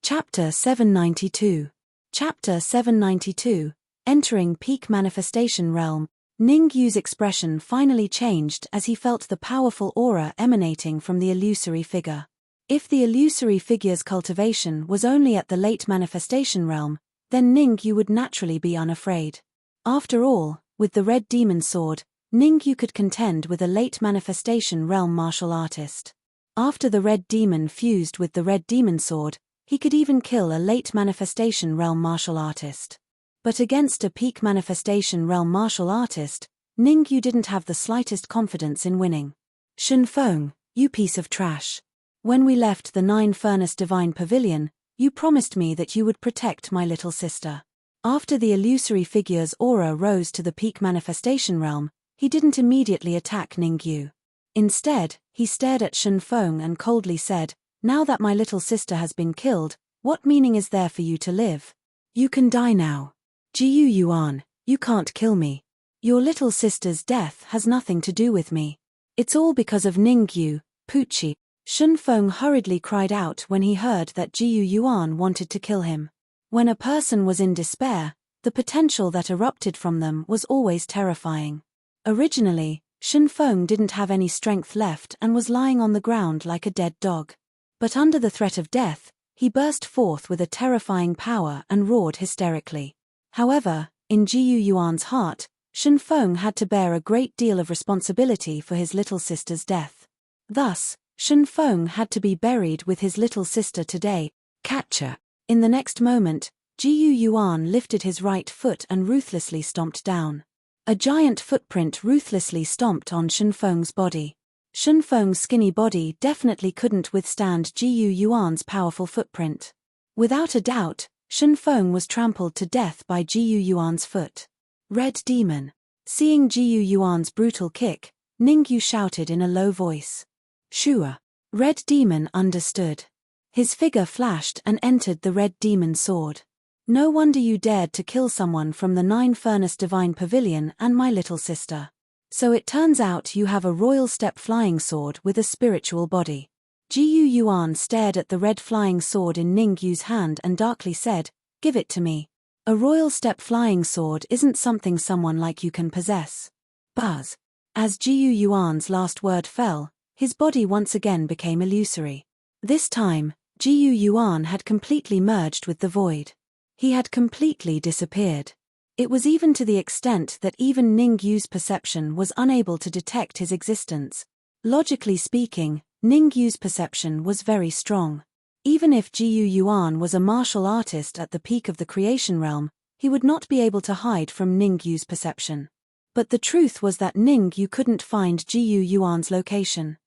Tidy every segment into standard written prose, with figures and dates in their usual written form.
Chapter 792. Chapter 792. Entering Peak Manifestation Realm. Ningyu's expression finally changed as he felt the powerful aura emanating from the illusory figure. If the illusory figure's cultivation was only at the late manifestation realm, then Ningyu would naturally be unafraid. After all, with the red demon sword, Ningyu could contend with a late manifestation realm martial artist. After the red demon fused with the red demon sword, he could even kill a late manifestation realm martial artist. But against a peak manifestation realm martial artist, Ningyu didn't have the slightest confidence in winning. Shenfeng, you piece of trash. When we left the Nine-Furnace Divine Pavilion, you promised me that you would protect my little sister. After the illusory figure's aura rose to the peak manifestation realm, he didn't immediately attack Ningyu. Instead, he stared at Shenfeng and coldly said, "Now that my little sister has been killed, what meaning is there for you to live? You can die now. Jiyu Yuan, you can't kill me. Your little sister's death has nothing to do with me. It's all because of Ningyu, Puchi." Shenfeng hurriedly cried out when he heard that Jiyu Yuan wanted to kill him. When a person was in despair, the potential that erupted from them was always terrifying. Originally, Shenfeng didn't have any strength left and was lying on the ground like a dead dog. But under the threat of death, he burst forth with a terrifying power and roared hysterically. However, in Jiyu Yuan's heart, Shenfeng had to bear a great deal of responsibility for his little sister's death. Thus, Shenfeng had to be buried with his little sister today. Catcher. In the next moment, Jiyu Yuan lifted his right foot and ruthlessly stomped down. A giant footprint ruthlessly stomped on Shenfeng's body. Shenfeng's skinny body definitely couldn't withstand Jiyu Yuan's powerful footprint. Without a doubt, Shenfeng was trampled to death by Jiyu Yuan's foot. Red Demon. Seeing Jiyu Yuan's brutal kick, Ningyu shouted in a low voice. Shua. Red Demon understood. His figure flashed and entered the Red Demon's sword. No wonder you dared to kill someone from the Nine-Furnace Divine Pavilion and my little sister. So it turns out you have a royal step flying sword with a spiritual body. Jiyu Yuan stared at the red flying sword in Ningyu's hand and darkly said, "Give it to me. A royal step flying sword isn't something someone like you can possess." Buzz. As Jiyu Yuan's last word fell, his body once again became illusory. This time, Jiyu Yuan had completely merged with the void. He had completely disappeared. It was even to the extent that even Ningyu's perception was unable to detect his existence. Logically speaking, Ningyu's perception was very strong. Even if Jiyu Yuan was a martial artist at the peak of the creation realm, he would not be able to hide from Ningyu's perception. But the truth was that Ningyu couldn't find Jiyu Yuan's location.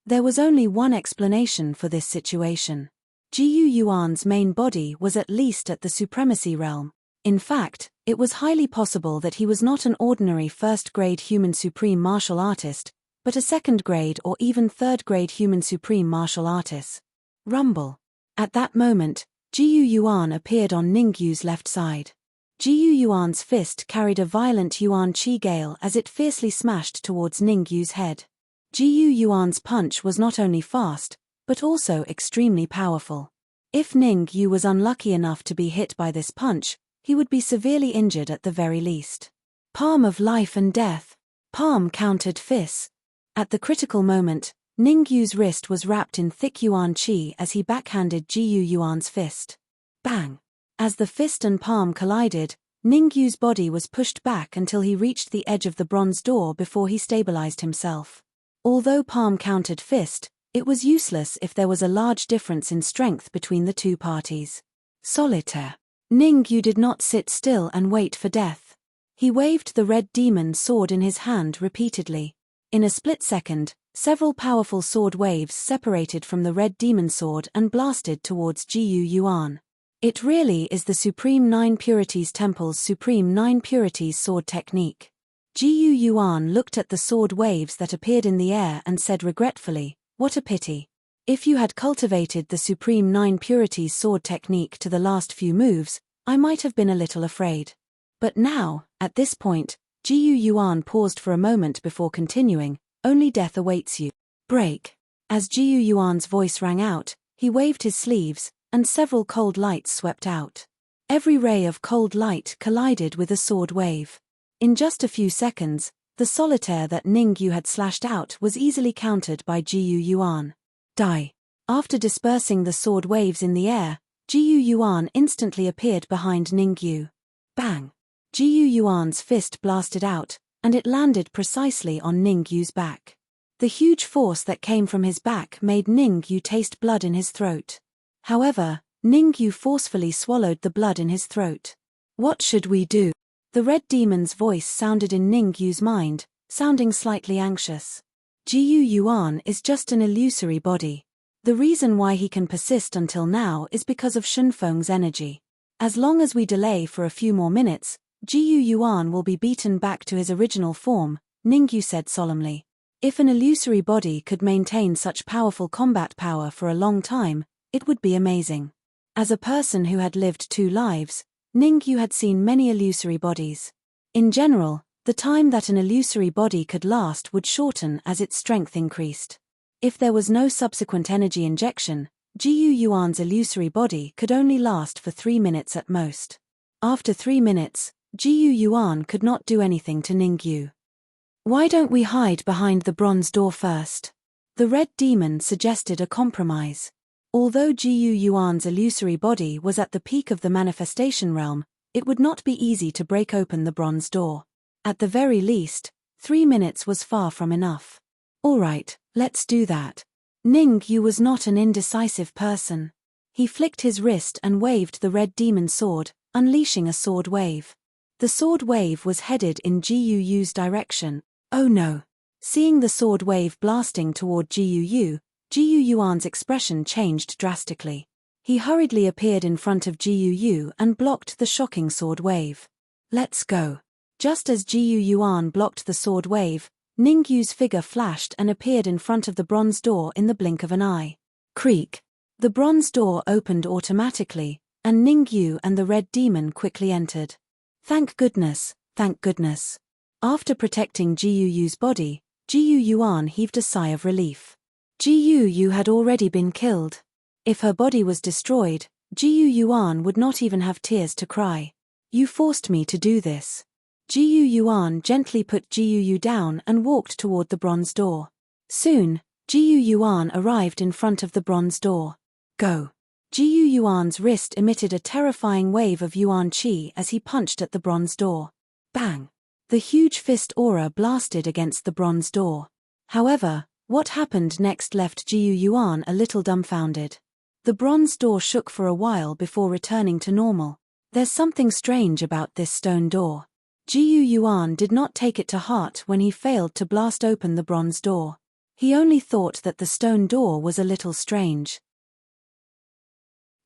There was only one explanation for this situation. Jiyu Yuan's main body was at least at the supremacy realm. In fact, it was highly possible that he was not an ordinary first-grade human supreme martial artist, but a second-grade or even third-grade human supreme martial artist. Rumble. At that moment, Jiyu Yuan appeared on Ningyu's left side. Jiyu Yuan's fist carried a violent Yuan Qi gale as it fiercely smashed towards Ningyu's head. Jiyu Yuan's punch was not only fast, but also extremely powerful. If Ningyu was unlucky enough to be hit by this punch, he would be severely injured at the very least. Palm of life and death. Palm countered fist. At the critical moment, Ningyu's wrist was wrapped in thick Yuan Qi as he backhanded Jiyu Yuan's fist. Bang! As the fist and palm collided, Ningyu's body was pushed back until he reached the edge of the bronze door before he stabilized himself. Although palm countered fist, it was useless if there was a large difference in strength between the two parties. Solitaire. Ningyu did not sit still and wait for death. He waved the red demon sword in his hand repeatedly. In a split second, several powerful sword waves separated from the red demon sword and blasted towards Jiyu Yuan. It really is the Supreme Nine Purities Temple's Supreme Nine Purities sword technique. Jiyu Yuan looked at the sword waves that appeared in the air and said regretfully, "What a pity. If you had cultivated the Supreme Nine Purities sword technique to the last few moves, I might have been a little afraid." But now, at this point, Jiyu Yuan paused for a moment before continuing, "Only death awaits you. Break." As Jiyu Yuan's voice rang out, he waved his sleeves, and several cold lights swept out. Every ray of cold light collided with a sword wave. In just a few seconds, the solitaire that Ningyu had slashed out was easily countered by Jiyu Yuan. Die. After dispersing the sword waves in the air, Jiyu Yuan instantly appeared behind Ningyu. Bang! Jiyu Yuan's fist blasted out, and it landed precisely on Ningyu's back. The huge force that came from his back made Ningyu taste blood in his throat. However, Ningyu forcefully swallowed the blood in his throat. What should we do? The red demon's voice sounded in Ningyu's mind, sounding slightly anxious. Jiyu Yuan is just an illusory body. The reason why he can persist until now is because of Shunfeng's energy. As long as we delay for a few more minutes, Jiyu Yuan will be beaten back to his original form, Ningyu said solemnly. If an illusory body could maintain such powerful combat power for a long time, it would be amazing. As a person who had lived 2 lives, Ningyu had seen many illusory bodies. In general, the time that an illusory body could last would shorten as its strength increased. If there was no subsequent energy injection, Jiyu Yuan's illusory body could only last for 3 minutes at most. After 3 minutes, Jiyu Yuan could not do anything to Ningyu. Why don't we hide behind the bronze door first? The red demon suggested a compromise. Although Jiyu Yuan's illusory body was at the peak of the manifestation realm, it would not be easy to break open the bronze door. At the very least, 3 minutes was far from enough. All right, let's do that. Ningyu was not an indecisive person. He flicked his wrist and waved the red demon sword, unleashing a sword wave. The sword wave was headed in Jiyu Yu's direction. Oh no! Seeing the sword wave blasting toward Jiyu Yuan's expression changed drastically. He hurriedly appeared in front of Jiyu Yu and blocked the shocking sword wave. Let's go. Just as Jiyu Yuan blocked the sword wave, Ningyu's figure flashed and appeared in front of the bronze door in the blink of an eye. Creak. The bronze door opened automatically, and Ningyu and the red demon quickly entered. Thank goodness, thank goodness. After protecting Jiyu Yu's body, Jiyu Yuan heaved a sigh of relief. Jiyu Yu had already been killed. If her body was destroyed, Jiyu Yuan would not even have tears to cry. You forced me to do this. Jiyu Yuan gently put Jiyu Yu down and walked toward the bronze door. Soon, Jiyu Yuan arrived in front of the bronze door. Go. Jiyu Yuan's wrist emitted a terrifying wave of Yuan Qi as he punched at the bronze door. Bang! The huge fist aura blasted against the bronze door. However, what happened next left Jiyu Yuan a little dumbfounded. The bronze door shook for a while before returning to normal. There's something strange about this stone door. Jiyu Yuan did not take it to heart when he failed to blast open the bronze door. He only thought that the stone door was a little strange.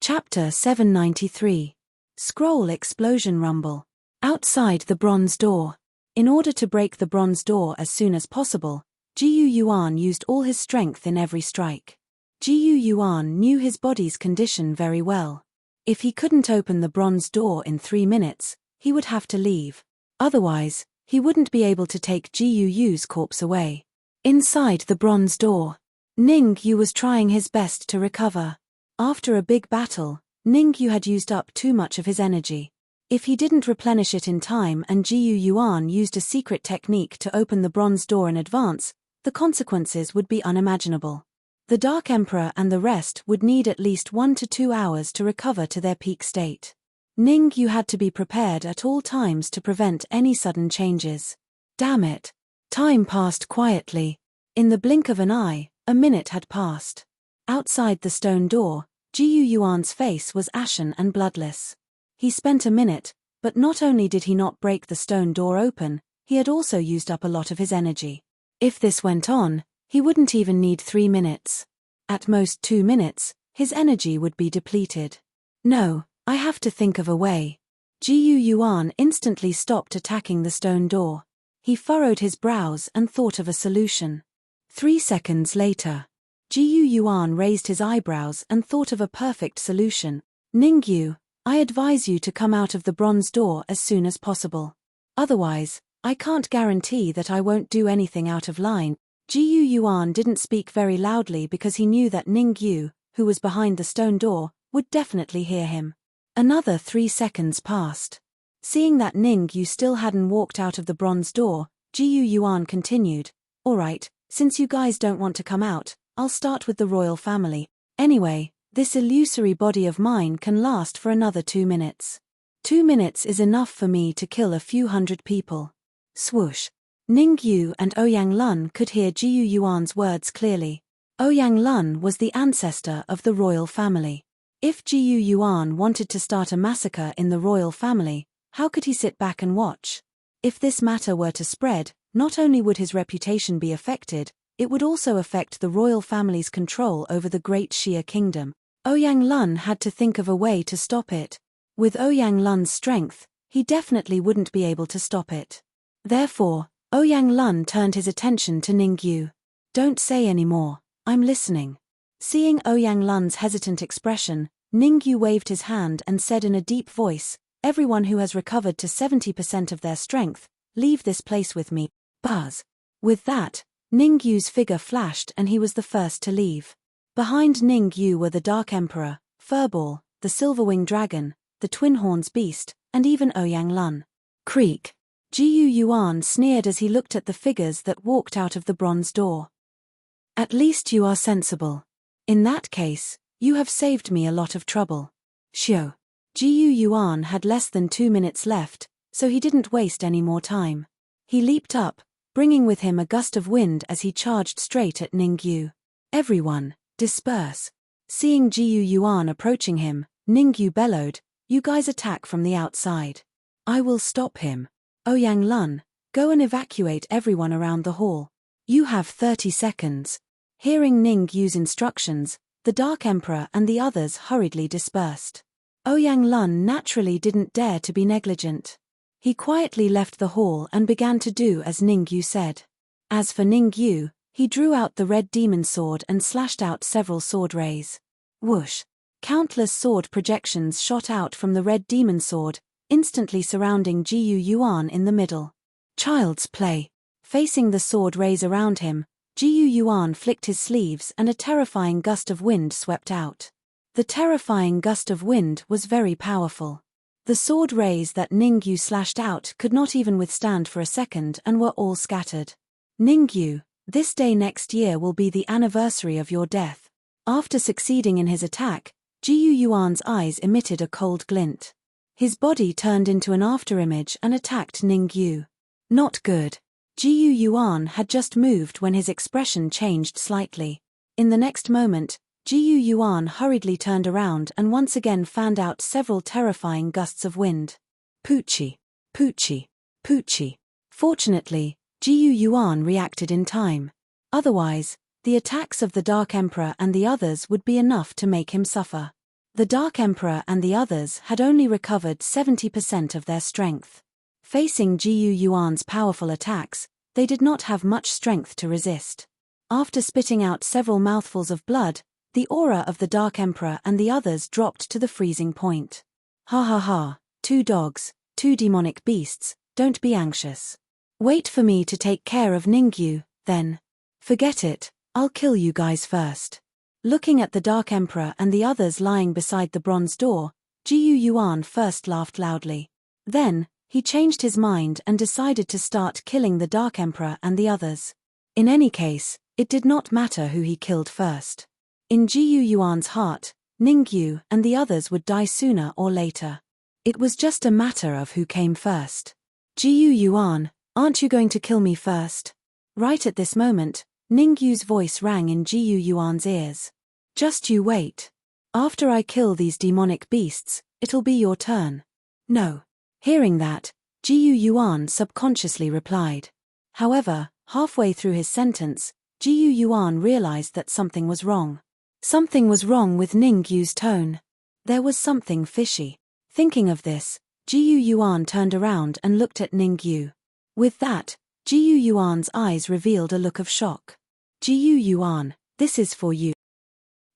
Chapter 793. Scroll Explosion Rumble. Outside the bronze door. In order to break the bronze door as soon as possible, Jiyu Yuan used all his strength in every strike. Jiyu Yuan knew his body's condition very well. If he couldn't open the bronze door in 3 minutes, he would have to leave. Otherwise, he wouldn't be able to take Jiyu Yu's corpse away. Inside the bronze door, Ningyu was trying his best to recover. After a big battle, Ningyu had used up too much of his energy. If he didn't replenish it in time and Jiyu Yuan used a secret technique to open the bronze door in advance, the consequences would be unimaginable. The Dark Emperor and the rest would need at least 1 to 2 hours to recover to their peak state. Ningyu had to be prepared at all times to prevent any sudden changes. Damn it! Time passed quietly. In the blink of an eye, a minute had passed. Outside the stone door, Jiyu Yuan's face was ashen and bloodless. He spent a minute, but not only did he not break the stone door open, he had also used up a lot of his energy. If this went on, he wouldn't even need 3 minutes. At most 2 minutes, his energy would be depleted. No, I have to think of a way. Jiyu Yuan instantly stopped attacking the stone door. He furrowed his brows and thought of a solution. 3 seconds later, Jiyu Yuan raised his eyebrows and thought of a perfect solution. Ningyu, I advise you to come out of the bronze door as soon as possible. Otherwise, I can't guarantee that I won't do anything out of line. Jiyu Yuan didn't speak very loudly because he knew that Ningyu, who was behind the stone door, would definitely hear him. Another 3 seconds passed. Seeing that Ning Yu still hadn't walked out of the bronze door, Ji Yuan continued, "Alright, since you guys don't want to come out, I'll start with the royal family. Anyway, this illusory body of mine can last for another 2 minutes. 2 minutes is enough for me to kill a few hundred people." Swoosh. Ning Yu and Ouyang Lun could hear Ji Yuan's words clearly. Ouyang Lun was the ancestor of the royal family. If Ji Yuan wanted to start a massacre in the royal family, how could he sit back and watch? If this matter were to spread, not only would his reputation be affected, it would also affect the royal family's control over the great Xia kingdom. Ouyang Lun had to think of a way to stop it. With Ouyang Lun's strength, he definitely wouldn't be able to stop it. Therefore, Ouyang Lun turned his attention to Ning Yu. "Don't say any more, I'm listening." Seeing Ouyang Lun's hesitant expression, Ning Yu waved his hand and said in a deep voice, "Everyone who has recovered to 70% of their strength, leave this place with me." Buzz. With that, Ning Yu's figure flashed and he was the first to leave. Behind Ning Yu were the Dark Emperor, Furball, the Silverwing Dragon, the Twin Horns Beast, and even Ouyang Lun. Creak. Ji Yuan sneered as he looked at the figures that walked out of the bronze door. "At least you are sensible. In that case, you have saved me a lot of trouble." Shio. Ji Yuan had less than 2 minutes left, so he didn't waste any more time. He leaped up, bringing with him a gust of wind as he charged straight at Ning Yu. "Everyone, disperse." Seeing Ji Yuan approaching him, Ning Yu bellowed, "You guys attack from the outside. I will stop him. Ouyang Lun, go and evacuate everyone around the hall. You have 30 seconds. Hearing Ning Yu's instructions, the Dark Emperor and the others hurriedly dispersed. Ouyang Lun naturally didn't dare to be negligent. He quietly left the hall and began to do as Ning Yu said. As for Ning Yu, he drew out the red demon sword and slashed out several sword rays. Whoosh! Countless sword projections shot out from the red demon sword, instantly surrounding Ji Yuan in the middle. Child's play. Facing the sword rays around him, Ji Yuan flicked his sleeves and a terrifying gust of wind swept out. The terrifying gust of wind was very powerful. The sword rays that Ning Yu slashed out could not even withstand for a second and were all scattered. "Ning Yu, this day next year will be the anniversary of your death." After succeeding in his attack, Ji Yuan's eyes emitted a cold glint. His body turned into an afterimage and attacked Ning Yu. Not good. Ji Yuan had just moved when his expression changed slightly. In the next moment, Ji Yuan hurriedly turned around and once again fanned out several terrifying gusts of wind. Poochie, poochie, poochie. Fortunately, Ji Yuan reacted in time. Otherwise, the attacks of the Dark Emperor and the others would be enough to make him suffer. The Dark Emperor and the others had only recovered 70% of their strength. Facing Ji Yuan's powerful attacks, they did not have much strength to resist. After spitting out several mouthfuls of blood, the aura of the Dark Emperor and the others dropped to the freezing point. "Ha ha ha, 2 dogs, 2 demonic beasts, don't be anxious. Wait for me to take care of Ning Yu, then. Forget it, I'll kill you guys first." Looking at the Dark Emperor and the others lying beside the bronze door, Ji Yuan first laughed loudly. Then, he changed his mind and decided to start killing the Dark Emperor and the others. In any case, it did not matter who he killed first. In Ji Yuan's heart, Ning Yu and the others would die sooner or later. It was just a matter of who came first. "Ji Yuan, aren't you going to kill me first?" Right at this moment, Ning Yu's voice rang in Ji Yuan's ears. "Just you wait. After I kill these demonic beasts, it'll be your turn." "No." Hearing that, Ji Yuan subconsciously replied. However, halfway through his sentence, Ji Yuan realized that something was wrong. Something was wrong with Ning Yu's tone. There was something fishy. Thinking of this, Ji Yuan turned around and looked at Ning Yu. With that, Ji Yuan's eyes revealed a look of shock. "Ji Yuan, this is for you."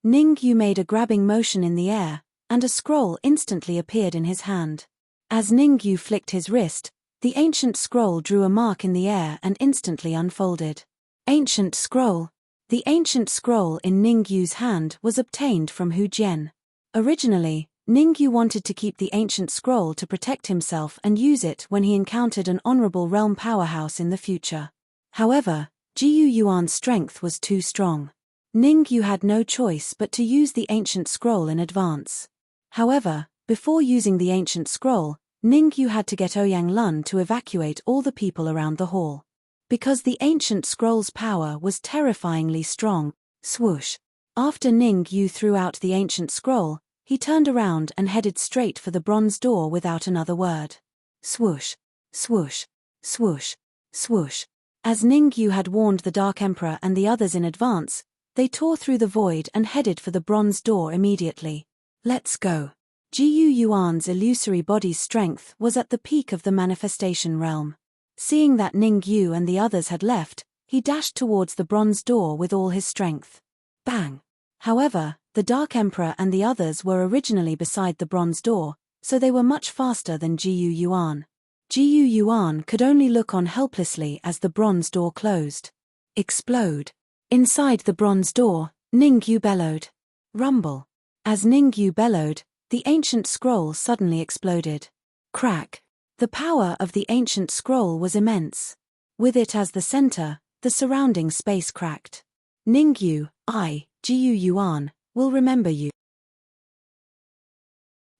Ning Yu made a grabbing motion in the air, and a scroll instantly appeared in his hand. As Ning Yu flicked his wrist, the ancient scroll drew a mark in the air and instantly unfolded. Ancient scroll. The ancient scroll in Ning Yu's hand was obtained from Hu Jian. Originally, Ningyu wanted to keep the ancient scroll to protect himself and use it when he encountered an honorable realm powerhouse in the future. However, Jiyu Yuan's strength was too strong. Ningyu had no choice but to use the ancient scroll in advance. However, before using the ancient scroll, Ningyu had to get Ouyang Lun to evacuate all the people around the hall. Because the ancient scroll's power was terrifyingly strong, swoosh. After Ningyu threw out the ancient scroll, he turned around and headed straight for the bronze door without another word. Swoosh, swoosh, swoosh, swoosh. As Ningyu had warned the Dark Emperor and the others in advance, they tore through the void and headed for the bronze door immediately. Let's go. Jiyu Yuan's illusory body's strength was at the peak of the manifestation realm. Seeing that Ningyu and the others had left, he dashed towards the bronze door with all his strength. Bang! However, the Dark Emperor and the others were originally beside the bronze door, so they were much faster than Jiyu Yuan. Jiyu Yuan could only look on helplessly as the bronze door closed. Explode! Inside the bronze door, Ningyu bellowed. Rumble! As Ningyu bellowed, the ancient scroll suddenly exploded. Crack! The power of the ancient scroll was immense. With it as the center, the surrounding space cracked. Ningyu, Jiyu Yuan, will remember you.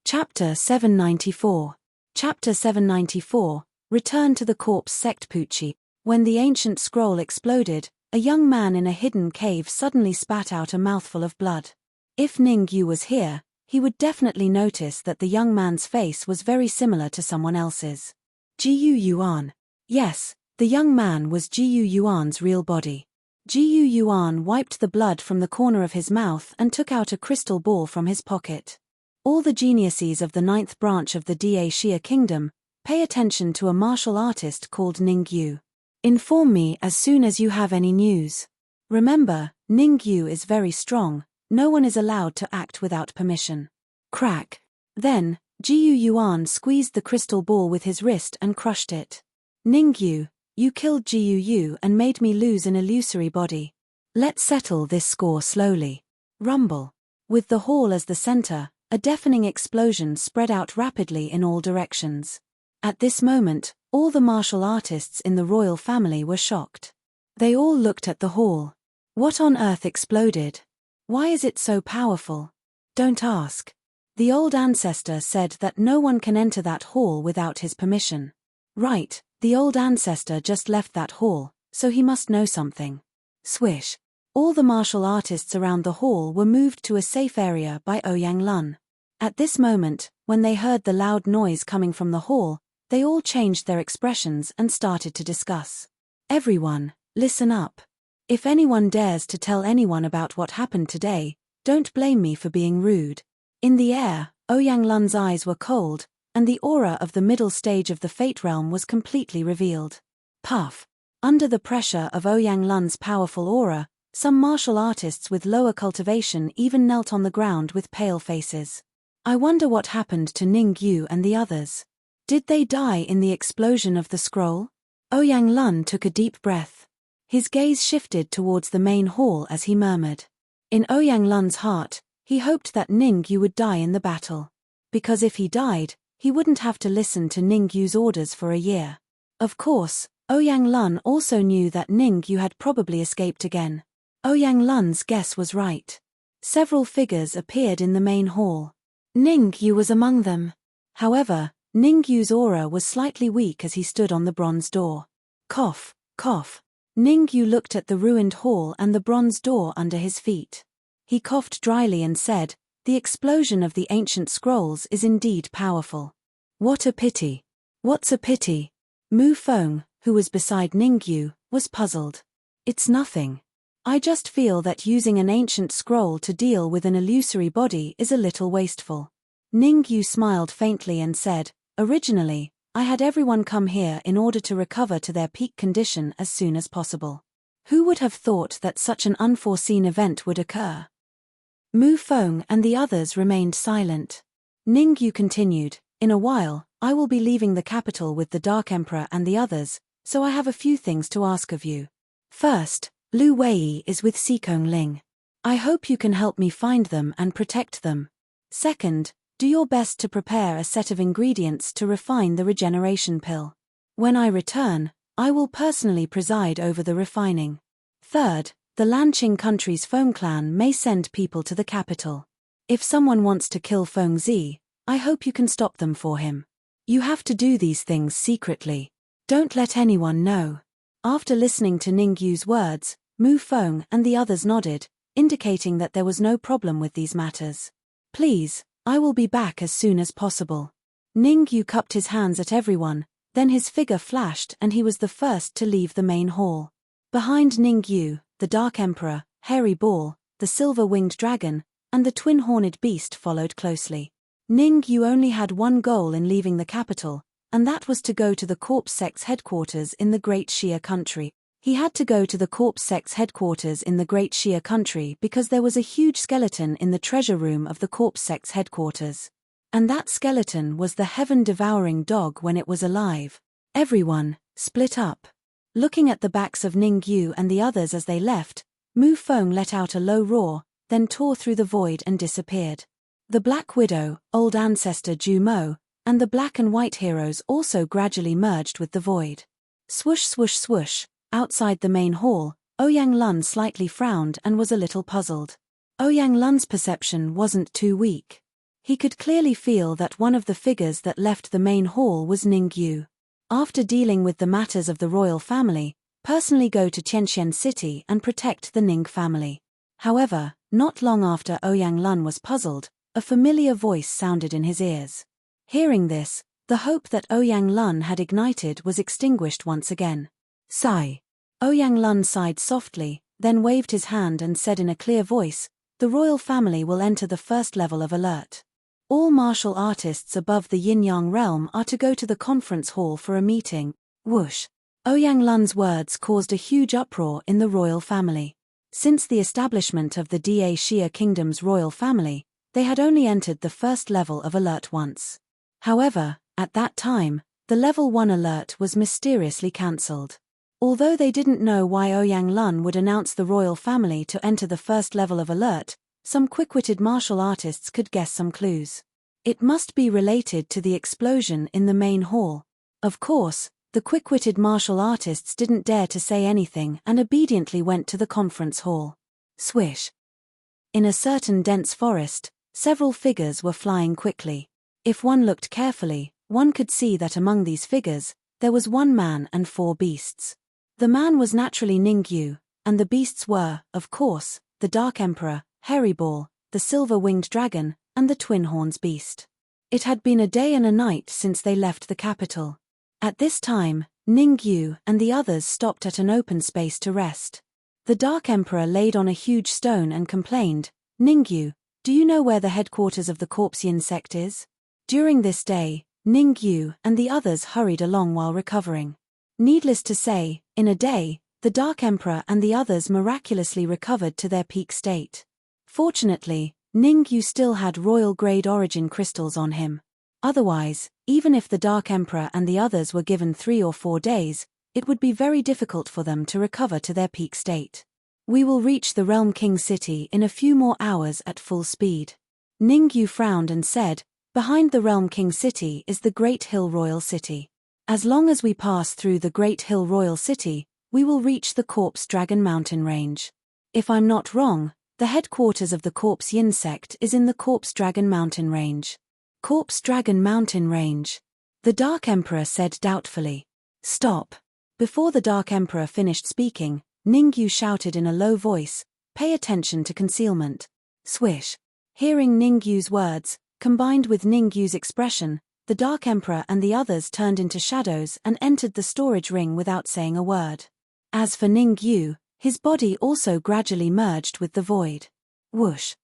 Chapter 794. Chapter 794, Return to the Corpse Sect Pucci. When the ancient scroll exploded, a young man in a hidden cave suddenly spat out a mouthful of blood. If Ningyu was here, he would definitely notice that the young man's face was very similar to someone else's. Jiyu Yuan. Yes, the young man was Jiyu Yuan's real body. Jiyu Yuan wiped the blood from the corner of his mouth and took out a crystal ball from his pocket. All the geniuses of the 9th branch of the Da Xia Kingdom, pay attention to a martial artist called Ningyu. Inform me as soon as you have any news. Remember, Ningyu is very strong, no one is allowed to act without permission. Crack. Then, Jiyu Yuan squeezed the crystal ball with his wrist and crushed it. Ningyu, you killed Jiyu Yu and made me lose an illusory body. Let's settle this score slowly. Rumble. With the hall as the center, a deafening explosion spread out rapidly in all directions. At this moment, all the martial artists in the royal family were shocked. They all looked at the hall. What on earth exploded? Why is it so powerful? Don't ask. The old ancestor said that no one can enter that hall without his permission. Right, the old ancestor just left that hall, so he must know something. Swish. All the martial artists around the hall were moved to a safe area by Ouyang Lun. At this moment, when they heard the loud noise coming from the hall, they all changed their expressions and started to discuss. Everyone, listen up. If anyone dares to tell anyone about what happened today, don't blame me for being rude. In the air, Ouyang Lun's eyes were cold, and the aura of the middle stage of the Fate Realm was completely revealed. Puff. Under the pressure of Ouyang Lun's powerful aura, some martial artists with lower cultivation even knelt on the ground with pale faces. I wonder what happened to Ningyu and the others. Did they die in the explosion of the scroll? Ouyang Lun took a deep breath. His gaze shifted towards the main hall as he murmured. In Ouyang Lun's heart, he hoped that Ningyu would die in the battle. Because if he died, he wouldn't have to listen to Ningyu's orders for a year. Of course, Ouyang Lun also knew that Ningyu had probably escaped again. Ouyang Lun's guess was right. Several figures appeared in the main hall. Ningyu was among them. However, Ningyu's aura was slightly weak as he stood on the bronze door. Cough, cough. Ningyu looked at the ruined hall and the bronze door under his feet. He coughed dryly and said, "The explosion of the ancient scrolls is indeed powerful." What a pity. What's a pity? Mu Feng, who was beside Ningyu, was puzzled. It's nothing. I just feel that using an ancient scroll to deal with an illusory body is a little wasteful. Ningyu smiled faintly and said, "Originally, I had everyone come here in order to recover to their peak condition as soon as possible. Who would have thought that such an unforeseen event would occur?" Mu Feng and the others remained silent. Ningyu continued, "In a while, I will be leaving the capital with the Dark Emperor and the others, so I have a few things to ask of you. First, Lu Wei is with Xikong Ling. I hope you can help me find them and protect them. Second, do your best to prepare a set of ingredients to refine the regeneration pill. When I return, I will personally preside over the refining. Third, the Lanqing country's Feng clan may send people to the capital. If someone wants to kill Feng Zi, I hope you can stop them for him. You have to do these things secretly. Don't let anyone know. After listening to Ningyu's words, Mu Feng and the others nodded, indicating that there was no problem with these matters. Please, I will be back as soon as possible. Ningyu cupped his hands at everyone, then his figure flashed and he was the first to leave the main hall. Behind Ningyu, the Dark Emperor, Hairy Ball, the Silver-Winged Dragon, and the Twin-Horned Beast followed closely. Ningyu only had one goal in leaving the capital, and that was to go to the corpse sect's headquarters in the Great Xia country. He had to go to the corpse sect's headquarters in the Great Xia country because there was a huge skeleton in the treasure room of the corpse sect's headquarters. And that skeleton was the heaven-devouring dog when it was alive. Everyone split up. Looking at the backs of Ningyu and the others as they left, Mu Feng let out a low roar, then tore through the void and disappeared. The Black Widow, Old Ancestor Ju Mo, and the black and white heroes also gradually merged with the void. Swoosh swoosh swoosh, outside the main hall, Ouyang Lun slightly frowned and was a little puzzled. Ouyang Lun's perception wasn't too weak. He could clearly feel that one of the figures that left the main hall was Ningyu. After dealing with the matters of the royal family, personally go to Qianxian City and protect the Ning family. However, not long after Ouyang Lun was puzzled, a familiar voice sounded in his ears. Hearing this, the hope that Ouyang Lun had ignited was extinguished once again. Sigh. Ouyang Lun sighed softly, then waved his hand and said in a clear voice, "The royal family will enter the first level of alert. All martial artists above the yin-yang realm are to go to the conference hall for a meeting." Whoosh. Ouyang Lun's words caused a huge uproar in the royal family. Since the establishment of the Da Xia Kingdom's royal family, they had only entered the first level of alert once. However, at that time, the level 1 alert was mysteriously cancelled. Although they didn't know why Ouyang Lun would announce the royal family to enter the first level of alert, some quick-witted martial artists could guess some clues. It must be related to the explosion in the main hall. Of course, the quick-witted martial artists didn't dare to say anything and obediently went to the conference hall. Swish. In a certain dense forest, several figures were flying quickly. If one looked carefully, one could see that among these figures, there was one man and 4 beasts. The man was naturally Ningyu, and the beasts were, of course, the Dark Emperor, Hairy Ball, the Silver-Winged Dragon, and the Twin Horns Beast. It had been a day and a night since they left the capital. At this time, Ningyu and the others stopped at an open space to rest. The Dark Emperor laid on a huge stone and complained, "Ningyu, do you know where the headquarters of the Corpsean sect is?" During this day, Ningyu and the others hurried along while recovering. Needless to say, in a day, the Dark Emperor and the others miraculously recovered to their peak state. Fortunately, Ningyu still had royal-grade origin crystals on him. Otherwise, even if the Dark Emperor and the others were given 3 or 4 days, it would be very difficult for them to recover to their peak state. "We will reach the Realm King City in a few more hours at full speed." Ningyu frowned and said, "Behind the Realm King City is the Great Hill Royal City. As long as we pass through the Great Hill Royal City, we will reach the Corpse Dragon Mountain Range. If I'm not wrong, the headquarters of the Corpse Yin sect is in the Corpse Dragon Mountain Range." "Corpse Dragon Mountain Range," the Dark Emperor said doubtfully. "Stop." Before the Dark Emperor finished speaking, Ningyu shouted in a low voice, "Pay attention to concealment." Swish. Hearing Ningyu's words, combined with Ningyu's expression, the Dark Emperor and the others turned into shadows and entered the storage ring without saying a word. As for Ningyu, his body also gradually merged with the void. Whoosh.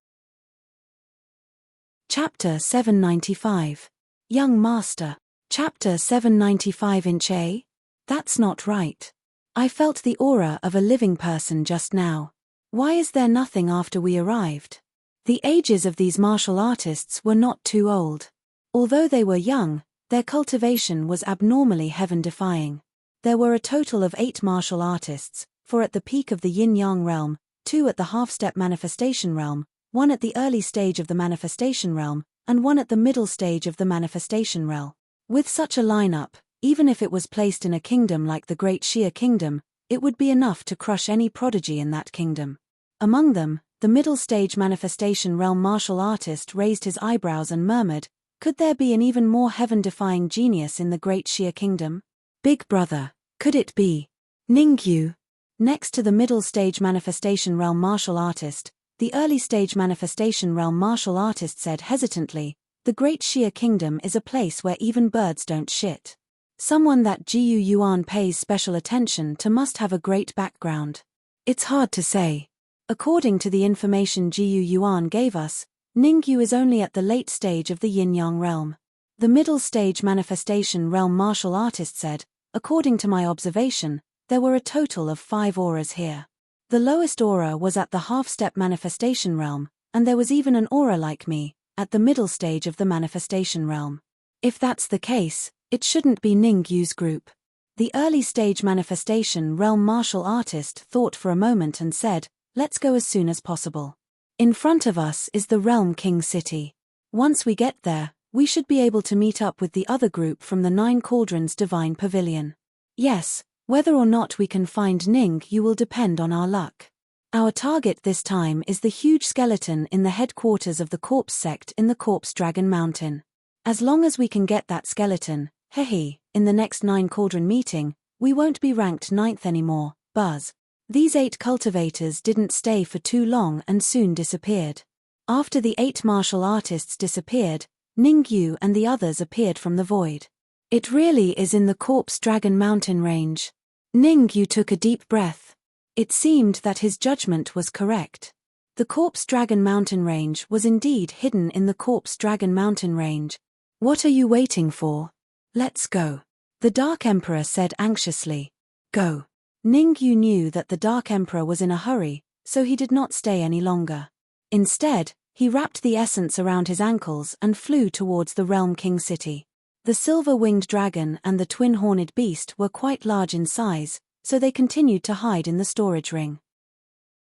Chapter 795. Young Master. Chapter 795 Inch A? That's not right. I felt the aura of a living person just now. Why is there nothing after we arrived? The ages of these martial artists were not too old. Although they were young, their cultivation was abnormally heaven-defying. There were a total of 8 martial artists, 4 at the peak of the yin-yang realm, 2 at the half-step manifestation realm, one at the early stage of the manifestation realm, and one at the middle stage of the manifestation realm. With such a lineup, even if it was placed in a kingdom like the Great Shia Kingdom, it would be enough to crush any prodigy in that kingdom. Among them, the middle stage manifestation realm martial artist raised his eyebrows and murmured, "Could there be an even more heaven-defying genius in the Great Shia Kingdom? Big brother, could it be Ningyu?" Next to the middle stage manifestation realm martial artist, the early stage manifestation realm martial artist said hesitantly, "The Great Shia Kingdom is a place where even birds don't shit. Someone that Gu Yuan pays special attention to must have a great background. It's hard to say. According to the information Gu Yuan gave us, Ningyu is only at the late stage of the yin-yang realm." The middle stage manifestation realm martial artist said, "According to my observation, there were a total of 5 auras here. The lowest aura was at the half-step manifestation realm, and there was even an aura like me, at the middle stage of the manifestation realm. If that's the case, it shouldn't be Ningyu's group." The early stage manifestation realm martial artist thought for a moment and said, "Let's go as soon as possible. In front of us is the Realm King City. Once we get there, we should be able to meet up with the other group from the 9 Cauldrons Divine Pavilion. Yes, whether or not we can find Ningyu will depend on our luck. Our target this time is the huge skeleton in the headquarters of the Corpse Sect in the Corpse Dragon Mountain. As long as we can get that skeleton, in the next 9 Cauldron meeting, we won't be ranked 9th anymore, Buzz." These 8 cultivators didn't stay for too long and soon disappeared. After the 8 martial artists disappeared, Ningyu and the others appeared from the void. "It really is in the Corpse Dragon Mountain range." Ningyu took a deep breath. It seemed that his judgment was correct. The Corpse Dragon Mountain range was indeed hidden in the Corpse Dragon Mountain range. "What are you waiting for? Let's go," the Dark Emperor said anxiously. "Go." Ningyu knew that the Dark Emperor was in a hurry, so he did not stay any longer. Instead, he wrapped the essence around his ankles and flew towards the Realm King City. The silver-winged dragon and the twin-horned beast were quite large in size, so they continued to hide in the storage ring.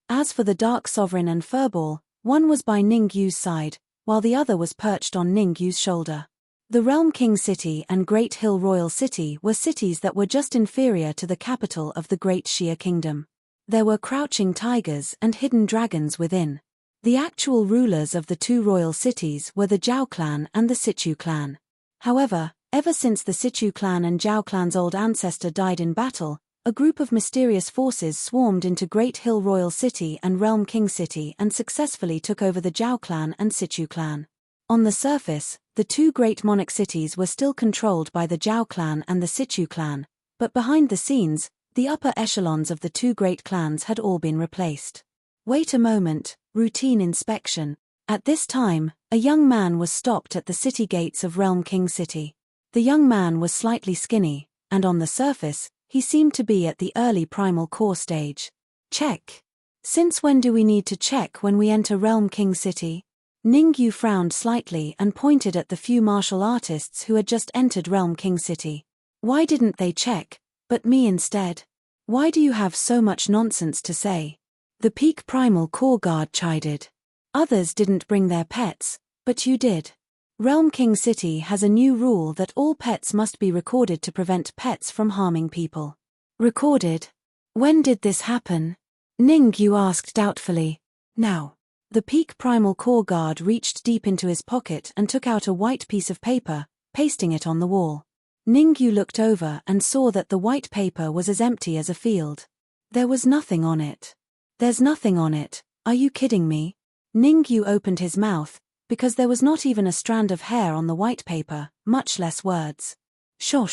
As for the Dark Sovereign and Furball, one was by Ningyu's side, while the other was perched on Ningyu's shoulder. The Realm King City and Great Hill Royal City were cities that were just inferior to the capital of the Great Shia Kingdom. There were crouching tigers and hidden dragons within. The actual rulers of the 2 royal cities were the Zhao clan and the Sichu clan. However, ever since the Sichu clan and Zhao clan's old ancestor died in battle, a group of mysterious forces swarmed into Great Hill Royal City and Realm King City and successfully took over the Zhao clan and Sichu clan. On the surface, the 2 great monarch cities were still controlled by the Zhao clan and the Sichu clan, but behind the scenes, the upper echelons of the 2 great clans had all been replaced. Wait a moment, routine inspection. At this time, a young man was stopped at the city gates of Realm King City. The young man was slightly skinny, and on the surface, he seemed to be at the early primal core stage. Check. Since when do we need to check when we enter Realm King City? Ningyu frowned slightly and pointed at the few martial artists who had just entered Realm King City. Why didn't they check, but me instead? Why do you have so much nonsense to say? The Peak Primal Core Guard chided. Others didn't bring their pets, but you did. Realm King City has a new rule that all pets must be recorded to prevent pets from harming people. Recorded? When did this happen? Ningyu asked doubtfully. Now. The Peak Primal Core Guard reached deep into his pocket and took out a white piece of paper, pasting it on the wall. Ningyu looked over and saw that the white paper was as empty as a field. There was nothing on it. There's nothing on it, are you kidding me? Ningyu opened his mouth, because there was not even a strand of hair on the white paper, much less words. Sure.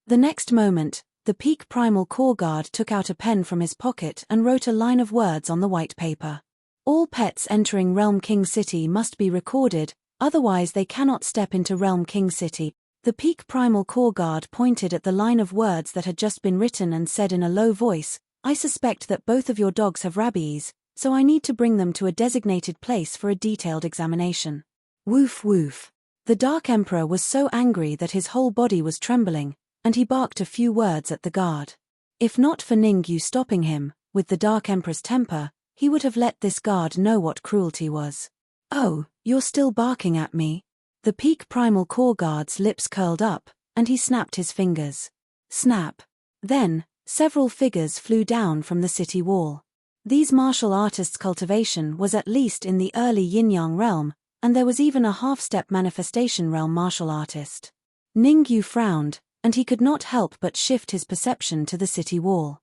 The next moment, the Peak Primal Core Guard took out a pen from his pocket and wrote a line of words on the white paper. All pets entering Realm King City must be recorded, otherwise they cannot step into Realm King City. The Peak Primal Core Guard pointed at the line of words that had just been written and said in a low voice, "I suspect that both of your dogs have rabies, so I need to bring them to a designated place for a detailed examination." Woof woof. The Dark Emperor was so angry that his whole body was trembling, and he barked a few words at the guard. If not for Ningyu stopping him, with the Dark Emperor's temper, he would have let this guard know what cruelty was. "Oh, you're still barking at me?" The peak primal core guard's lips curled up, and he snapped his fingers. Snap. Then, several figures flew down from the city wall. These martial artists' cultivation was at least in the early yin-yang realm, and there was even a half-step manifestation realm martial artist. Ningyu frowned, and he could not help but shift his perception to the city wall.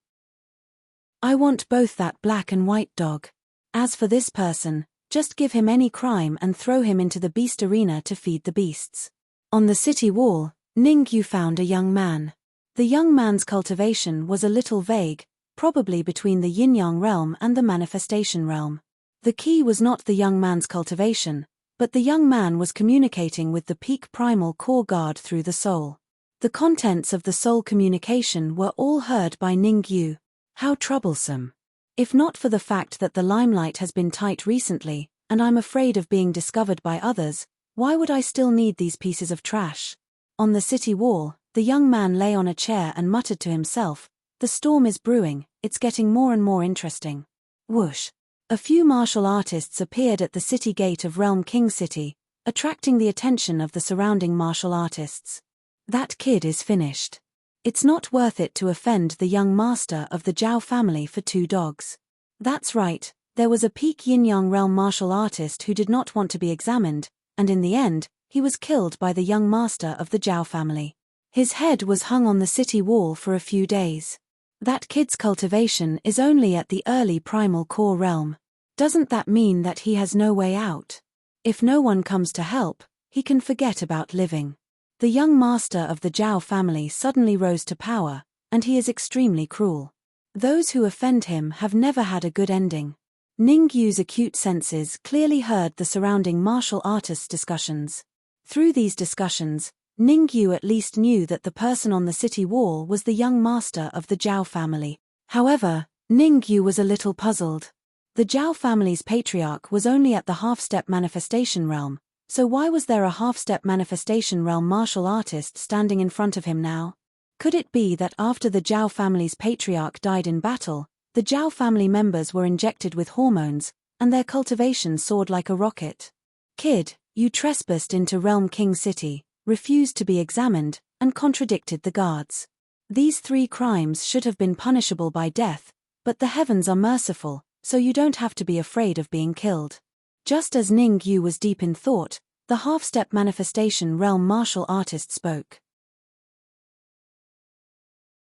"I want both that black and white dog. As for this person, just give him any crime and throw him into the beast arena to feed the beasts." On the city wall, Ningyu found a young man. The young man's cultivation was a little vague, probably between the yin-yang realm and the manifestation realm. The key was not the young man's cultivation, but the young man was communicating with the peak primal core guard through the soul. The contents of the soul communication were all heard by Ningyu. How troublesome. If not for the fact that the limelight has been tight recently, and I'm afraid of being discovered by others, why would I still need these pieces of trash? On the city wall, the young man lay on a chair and muttered to himself, "The storm is brewing, it's getting more and more interesting." Whoosh. A few martial artists appeared at the city gate of Realm King City, attracting the attention of the surrounding martial artists. "That kid is finished. It's not worth it to offend the young master of the Zhao family for 2 dogs. That's right, there was a peak yin-yang realm martial artist who did not want to be examined, and in the end, he was killed by the young master of the Zhao family. His head was hung on the city wall for a few days. That kid's cultivation is only at the early primal core realm. Doesn't that mean that he has no way out? If no one comes to help, he can forget about living. The young master of the Zhao family suddenly rose to power, and he is extremely cruel. Those who offend him have never had a good ending." Ningyu's acute senses clearly heard the surrounding martial artists' discussions. Through these discussions, Ningyu at least knew that the person on the city wall was the young master of the Zhao family. However, Ningyu was a little puzzled. The Zhao family's patriarch was only at the half-step manifestation realm, so why was there a half-step manifestation realm martial artist standing in front of him now? Could it be that after the Zhao family's patriarch died in battle, the Zhao family members were injected with hormones, and their cultivation soared like a rocket? "Kid, you trespassed into Realm King City, refused to be examined, and contradicted the guards. These 3 crimes should have been punishable by death, but the heavens are merciful, so you don't have to be afraid of being killed." Just as Ningyu was deep in thought, the half-step manifestation realm martial artist spoke.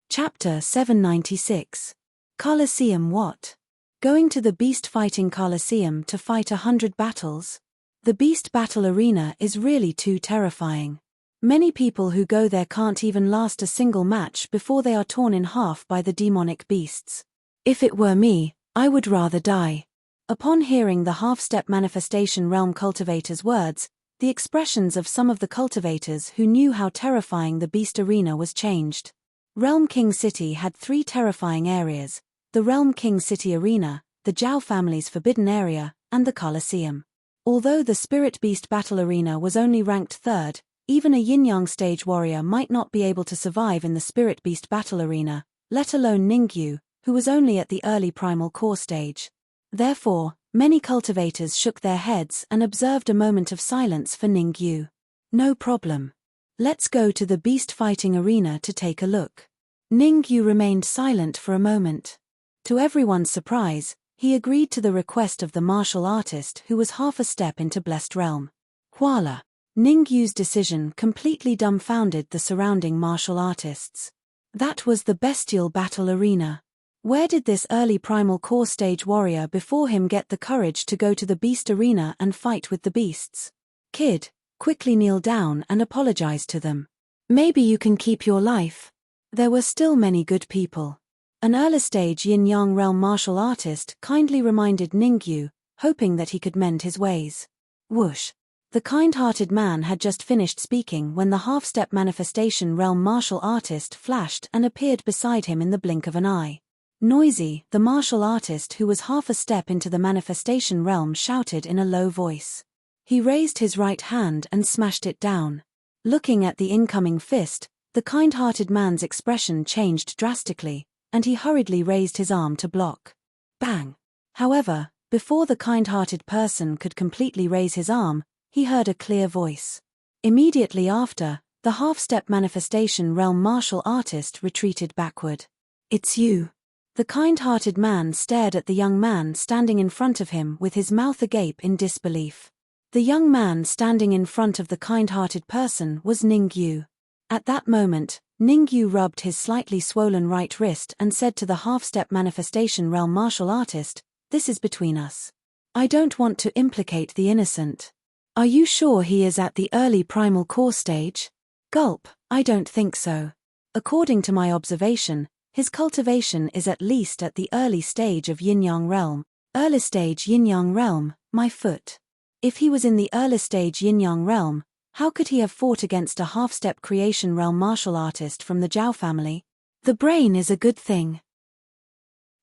Chapter 796. Colosseum What? Going to the Beast Fighting Colosseum to fight 100 battles? The Beast Battle Arena is really too terrifying. Many people who go there can't even last a single match before they are torn in half by the demonic beasts. If it were me, I would rather die. Upon hearing the half-step manifestation realm cultivator's words, the expressions of some of the cultivators who knew how terrifying the beast arena was changed. Realm King City had 3 terrifying areas: the Realm King City Arena, the Zhao family's forbidden area, and the Colosseum. Although the Spirit Beast Battle Arena was only ranked 3rd, even a yin-yang stage warrior might not be able to survive in the Spirit Beast Battle Arena, let alone Ningyu, who was only at the early primal core stage. Therefore, many cultivators shook their heads and observed a moment of silence for Ningyu. "No problem. Let's go to the beast fighting arena to take a look." Ningyu remained silent for a moment. To everyone's surprise, he agreed to the request of the martial artist who was half a step into Blessed Realm. Voila! Ningyu's decision completely dumbfounded the surrounding martial artists. That was the bestial battle arena. Where did this early primal core stage warrior before him get the courage to go to the beast arena and fight with the beasts? "Kid, quickly kneel down and apologize to them. Maybe you can keep your life." There were still many good people. An early stage yin-yang realm martial artist kindly reminded Ningyu, hoping that he could mend his ways. Whoosh. The kind-hearted man had just finished speaking when the half-step manifestation realm martial artist flashed and appeared beside him in the blink of an eye. Noisy, the martial artist who was half a step into the manifestation realm shouted in a low voice. He raised his right hand and smashed it down. Looking at the incoming fist, the kind-hearted man's expression changed drastically, and he hurriedly raised his arm to block. Bang! However, before the kind-hearted person could completely raise his arm, he heard a clear voice. Immediately after, the half-step manifestation realm martial artist retreated backward. "It's you." The kind-hearted man stared at the young man standing in front of him with his mouth agape in disbelief. The young man standing in front of the kind-hearted person was Ningyu. At that moment, Ningyu rubbed his slightly swollen right wrist and said to the half-step manifestation realm martial artist, "This is between us. I don't want to implicate the innocent. Are you sure he is at the early primal core stage?" Gulp, "I don't think so. According to my observation, his cultivation is at least at the early stage of yin-yang realm. Early stage yin-yang realm, my foot. If he was in the early stage yin-yang realm, how could he have fought against a half-step creation realm martial artist from the Zhao family? The brain is a good thing."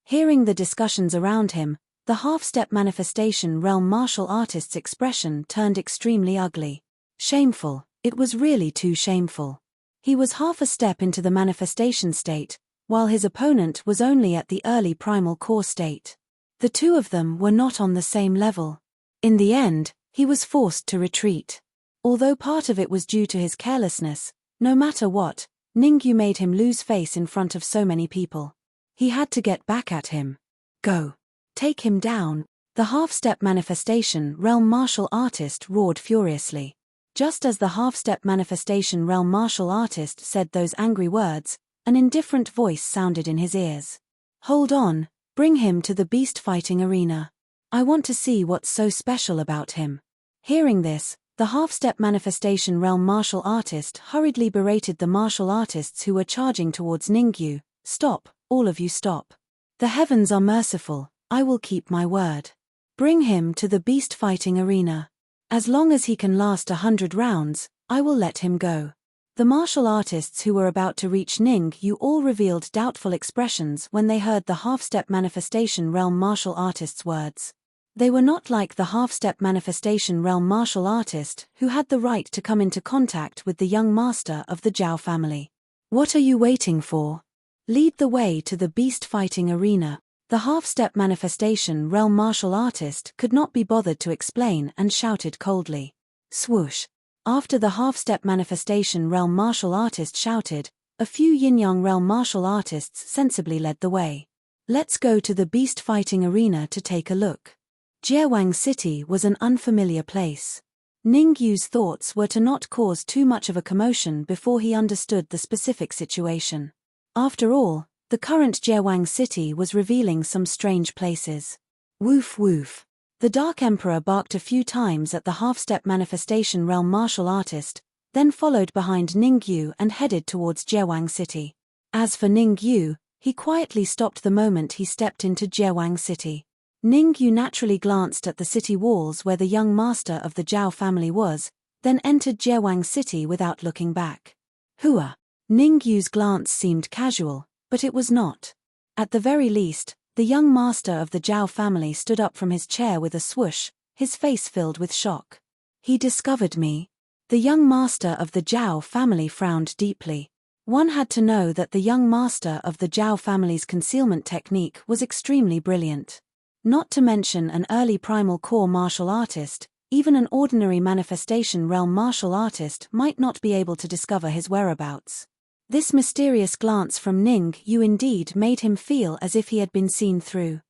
Hearing the discussions around him, the half-step manifestation realm martial artist's expression turned extremely ugly. Shameful, it was really too shameful. He was half a step into the manifestation state, while his opponent was only at the early primal core state. The two of them were not on the same level. In the end, he was forced to retreat. Although part of it was due to his carelessness, no matter what, Ningyu made him lose face in front of so many people. He had to get back at him. "Go. Take him down." The half-step manifestation realm martial artist roared furiously. Just as the half-step manifestation realm martial artist said those angry words, an indifferent voice sounded in his ears. "Hold on, bring him to the beast fighting arena. I want to see what's so special about him." Hearing this, the half-step manifestation realm martial artist hurriedly berated the martial artists who were charging towards Ningyu. "Stop, all of you stop. The heavens are merciful, I will keep my word. Bring him to the beast fighting arena. As long as he can last 100 rounds, I will let him go." The martial artists who were about to reach Ningyu all revealed doubtful expressions when they heard the half-step manifestation realm martial artist's words. They were not like the half-step manifestation realm martial artist who had the right to come into contact with the young master of the Zhao family. "What are you waiting for? Lead the way to the beast fighting arena." The half-step manifestation realm martial artist could not be bothered to explain and shouted coldly. Swoosh. After the half-step manifestation realm martial artist shouted, a few yin-yang realm martial artists sensibly led the way. "Let's go to the beast fighting arena to take a look." Jiewang City was an unfamiliar place. Ningyu's thoughts were to not cause too much of a commotion before he understood the specific situation. After all, the current Jiewang City was revealing some strange places. Woof woof. The Dark Emperor barked a few times at the half-step manifestation realm martial artist, then followed behind Ningyu and headed towards Jiewang City. As for Ningyu, he quietly stopped the moment he stepped into Jiewang City. Ningyu naturally glanced at the city walls where the young master of the Zhao family was, then entered Jiewang City without looking back. Hua. Ningyu's glance seemed casual, but it was not. At the very least, the young master of the Zhao family stood up from his chair with a swoosh, his face filled with shock. "He discovered me." The young master of the Zhao family frowned deeply. One had to know that the young master of the Zhao family's concealment technique was extremely brilliant. Not to mention an early primal core martial artist, even an ordinary manifestation realm martial artist might not be able to discover his whereabouts. This mysterious glance from Ningyu indeed made him feel as if he had been seen through.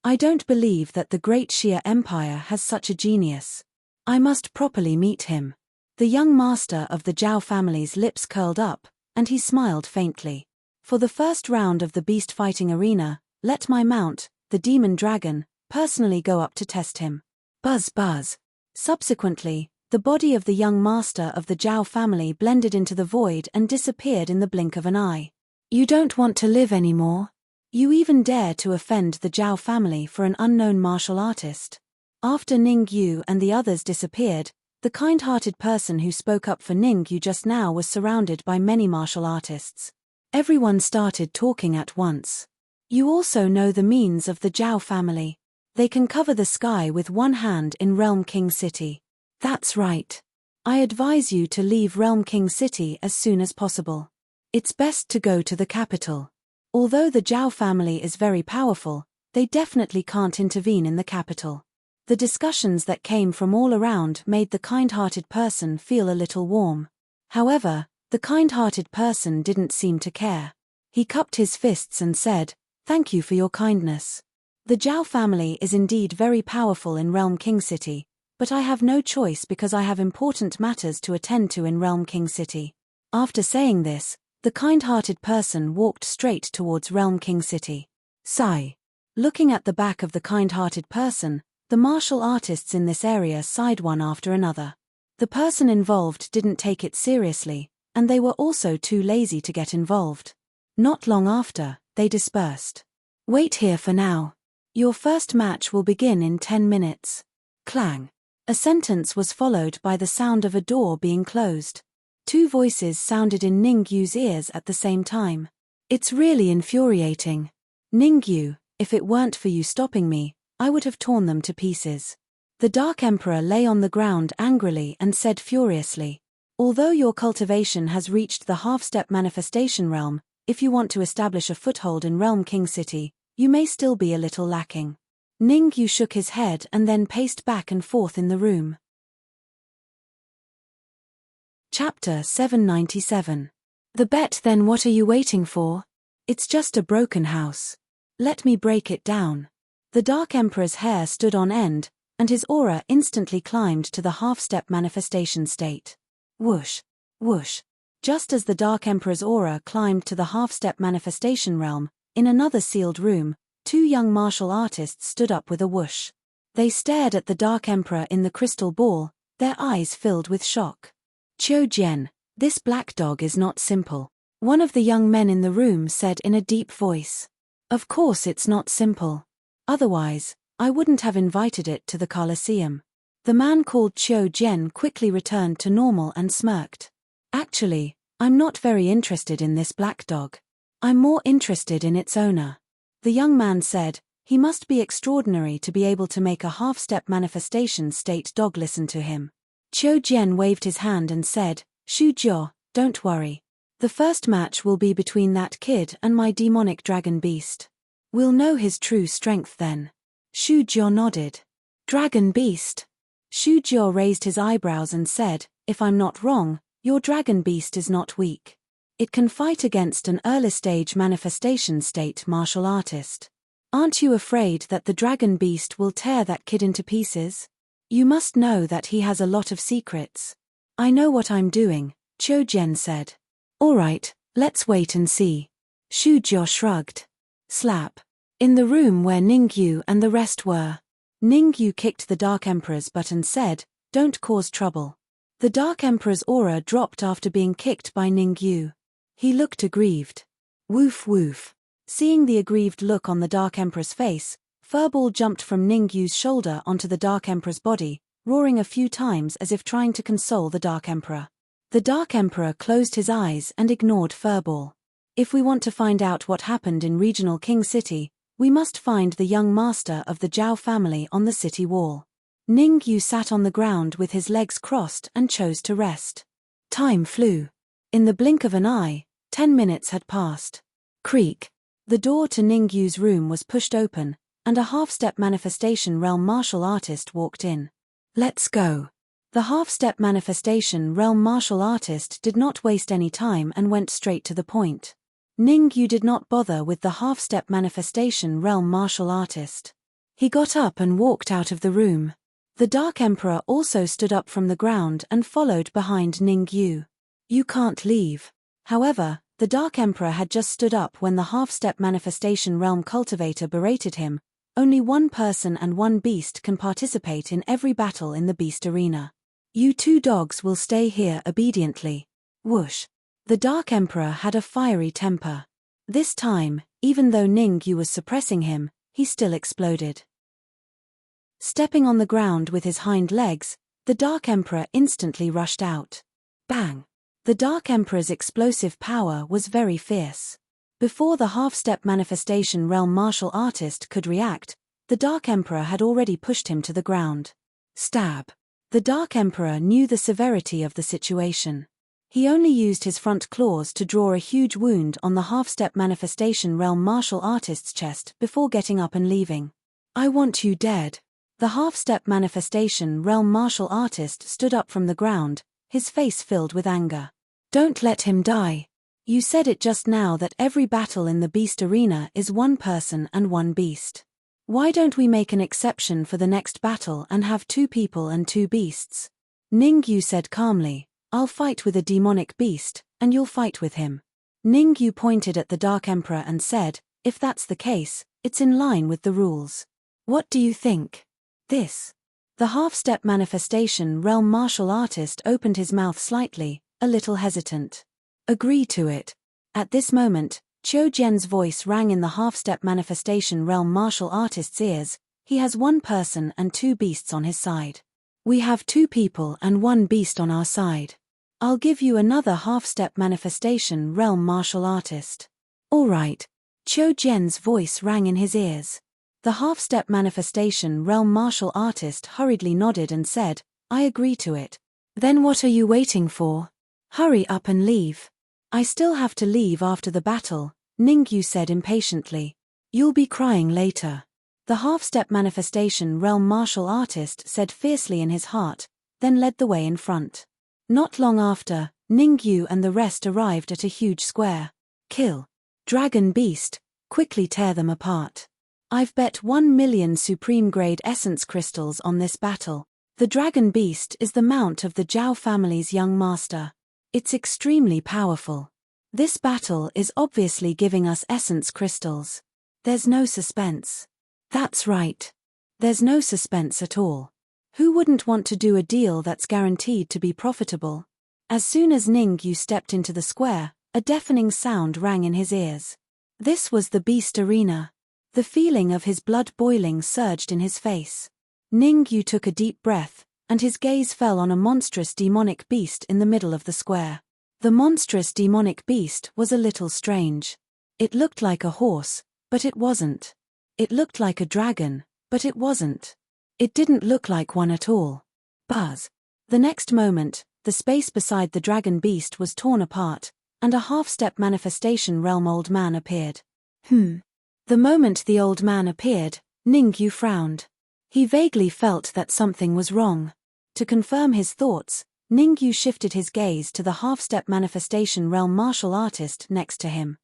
"I don't believe that the great Xia Empire has such a genius. I must properly meet him." The young master of the Zhao family's lips curled up, and he smiled faintly. "For the first round of the beast fighting arena, let my mount, the demon dragon, personally go up to test him." Buzz buzz. Subsequently, the body of the young master of the Zhao family blended into the void and disappeared in the blink of an eye. "You don't want to live anymore? You even dare to offend the Zhao family for an unknown martial artist?" After Ningyu and the others disappeared, the kind-hearted person who spoke up for Ningyu just now was surrounded by many martial artists. Everyone started talking at once. "You also know the means of the Zhao family. They can cover the sky with one hand in Realm King City." "That's right. I advise you to leave Realm King City as soon as possible. It's best to go to the capital. Although the Zhao family is very powerful, they definitely can't intervene in the capital. The discussions that came from all around made the kind-hearted person feel a little warm. However, the kind-hearted person didn't seem to care. He cupped his fists and said, "Thank you for your kindness. The Zhao family is indeed very powerful in Realm King City, but I have no choice because I have important matters to attend to in Realm King City." After saying this, the kind-hearted person walked straight towards Realm King City. Sigh. Looking at the back of the kind-hearted person, the martial artists in this area sighed one after another. The person involved didn't take it seriously, and they were also too lazy to get involved. Not long after, they dispersed. "Wait here for now. Your first match will begin in 10 minutes. Clang. A sentence was followed by the sound of a door being closed. Two voices sounded in Ningyu's ears at the same time. "It's really infuriating. Ningyu, if it weren't for you stopping me, I would have torn them to pieces." The Dark Emperor lay on the ground angrily and said furiously, "Although your cultivation has reached the half-step manifestation realm, if you want to establish a foothold in Realm King City, you may still be a little lacking." Ningyu shook his head and then paced back and forth in the room. Chapter 797. The bet. Then what are you waiting for? It's just a broken house. Let me break it down. The Dark Emperor's hair stood on end, and his aura instantly climbed to the half-step manifestation state. Whoosh, whoosh. Just as the Dark Emperor's aura climbed to the half-step manifestation realm, in another sealed room, two young martial artists stood up with a whoosh. They stared at the Dark Emperor in the crystal ball, their eyes filled with shock. "Qiu Jian, this black dog is not simple," one of the young men in the room said in a deep voice. "Of course it's not simple. Otherwise, I wouldn't have invited it to the Colosseum." The man called Qiu Jian quickly returned to normal and smirked. "Actually, I'm not very interested in this black dog. I'm more interested in its owner." The young man said, "He must be extraordinary to be able to make a half-step manifestation state dog listen to him." Qiu Jian waved his hand and said, "Shu Jiao, don't worry. The first match will be between that kid and my demonic dragon beast. We'll know his true strength then." Shu Jiao nodded. "Dragon beast?" Shu Jiao raised his eyebrows and said, "If I'm not wrong, your dragon beast is not weak. It can fight against an early-stage manifestation state martial artist. Aren't you afraid that the dragon beast will tear that kid into pieces? You must know that he has a lot of secrets." "I know what I'm doing," Qiu Jian said. "All right, let's wait and see." Shu Jiao shrugged. Slap. In the room where Ningyu and the rest were, Ningyu kicked the Dark Emperor's butt and said, "Don't cause trouble." The Dark Emperor's aura dropped after being kicked by Ningyu. He looked aggrieved. Woof woof. Seeing the aggrieved look on the Dark Emperor's face, Furball jumped from Ningyu's shoulder onto the Dark Emperor's body, roaring a few times as if trying to console the Dark Emperor. The Dark Emperor closed his eyes and ignored Furball. "If we want to find out what happened in Regional King City, we must find the young master of the Zhao family on the city wall." Ningyu sat on the ground with his legs crossed and chose to rest. Time flew. In the blink of an eye, 10 minutes had passed. Creak. The door to Ningyu's room was pushed open, and a half-step manifestation realm martial artist walked in. "Let's go." The half-step manifestation realm martial artist did not waste any time and went straight to the point. Ningyu did not bother with the half-step manifestation realm martial artist. He got up and walked out of the room. The Dark Emperor also stood up from the ground and followed behind Ningyu. "You can't leave." However, the Dark Emperor had just stood up when the half-step manifestation realm cultivator berated him. "Only one person and one beast can participate in every battle in the beast arena. You two dogs will stay here obediently." Whoosh. The Dark Emperor had a fiery temper. This time, even though Ningyu was suppressing him, he still exploded. Stepping on the ground with his hind legs, the Dark Emperor instantly rushed out. Bang! The Dark Emperor's explosive power was very fierce. Before the half-step manifestation realm martial artist could react, the Dark Emperor had already pushed him to the ground. Stab! The Dark Emperor knew the severity of the situation. He only used his front claws to draw a huge wound on the half-step manifestation realm martial artist's chest before getting up and leaving. I want you dead. The half-step manifestation realm martial artist stood up from the ground, his face filled with anger. Don't let him die. You said it just now that every battle in the beast arena is one person and one beast. Why don't we make an exception for the next battle and have 2 people and 2 beasts? Ningyu said calmly, I'll fight with a demonic beast, and you'll fight with him. Ningyu pointed at the Dark Emperor and said, if that's the case, it's in line with the rules. What do you think? This. The half-step manifestation realm martial artist opened his mouth slightly, a little hesitant. Agree to it. At this moment, Qiu Jian's voice rang in the half-step manifestation realm martial artist's ears. He has 1 person and 2 beasts on his side. We have 2 people and 1 beast on our side. I'll give you another half-step manifestation realm martial artist. All right. Qiu Jian's voice rang in his ears. The half-step manifestation realm martial artist hurriedly nodded and said, I agree to it. Then what are you waiting for? Hurry up and leave. I still have to leave after the battle, Ningyu said impatiently. You'll be crying later. The half-step manifestation realm martial artist said fiercely in his heart, then led the way in front. Not long after, Ningyu and the rest arrived at a huge square. Kill. Dragon beast, quickly tear them apart. I've bet 1 million supreme grade essence crystals on this battle. The dragon beast is the mount of the Zhao family's young master. It's extremely powerful. This battle is obviously giving us essence crystals. There's no suspense. That's right. There's no suspense at all. Who wouldn't want to do a deal that's guaranteed to be profitable? As soon as Ningyu stepped into the square, a deafening sound rang in his ears. This was the beast arena. The feeling of his blood boiling surged in his face. Ningyu took a deep breath, and his gaze fell on a monstrous demonic beast in the middle of the square. The monstrous demonic beast was a little strange. It looked like a horse, but it wasn't. It looked like a dragon, but it wasn't. It didn't look like one at all. Buzz. The next moment, the space beside the dragon beast was torn apart, and a half-step manifestation realm old man appeared. The moment the old man appeared, Ningyu frowned. He vaguely felt that something was wrong. To confirm his thoughts, Ningyu shifted his gaze to the half-step manifestation realm martial artist next to him.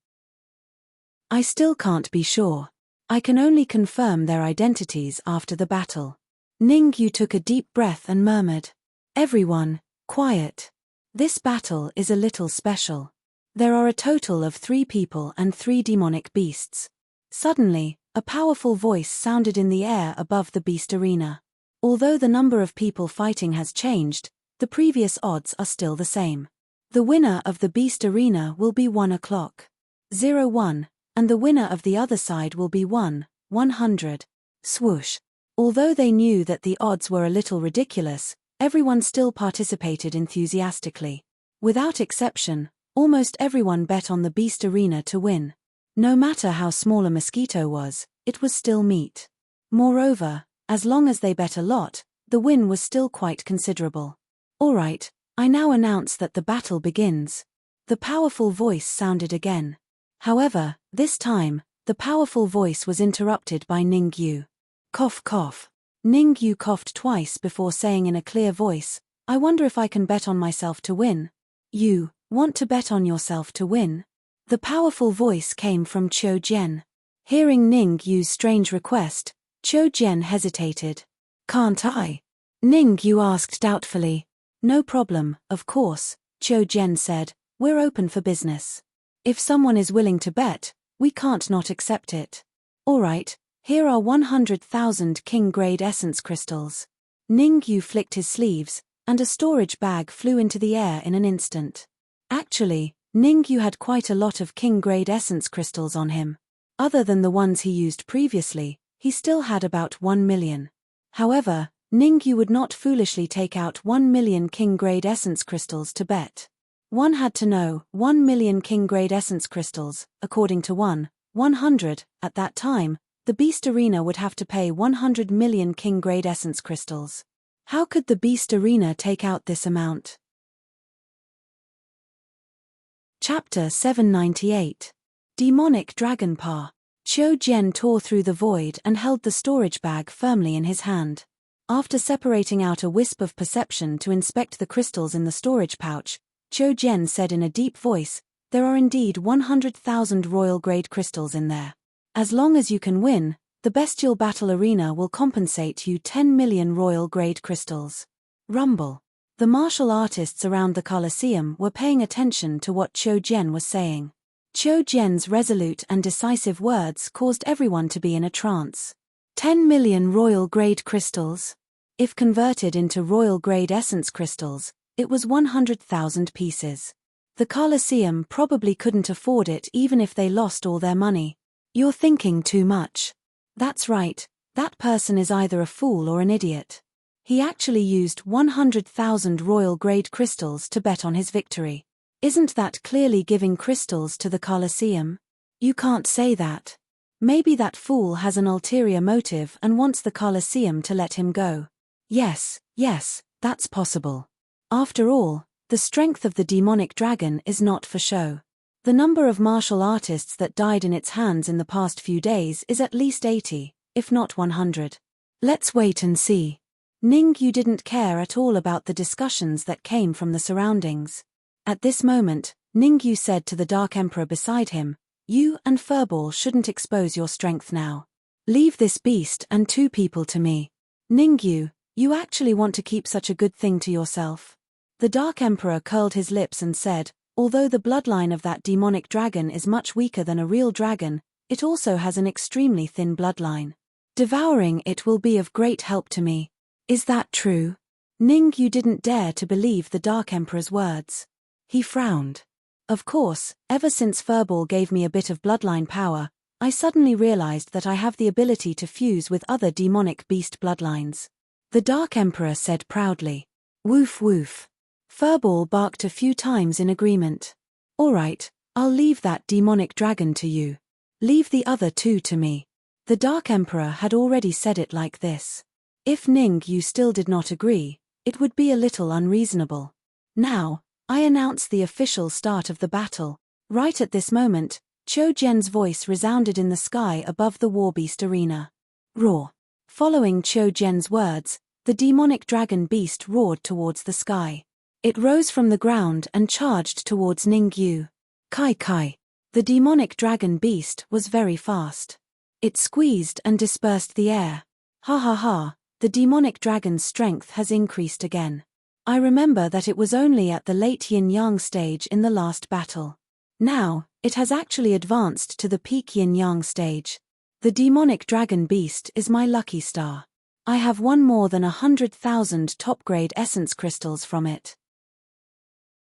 I still can't be sure. I can only confirm their identities after the battle. Ningyu took a deep breath and murmured. Everyone, quiet. This battle is a little special. There are a total of 3 people and 3 demonic beasts. Suddenly, a powerful voice sounded in the air above the beast arena. Although the number of people fighting has changed, the previous odds are still the same. The winner of the beast arena will be 1:01, and the winner of the other side will be 100. Swoosh. Although they knew that the odds were a little ridiculous, everyone still participated enthusiastically. Without exception, almost everyone bet on the beast arena to win. No matter how small a mosquito was, it was still meat. Moreover, as long as they bet a lot, the win was still quite considerable. Alright, I now announce that the battle begins. The powerful voice sounded again. However, this time, the powerful voice was interrupted by Ningyu. Cough cough. Ningyu coughed twice before saying in a clear voice, I wonder if I can bet on myself to win. You want to bet on yourself to win? The powerful voice came from Qiu Jian. Hearing Ningyu's strange request, Qiu Jian hesitated. Can't I? Ningyu asked doubtfully. No problem, of course, Qiu Jian said, we're open for business. If someone is willing to bet, we can't not accept it. Alright, here are 100,000 king-grade essence crystals. Ningyu flicked his sleeves, and a storage bag flew into the air in an instant. Actually, Ningyu had quite a lot of king-grade essence crystals on him. Other than the ones he used previously, he still had about 1 million. However, Ningyu would not foolishly take out 1 million king-grade essence crystals to bet. One had to know 1 million king-grade essence crystals, according to 100, at that time, the Beast Arena would have to pay 100 million king-grade essence crystals. How could the Beast Arena take out this amount? Chapter 798. Demonic Dragon Paw. Qiu Jian tore through the void and held the storage bag firmly in his hand. After separating out a wisp of perception to inspect the crystals in the storage pouch, Qiu Jian said in a deep voice, "There are indeed 100,000 royal-grade crystals in there. As long as you can win, the bestial battle arena will compensate you 10 million royal-grade crystals." Rumble. The martial artists around the Colosseum were paying attention to what Qiu Jian was saying. Qiu Jian's resolute and decisive words caused everyone to be in a trance. 10 million royal-grade crystals? If converted into royal-grade essence crystals, it was 100,000 pieces. The Colosseum probably couldn't afford it even if they lost all their money. You're thinking too much. That's right, that person is either a fool or an idiot. He actually used 100,000 royal-grade crystals to bet on his victory. Isn't that clearly giving crystals to the Colosseum? You can't say that. Maybe that fool has an ulterior motive and wants the Colosseum to let him go. Yes, that's possible. After all, the strength of the demonic dragon is not for show. The number of martial artists that died in its hands in the past few days is at least 80, if not 100. Let's wait and see. Ningyu didn't care at all about the discussions that came from the surroundings. At this moment, Ningyu said to the Dark Emperor beside him, "You and Furball shouldn't expose your strength now. Leave this beast and 2 people to me." "Ningyu, you actually want to keep such a good thing to yourself?" The Dark Emperor curled his lips and said, "Although the bloodline of that demonic dragon is much weaker than a real dragon, it also has an extremely thin bloodline. Devouring it will be of great help to me." "Is that true?" Ningyu didn't dare to believe the Dark Emperor's words. He frowned. "Of course, ever since Furball gave me a bit of bloodline power, I suddenly realized that I have the ability to fuse with other demonic beast bloodlines," the Dark Emperor said proudly. Woof woof. Furball barked a few times in agreement. "All right, I'll leave that demonic dragon to you. Leave the other 2 to me." The Dark Emperor had already said it like this. If Ningyu still did not agree, it would be a little unreasonable. "Now, I announce the official start of the battle." Right at this moment, Qiu Jian's voice resounded in the sky above the warbeast arena. Roar. Following Qiu Jian's words, the demonic dragon beast roared towards the sky. It rose from the ground and charged towards Ningyu. Kai Kai. The demonic dragon beast was very fast. It squeezed and dispersed the air. Ha ha ha. The demonic dragon's strength has increased again. I remember that it was only at the late yin-yang stage in the last battle. Now, it has actually advanced to the peak yin-yang stage. The demonic dragon beast is my lucky star. I have won more than 100,000 top-grade essence crystals from it.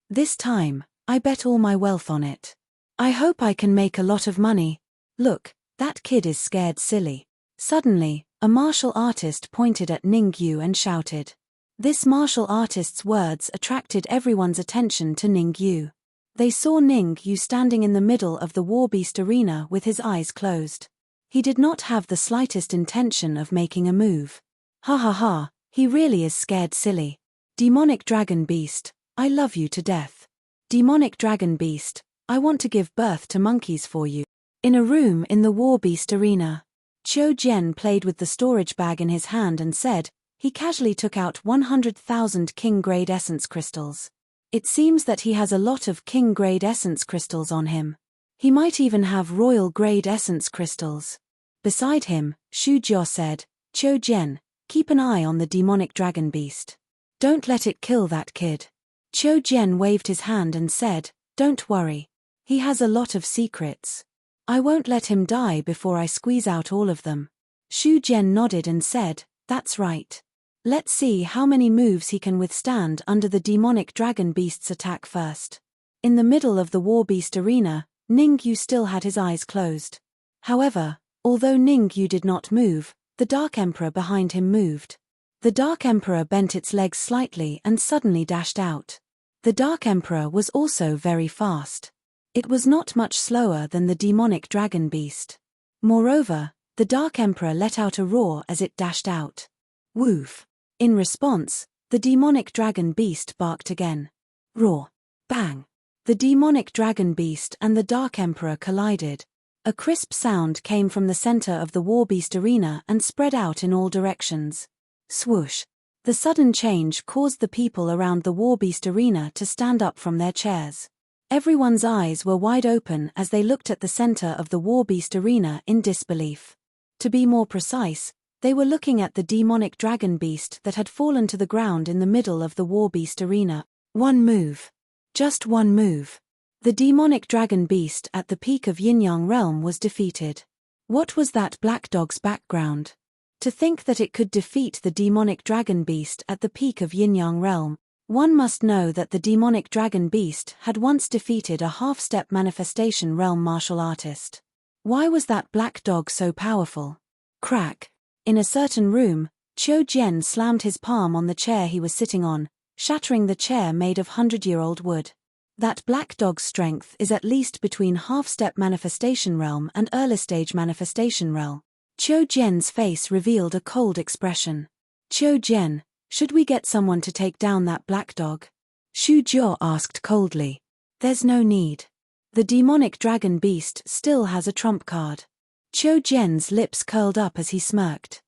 This time, I bet all my wealth on it. I hope I can make a lot of money. Look, that kid is scared silly. Suddenly, a martial artist pointed at Ningyu and shouted. This martial artist's words attracted everyone's attention to Ningyu. They saw Ningyu standing in the middle of the warbeast arena with his eyes closed. He did not have the slightest intention of making a move. Ha ha ha, he really is scared silly. Demonic dragon beast, I love you to death. Demonic dragon beast, I want to give birth to monkeys for you. In a room in the warbeast arena, Qiu Jian played with the storage bag in his hand and said, he casually took out 100,000 king-grade essence crystals. It seems that he has a lot of king-grade essence crystals on him. He might even have royal-grade essence crystals. Beside him, Shu Jiao said, Qiu Jian, keep an eye on the demonic dragon beast. Don't let it kill that kid. Qiu Jian waved his hand and said, don't worry. He has a lot of secrets. I won't let him die before I squeeze out all of them. Shu Jian nodded and said, that's right. Let's see how many moves he can withstand under the demonic dragon beast's attack first. In the middle of the warbeast arena, Ningyu still had his eyes closed. However, although Ningyu did not move, the Dark Emperor behind him moved. The Dark Emperor bent its legs slightly and suddenly dashed out. The Dark Emperor was also very fast. It was not much slower than the demonic dragon beast. Moreover, the Dark Emperor let out a roar as it dashed out. Woof. In response, the demonic dragon beast barked again. Roar. Bang. The demonic dragon beast and the Dark Emperor collided. A crisp sound came from the center of the war beast arena and spread out in all directions. Swoosh! The sudden change caused the people around the war beast arena to stand up from their chairs. Everyone's eyes were wide open as they looked at the center of the war beast arena in disbelief. To be more precise, they were looking at the demonic dragon beast that had fallen to the ground in the middle of the war beast arena. One move. Just one move. The demonic dragon beast at the peak of Yin-Yang realm was defeated. What was that black dog's background? To think that it could defeat the demonic dragon beast at the peak of Yin-Yang realm, one must know that the demonic dragon beast had once defeated a half-step manifestation realm martial artist. Why was that black dog so powerful? Crack. In a certain room, Qiu Jian slammed his palm on the chair he was sitting on, shattering the chair made of 100-year-old wood. That black dog's strength is at least between half-step manifestation realm and early-stage manifestation realm. Qiu Jian's face revealed a cold expression. Qiu Jian, should we get someone to take down that black dog? Xu Jiao asked coldly. There's no need. The demonic dragon beast still has a trump card. Qiu Jian's lips curled up as he smirked.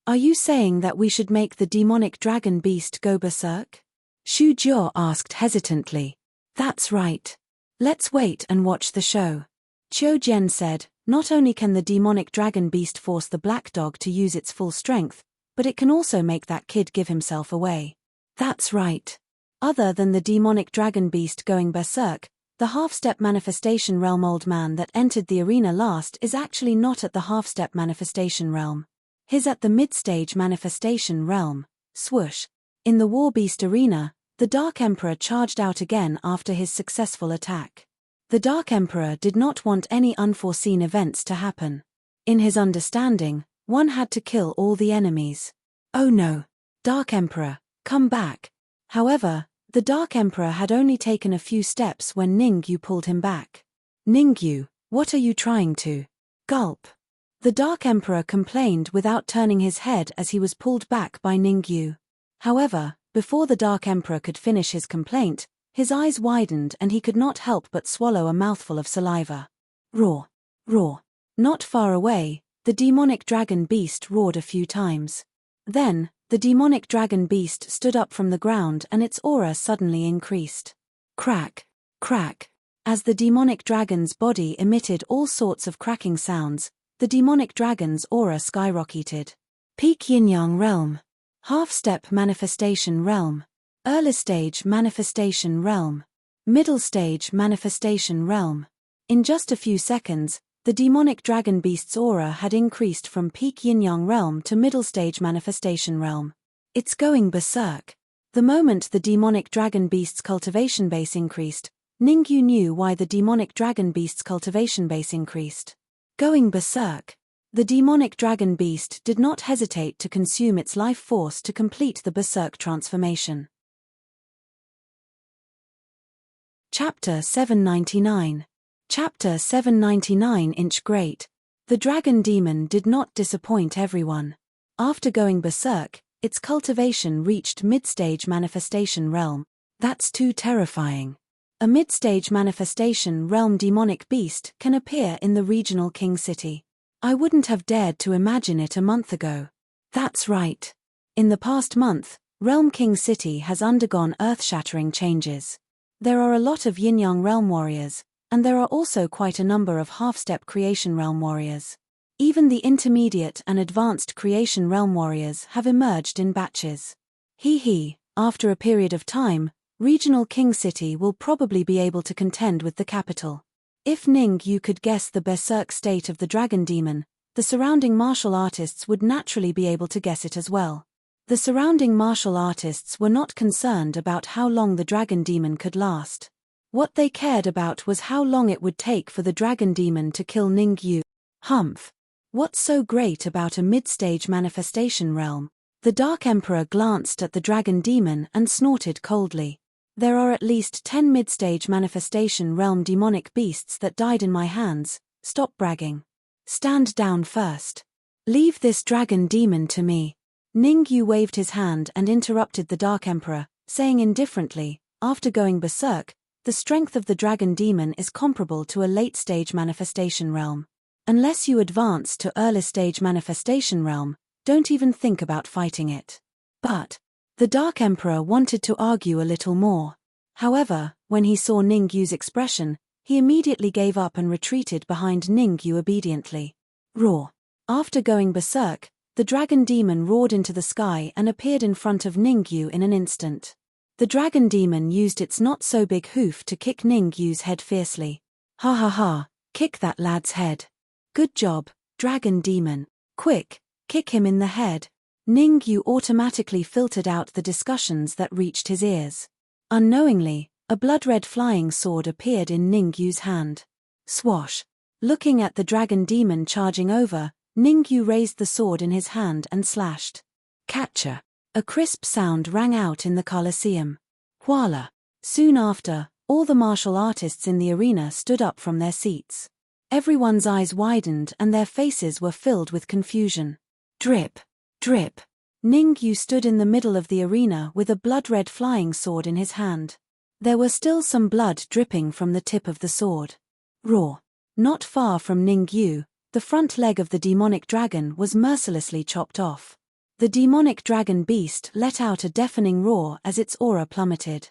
Are you saying that we should make the demonic dragon beast go berserk? Xu Jiao asked hesitantly. That's right. Let's wait and watch the show. Qiu Jian said, not only can the demonic dragon beast force the black dog to use its full strength, but it can also make that kid give himself away. That's right. Other than the demonic dragon beast going berserk, the half-step manifestation realm old man that entered the arena last is actually not at the half-step manifestation realm. He's at the mid-stage manifestation realm. Swoosh. In the war beast arena, the Dark Emperor charged out again after his successful attack. The Dark Emperor did not want any unforeseen events to happen. In his understanding, one had to kill all the enemies. Oh no! Dark Emperor, come back! However, the Dark Emperor had only taken a few steps when Ningyu pulled him back. Ningyu, what are you trying to? Gulp. The Dark Emperor complained without turning his head as he was pulled back by Ningyu. However, before the Dark Emperor could finish his complaint, his eyes widened and he could not help but swallow a mouthful of saliva. Roar! Roar! Not far away, the demonic dragon beast roared a few times. Then, the demonic dragon beast stood up from the ground and its aura suddenly increased. Crack! Crack! As the demonic dragon's body emitted all sorts of cracking sounds, the demonic dragon's aura skyrocketed. Peak Yin-Yang realm. Half-step manifestation realm. Early stage manifestation realm. Middle stage manifestation realm. In just a few seconds, the demonic dragon beast's aura had increased from peak Yin-Yang realm to middle stage manifestation realm. It's going berserk. The moment the demonic dragon beast's cultivation base increased, Ningyu knew why the demonic dragon beast's cultivation base increased. Going berserk. The demonic dragon beast did not hesitate to consume its life force to complete the berserk transformation. Chapter 799. Chapter 799 Inch Great. The dragon demon did not disappoint everyone. After going berserk, its cultivation reached mid-stage manifestation realm. That's too terrifying. A mid-stage manifestation realm demonic beast can appear in the regional king city. I wouldn't have dared to imagine it a month ago. That's right. In the past month, Realm King City has undergone earth-shattering changes. There are a lot of Yin-Yang realm warriors, and there are also quite a number of half-step creation realm warriors. Even the intermediate and advanced creation realm warriors have emerged in batches. After a period of time, regional King City will probably be able to contend with the capital. If Ningyu could guess the berserk state of the dragon demon, the surrounding martial artists would naturally be able to guess it as well. The surrounding martial artists were not concerned about how long the dragon demon could last. What they cared about was how long it would take for the dragon demon to kill Ningyu. Humph! What's so great about a mid-stage manifestation realm? The Dark Emperor glanced at the dragon demon and snorted coldly. There are at least 10 mid-stage manifestation realm demonic beasts that died in my hands. Stop bragging. Stand down first. Leave this dragon demon to me. Ningyu waved his hand and interrupted the Dark Emperor, saying indifferently, after going berserk, The strength of the dragon demon is comparable to a late-stage manifestation realm. Unless you advance to early-stage manifestation realm, don't even think about fighting it. But the Dark Emperor wanted to argue a little more. However, when he saw Ningyu's expression, he immediately gave up and retreated behind Ningyu obediently. Roar. After going berserk, the dragon demon roared into the sky and appeared in front of Ningyu in an instant. The dragon demon used its not-so-big hoof to kick Ningyu's head fiercely. Ha ha ha, kick that lad's head. Good job, dragon demon. Quick, kick him in the head. Ningyu automatically filtered out the discussions that reached his ears. Unknowingly, a blood-red flying sword appeared in Ningyu's hand. Swash. Looking at the dragon demon charging over, Ningyu raised the sword in his hand and slashed. Catcher. A crisp sound rang out in the Colosseum. Voila. Soon after, all the martial artists in the arena stood up from their seats. Everyone's eyes widened and their faces were filled with confusion. Drip. Drip. Ningyu stood in the middle of the arena with a blood-red flying sword in his hand. There was still some blood dripping from the tip of the sword. Roar. Not far from Ningyu, the front leg of the demonic dragon was mercilessly chopped off. The demonic dragon beast let out a deafening roar as its aura plummeted.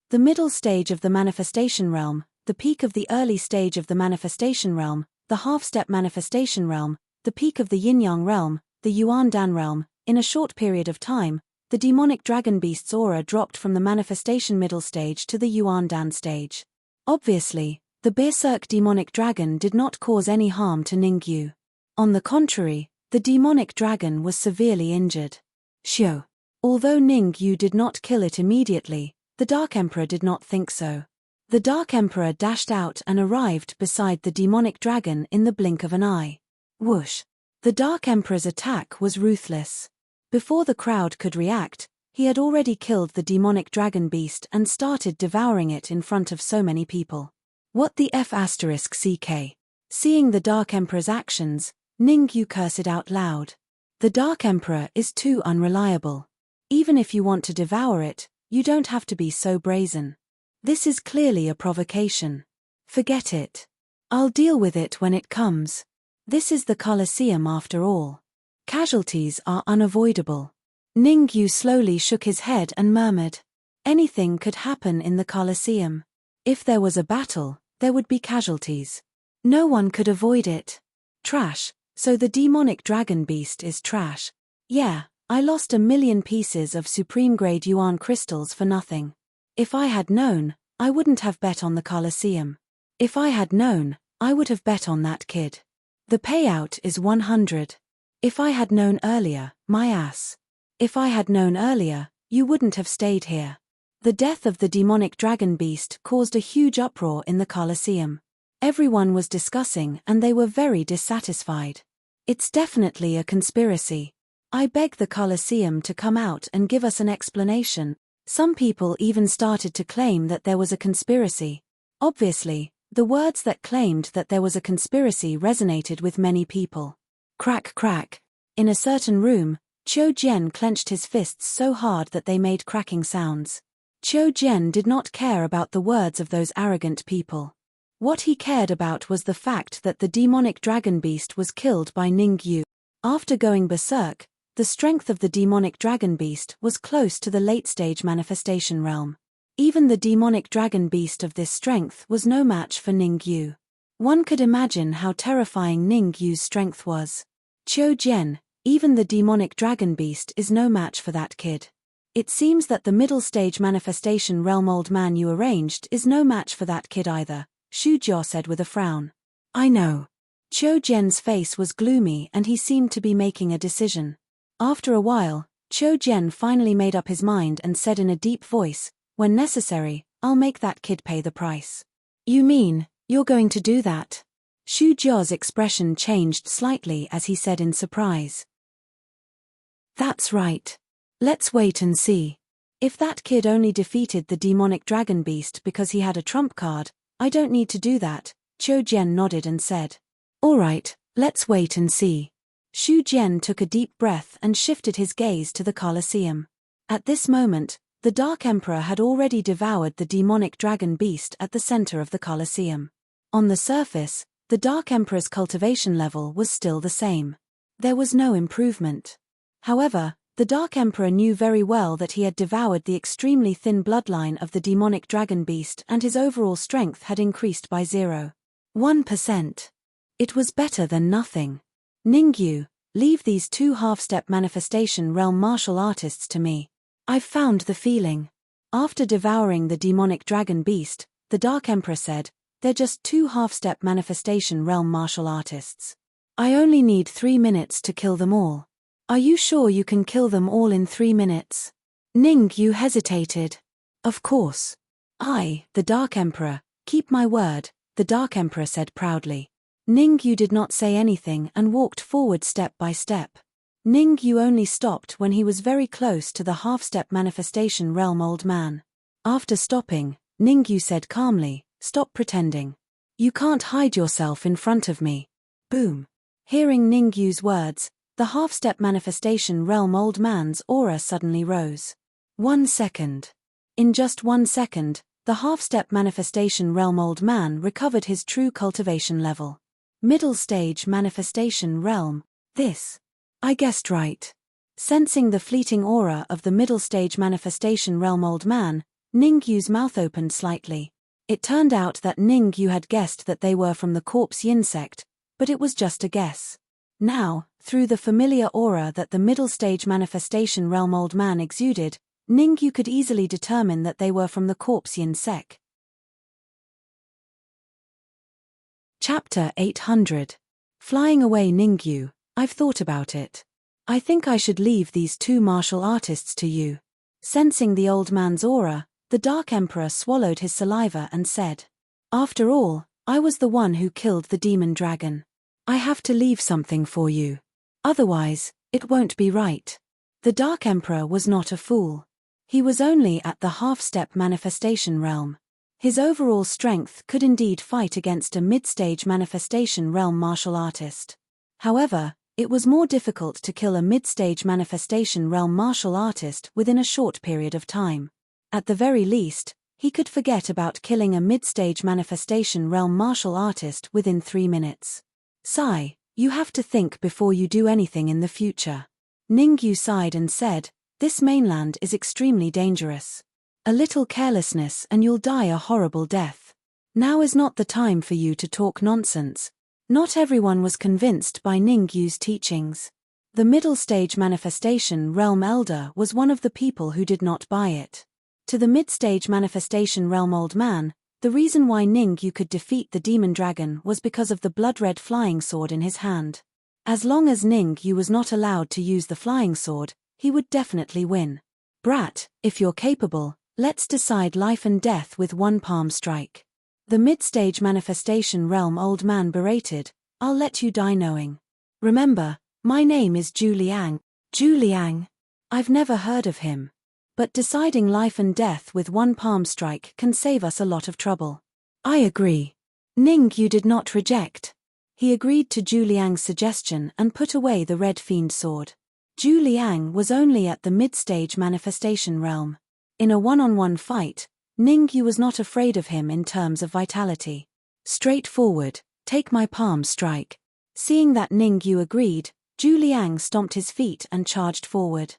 The middle stage of the manifestation realm, the peak of the early stage of the manifestation realm, the half-step manifestation realm, the peak of the yin-yang realm, the yuan-dan realm. In a short period of time, the demonic dragon beast's aura dropped from the manifestation middle stage to the yuan-dan stage. Obviously, the berserk demonic dragon did not cause any harm to Ningyu. On the contrary, the demonic dragon was severely injured. Shio. Although Ningyu did not kill it immediately, the Dark Emperor did not think so. The Dark Emperor dashed out and arrived beside the demonic dragon in the blink of an eye. Whoosh. The Dark Emperor's attack was ruthless. Before the crowd could react, he had already killed the demonic dragon beast and started devouring it in front of so many people. What the f***ck? Seeing the Dark Emperor's actions, Ningyu cursed out loud. The Dark Emperor is too unreliable. Even if you want to devour it, you don't have to be so brazen. This is clearly a provocation. Forget it. I'll deal with it when it comes. This is the Colosseum after all. Casualties are unavoidable. Ningyu slowly shook his head and murmured. Anything could happen in the Colosseum. If there was a battle, there would be casualties. No one could avoid it. Trash. So the demonic dragon beast is trash. Yeah, I lost 1,000,000 pieces of supreme-grade yuan crystals for nothing. If I had known, I wouldn't have bet on the Colosseum. If I had known, I would have bet on that kid. The payout is 100. If I had known earlier, my ass. If I had known earlier, you wouldn't have stayed here. The death of the demonic dragon beast caused a huge uproar in the Colosseum. Everyone was discussing and they were very dissatisfied. It's definitely a conspiracy. I beg the Colosseum to come out and give us an explanation. Some people even started to claim that there was a conspiracy. Obviously, the words that claimed that there was a conspiracy resonated with many people. Crack crack. In a certain room, Qiu Jian clenched his fists so hard that they made cracking sounds. Qiu Jian did not care about the words of those arrogant people. What he cared about was the fact that the demonic dragon beast was killed by Ningyu. After going berserk, the strength of the demonic dragon beast was close to the late-stage manifestation realm. Even the demonic dragon beast of this strength was no match for Ningyu. One could imagine how terrifying Ningyu's strength was. Qiu Jian, even the demonic dragon beast is no match for that kid. It seems that the middle-stage manifestation realm old man you arranged is no match for that kid either, Shu Jiao said with a frown. I know. Qiu Jian's face was gloomy and he seemed to be making a decision. After a while, Qiu Jian finally made up his mind and said in a deep voice, when necessary, I'll make that kid pay the price. You mean, you're going to do that? Shu Jiao's expression changed slightly as he said in surprise. That's right. Let's wait and see. If that kid only defeated the demonic dragon beast because he had a trump card, I don't need to do that, Qiu Jian nodded and said. All right, let's wait and see. Shu Jian took a deep breath and shifted his gaze to the Colosseum. At this moment, The Dark Emperor had already devoured the demonic dragon beast at the center of the Colosseum. On the surface, the Dark Emperor's cultivation level was still the same. There was no improvement. However, the Dark Emperor knew very well that he had devoured the extremely thin bloodline of the demonic dragon beast, and his overall strength had increased by 0.1%. It was better than nothing. Ningyu, leave these two half-step manifestation realm martial artists to me. I've found the feeling. After devouring the demonic dragon beast, the Dark Emperor said, they're just two half-step manifestation realm martial artists. I only need 3 minutes to kill them all. Are you sure you can kill them all in 3 minutes? Ningyu hesitated. Of course. The Dark Emperor, keep my word, the Dark Emperor said proudly. Ningyu did not say anything and walked forward step by step. Ningyu only stopped when he was very close to the half-step manifestation realm old man. After stopping, Ningyu said calmly, stop pretending. You can't hide yourself in front of me. Boom. Hearing Ningyu's words, the half-step manifestation realm old man's aura suddenly rose. 1 second. In just 1 second, the half-step manifestation realm old man recovered his true cultivation level. Middle stage manifestation realm. I guessed right. Sensing the fleeting aura of the middle stage manifestation realm old man, Ningyu's mouth opened slightly. It turned out that Ningyu had guessed that they were from the corpse yin sect, but it was just a guess. Now, through the familiar aura that the middle stage manifestation realm old man exuded, Ningyu could easily determine that they were from the corpse yin sect. Chapter 800. Flying away Ningyu, I've thought about it. I think I should leave these two martial artists to you. Sensing the old man's aura, the Dark Emperor swallowed his saliva and said, after all, I was the one who killed the demon dragon. I have to leave something for you. Otherwise, it won't be right. The Dark Emperor was not a fool. He was only at the half-step manifestation realm. His overall strength could indeed fight against a mid-stage manifestation realm martial artist. However, it was more difficult to kill a mid-stage manifestation realm martial artist within a short period of time. At the very least, he could forget about killing a mid-stage manifestation realm martial artist within 3 minutes. Sigh, you have to think before you do anything in the future. Ningyu sighed and said, this mainland is extremely dangerous. A little carelessness and you'll die a horrible death. Now is not the time for you to talk nonsense. Not everyone was convinced by Ningyu's teachings. The middle stage manifestation realm elder was one of the people who did not buy it. To the mid-stage manifestation realm old man, the reason why Ningyu could defeat the demon dragon was because of the blood-red flying sword in his hand. As long as Ningyu was not allowed to use the flying sword, he would definitely win. Brat, if you're capable, let's decide life and death with one palm strike. The mid-stage manifestation realm old man berated, I'll let you die knowing. Remember, my name is Zhu Liang. Zhu Liang. I've never heard of him. But deciding life and death with one palm strike can save us a lot of trouble. I agree. Ningyu did not reject. He agreed to Zhu Liang's suggestion and put away the red fiend sword. Zhu Liang was only at the mid-stage manifestation realm. In a one-on-one fight, Ningyu was not afraid of him in terms of vitality. Straightforward, take my palm strike. Seeing that Ningyu agreed, Zhu Liang stomped his feet and charged forward.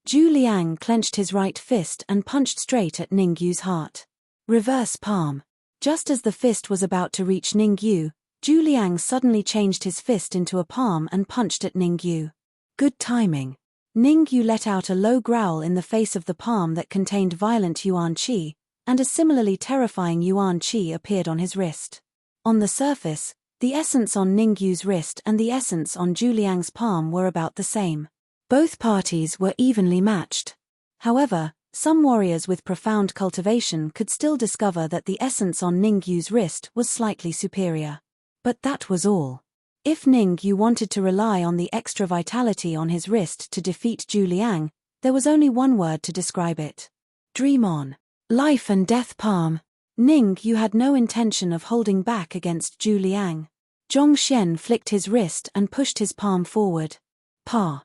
Zhu Liang clenched his right fist and punched straight at Ningyu's heart. Reverse palm. Just as the fist was about to reach Ningyu, Zhu Liang suddenly changed his fist into a palm and punched at Ningyu. Good timing. Ningyu let out a low growl in the face of the palm that contained violent yuan qi, and a similarly terrifying yuan qi appeared on his wrist. On the surface, the essence on Ningyu's wrist and the essence on Zhu Liang's palm were about the same. Both parties were evenly matched. However, some warriors with profound cultivation could still discover that the essence on Ningyu's wrist was slightly superior. But that was all. If Ningyu wanted to rely on the extra vitality on his wrist to defeat Zhu Liang, there was only one word to describe it. Dream on. Life and death palm. Ningyu had no intention of holding back against Zhu Liang. Zhongxian flicked his wrist and pushed his palm forward. Pa.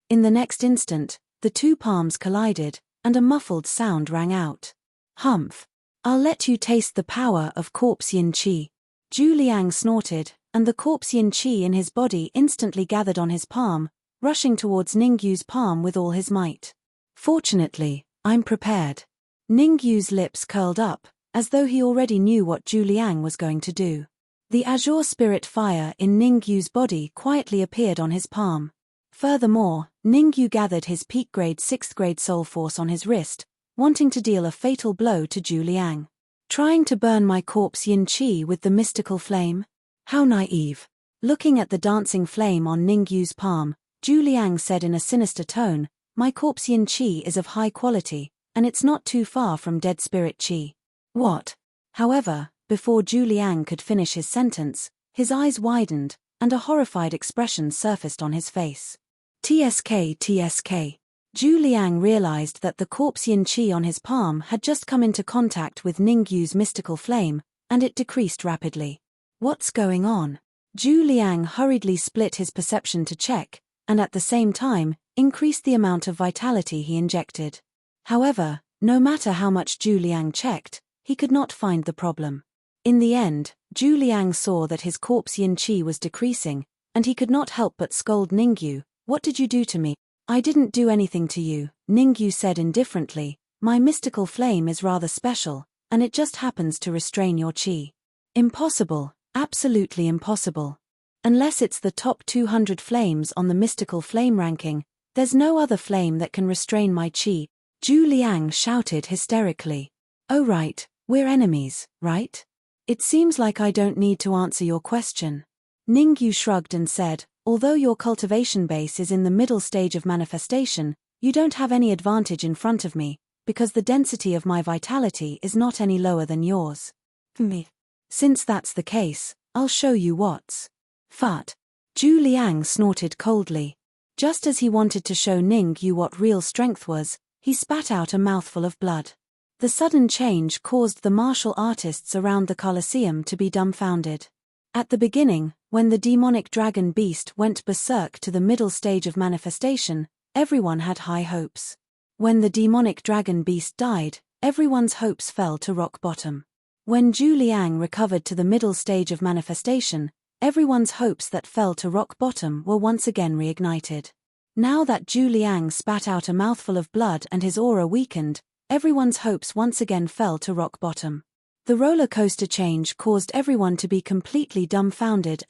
In the next instant, the two palms collided, and a muffled sound rang out. Humph! I'll let you taste the power of corpse yin qi. Zhu Liang snorted, and the corpse yin qi in his body instantly gathered on his palm, rushing towards Ningyu's palm with all his might. Fortunately, I'm prepared. Ningyu's lips curled up, as though he already knew what Zhu Liang was going to do. The azure spirit fire in Ningyu's body quietly appeared on his palm. Furthermore, Ningyu gathered his peak grade 6th grade soul force on his wrist, wanting to deal a fatal blow to Zhu Liang. Trying to burn my corpse yin qi with the mystical flame? How naive. Looking at the dancing flame on Ningyu's palm, Zhu Liang said in a sinister tone, my corpse yin qi is of high quality, and it's not too far from dead spirit qi. What? However, before Zhu Liang could finish his sentence, his eyes widened, and a horrified expression surfaced on his face. TSK. Zhu Liang realized that the corpse yin qi on his palm had just come into contact with Ningyu's mystical flame, and it decreased rapidly. What's going on? Zhu Liang hurriedly split his perception to check, and at the same time, increased the amount of vitality he injected. However, no matter how much Zhu Liang checked, he could not find the problem. In the end, Zhu Liang saw that his corpse yin qi was decreasing, and he could not help but scold Ningyu. What did you do to me? I didn't do anything to you, Ningyu said indifferently. My mystical flame is rather special, and it just happens to restrain your qi. Impossible, absolutely impossible. Unless it's the top 200 flames on the mystical flame ranking, there's no other flame that can restrain my qi, Zhu Liang shouted hysterically. Oh right, we're enemies, right? It seems like I don't need to answer your question. Ningyu shrugged and said, although your cultivation base is in the middle stage of manifestation, you don't have any advantage in front of me, because the density of my vitality is not any lower than yours. Me. Since that's the case, I'll show you what's. Fut. Zhu Liang snorted coldly. Just as he wanted to show Ningyu what real strength was, he spat out a mouthful of blood. The sudden change caused the martial artists around the Colosseum to be dumbfounded. At the beginning, when the demonic dragon beast went berserk to the middle stage of manifestation, everyone had high hopes. When the demonic dragon beast died, everyone's hopes fell to rock bottom. When Zhu Liang recovered to the middle stage of manifestation, everyone's hopes that fell to rock bottom were once again reignited. Now that Zhu Liang spat out a mouthful of blood and his aura weakened, everyone's hopes once again fell to rock bottom. The roller coaster change caused everyone to be completely dumbfounded.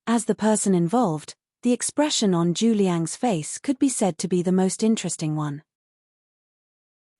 As the person involved, the expression on Zhu Liang's face could be said to be the most interesting one.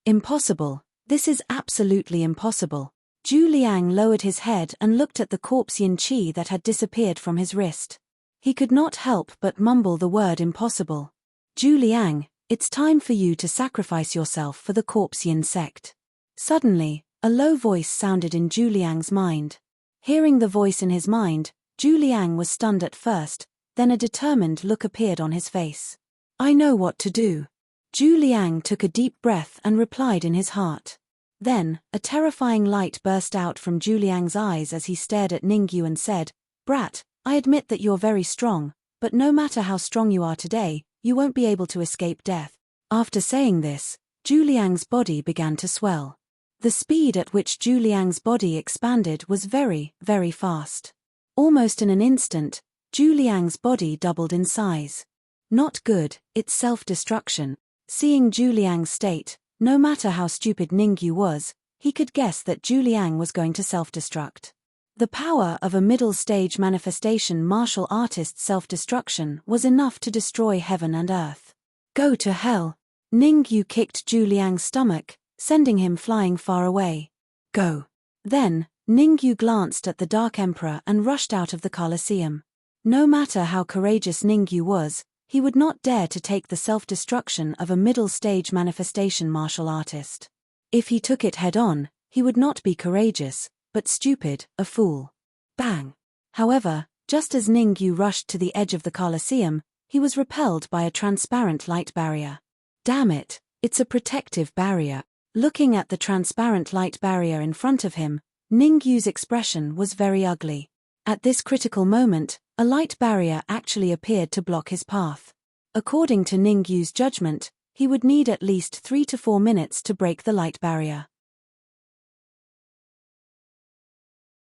Impossible. This is absolutely impossible. Zhu Liang lowered his head and looked at the corpse yin qi that had disappeared from his wrist. He could not help but mumble the word impossible. Zhu Liang, it's time for you to sacrifice yourself for the corpse yin sect. Suddenly, a low voice sounded in Zhu Liang's mind. Hearing the voice in his mind, Zhu Liang was stunned at first, then a determined look appeared on his face. I know what to do. Zhu Liang took a deep breath and replied in his heart. Then, a terrifying light burst out from Zhu Liang's eyes as he stared at Ningyu and said, Brat, I admit that you're very strong, but no matter how strong you are today, you won't be able to escape death. After saying this, Zhu Liang's body began to swell. The speed at which Zhu Liang's body expanded was very, very fast. Almost in an instant, Zhu Liang's body doubled in size. Not good, it's self-destruction. Seeing Zhu Liang's state, no matter how stupid Ningyu was, he could guess that Zhu Liang was going to self-destruct. The power of a middle-stage manifestation martial artist's self-destruction was enough to destroy heaven and earth. Go to hell. Ningyu kicked Zhu Liang's stomach, sending him flying far away. Go. Then, Ningyu glanced at the Dark Emperor and rushed out of the Colosseum. No matter how courageous Ningyu was, he would not dare to take the self-destruction of a middle-stage manifestation martial artist. If he took it head-on, he would not be courageous, but stupid, a fool. Bang! However, just as Ningyu rushed to the edge of the Colosseum, he was repelled by a transparent light barrier. Damn it, it's a protective barrier. Looking at the transparent light barrier in front of him, Ningyu's expression was very ugly. At this critical moment, a light barrier actually appeared to block his path. According to Ningyu's judgment, he would need at least 3 to 4 minutes to break the light barrier.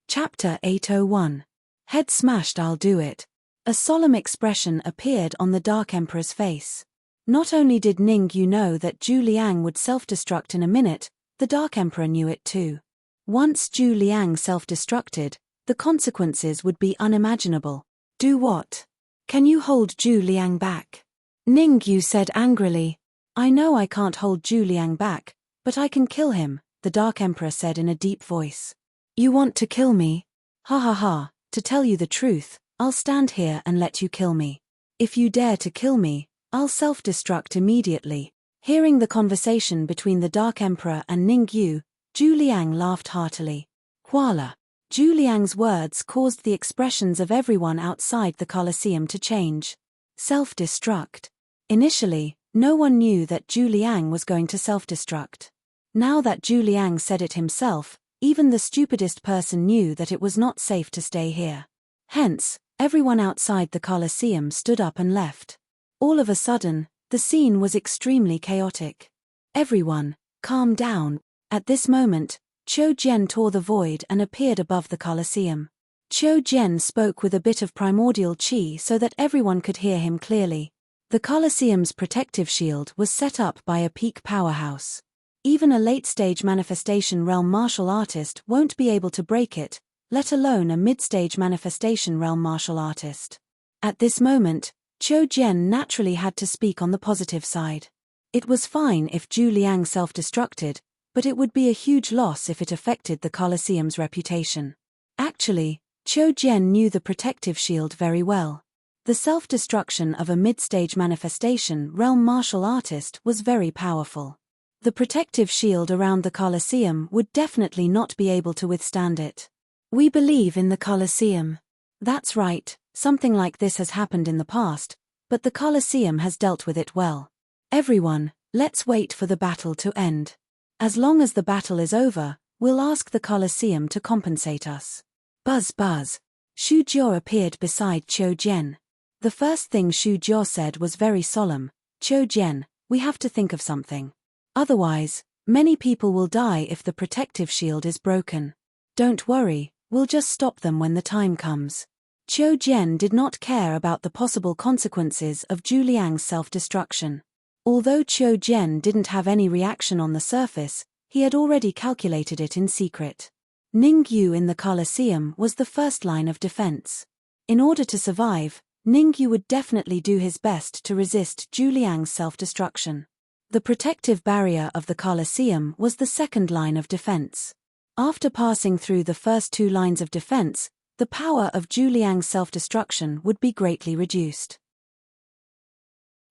Chapter 801. Head smashed, I'll do it. A solemn expression appeared on the Dark Emperor's face. Not only did Ning Yu know that Zhu Liang would self-destruct in a minute, the Dark Emperor knew it too. Once Zhu Liang self-destructed, the consequences would be unimaginable. Do what? Can you hold Zhu Liang back? Ning Yu said angrily. I know I can't hold Zhu Liang back, but I can kill him, the Dark Emperor said in a deep voice. You want to kill me? Ha ha ha, to tell you the truth, I'll stand here and let you kill me. If you dare to kill me, I'll self-destruct immediately. Hearing the conversation between the Dark Emperor and Ning Yu, Zhu Liang laughed heartily. Voila! Zhu Liang's words caused the expressions of everyone outside the Colosseum to change. Self-destruct. Initially, no one knew that Zhu Liang was going to self-destruct. Now that Zhu Liang said it himself, even the stupidest person knew that it was not safe to stay here. Hence, everyone outside the Colosseum stood up and left. All of a sudden, the scene was extremely chaotic. Everyone, calm down. At this moment, Qiu Jian tore the void and appeared above the Colosseum. Qiu Jian spoke with a bit of primordial qi so that everyone could hear him clearly. The Colosseum's protective shield was set up by a peak powerhouse. Even a late-stage manifestation realm martial artist won't be able to break it, let alone a mid-stage manifestation realm martial artist. At this moment, Qiu Jian naturally had to speak on the positive side. It was fine if Zhu Liang self-destructed, but it would be a huge loss if it affected the Colosseum's reputation. Actually, Qiu Jian knew the protective shield very well. The self-destruction of a mid-stage manifestation realm martial artist was very powerful. The protective shield around the Colosseum would definitely not be able to withstand it. We believe in the Colosseum. That's right, something like this has happened in the past, but the Colosseum has dealt with it well. Everyone, let's wait for the battle to end. As long as the battle is over, we'll ask the Colosseum to compensate us. Buzz buzz. Xu Jiao appeared beside Qiu Jian. The first thing Xu Jiao said was very solemn. Qiu Jian, we have to think of something. Otherwise, many people will die if the protective shield is broken. Don't worry, we'll just stop them when the time comes. Qiu Jian did not care about the possible consequences of Zhu Liang's self-destruction. Although Qiu Jian didn't have any reaction on the surface, he had already calculated it in secret. Ning Yu in the Colosseum was the first line of defense. In order to survive, Ning Yu would definitely do his best to resist Zhu Liang's self-destruction. The protective barrier of the Colosseum was the second line of defense. After passing through the first two lines of defense, the power of Zhu Liang's self-destruction would be greatly reduced.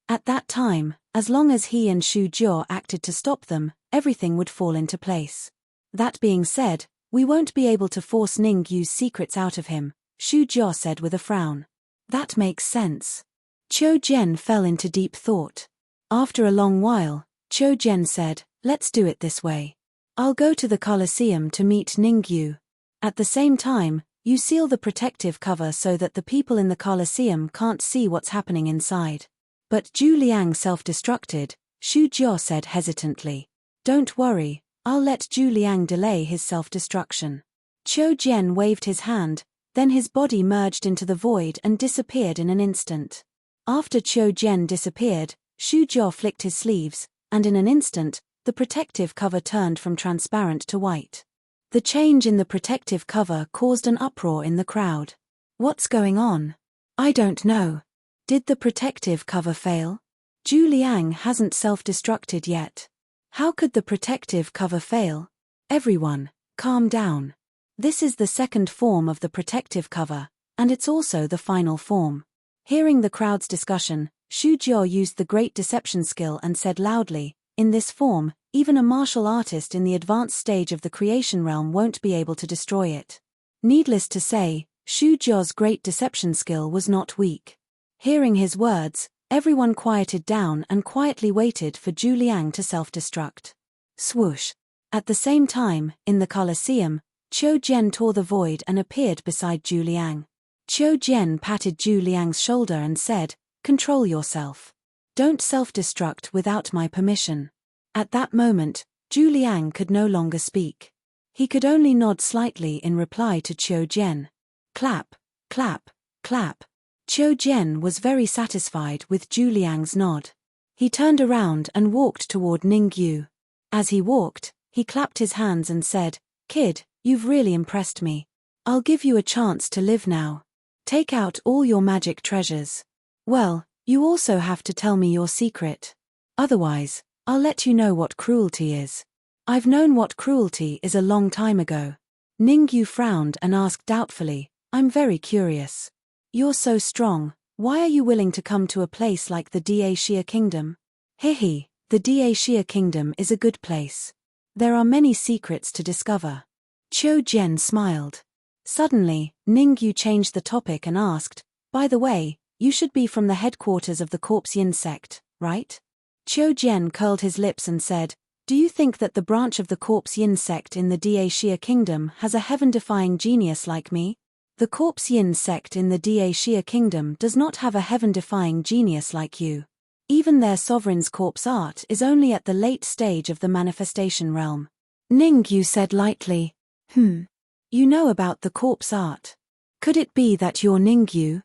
At that time, as long as he and Xu Jiao acted to stop them, everything would fall into place. That being said, we won't be able to force Ning Yu's secrets out of him, Xu Jiao said with a frown. That makes sense. Qiu Jian fell into deep thought. After a long while, Qiu Jian said, let's do it this way. I'll go to the Colosseum to meet Ning Yu. At the same time, you seal the protective cover so that the people in the Colosseum can't see what's happening inside. But Zhu Liang self-destructed, Xu Jiao said hesitantly. Don't worry, I'll let Zhu Liang delay his self-destruction. Qiu Jian waved his hand, then his body merged into the void and disappeared in an instant. After Qiu Jian disappeared, Xu Jiao flicked his sleeves, and in an instant, the protective cover turned from transparent to white. The change in the protective cover caused an uproar in the crowd. What's going on? I don't know. Did the protective cover fail? Zhu Liang hasn't self-destructed yet. How could the protective cover fail? Everyone, calm down. This is the second form of the protective cover, and it's also the final form. Hearing the crowd's discussion, Xu Jiao used the great deception skill and said loudly, in this form, even a martial artist in the advanced stage of the creation realm won't be able to destroy it. Needless to say, Xu Jiao's great deception skill was not weak. Hearing his words, everyone quieted down and quietly waited for Zhu Liang to self-destruct. Swoosh! At the same time, in the Colosseum, Qiu Jian tore the void and appeared beside Zhu Liang. Qiu Jian patted Zhu Liang's shoulder and said, control yourself. Don't self-destruct without my permission. At that moment, Zhu Liang could no longer speak. He could only nod slightly in reply to Qiu Jian. Clap, clap, clap. Qiu Jian was very satisfied with Zhu Liang's nod. He turned around and walked toward Ningyu. As he walked, he clapped his hands and said, "Kid, you've really impressed me. I'll give you a chance to live now. Take out all your magic treasures. Well, you also have to tell me your secret. Otherwise, I'll let you know what cruelty is." "I've known what cruelty is a long time ago." Ningyu frowned and asked doubtfully, "I'm very curious. You're so strong, why are you willing to come to a place like the Dacia Kingdom?" "Hehe, the Dacia Kingdom is a good place. There are many secrets to discover." Qiu Jian smiled. Suddenly, Ningyu changed the topic and asked, "By the way, you should be from the headquarters of the Corpse Yin sect, right?" Qiu Jian curled his lips and said, "Do you think that the branch of the Corpse Yin sect in the Dacia Kingdom has a heaven-defying genius like me?" "The Corpse Yin sect in the Dacia Kingdom does not have a heaven-defying genius like you. Even their sovereign's corpse art is only at the late stage of the manifestation realm." Ningyu said lightly, You know about the corpse art. Could it be that you're Ningyu?"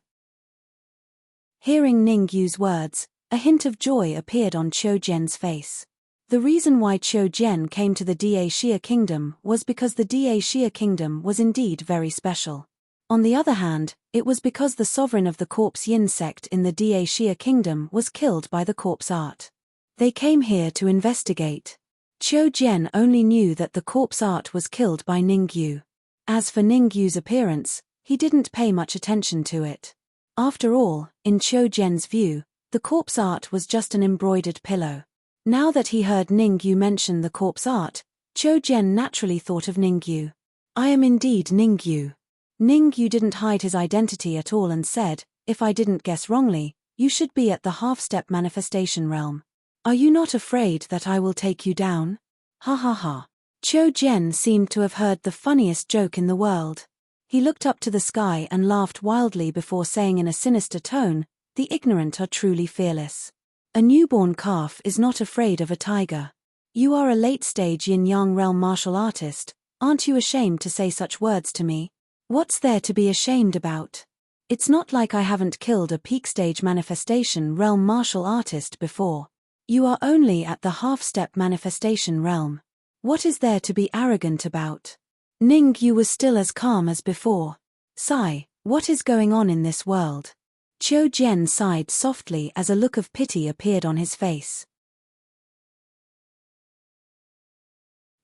Hearing Ningyu's words, a hint of joy appeared on Qiu Jian's face. The reason why Qiu Jian came to the Dacia Kingdom was because the Dacia Kingdom was indeed very special. On the other hand, it was because the sovereign of the Corpse Yin sect in the Dacia Kingdom was killed by the corpse art. They came here to investigate. Qiu Jian only knew that the corpse art was killed by Ningyu. As for Ningyu's appearance, he didn't pay much attention to it. After all, in Qiu Jian's view, the corpse art was just an embroidered pillow. Now that he heard Ningyu mention the corpse art, Qiu Jian naturally thought of Ningyu. "I am indeed Ningyu." Ningyu didn't hide his identity at all and said, "If I didn't guess wrongly, you should be at the half-step manifestation realm. Are you not afraid that I will take you down?" Ha ha ha. Qiu Jian seemed to have heard the funniest joke in the world. He looked up to the sky and laughed wildly before saying in a sinister tone, "The ignorant are truly fearless. A newborn calf is not afraid of a tiger. You are a late-stage yin-yang realm martial artist, aren't you ashamed to say such words to me? What's there to be ashamed about? It's not like I haven't killed a peak-stage manifestation realm martial artist before. You are only at the half-step manifestation realm. What is there to be arrogant about?" Ningyu was still as calm as before. "Sigh, what is going on in this world?" Qiu Jian sighed softly as a look of pity appeared on his face.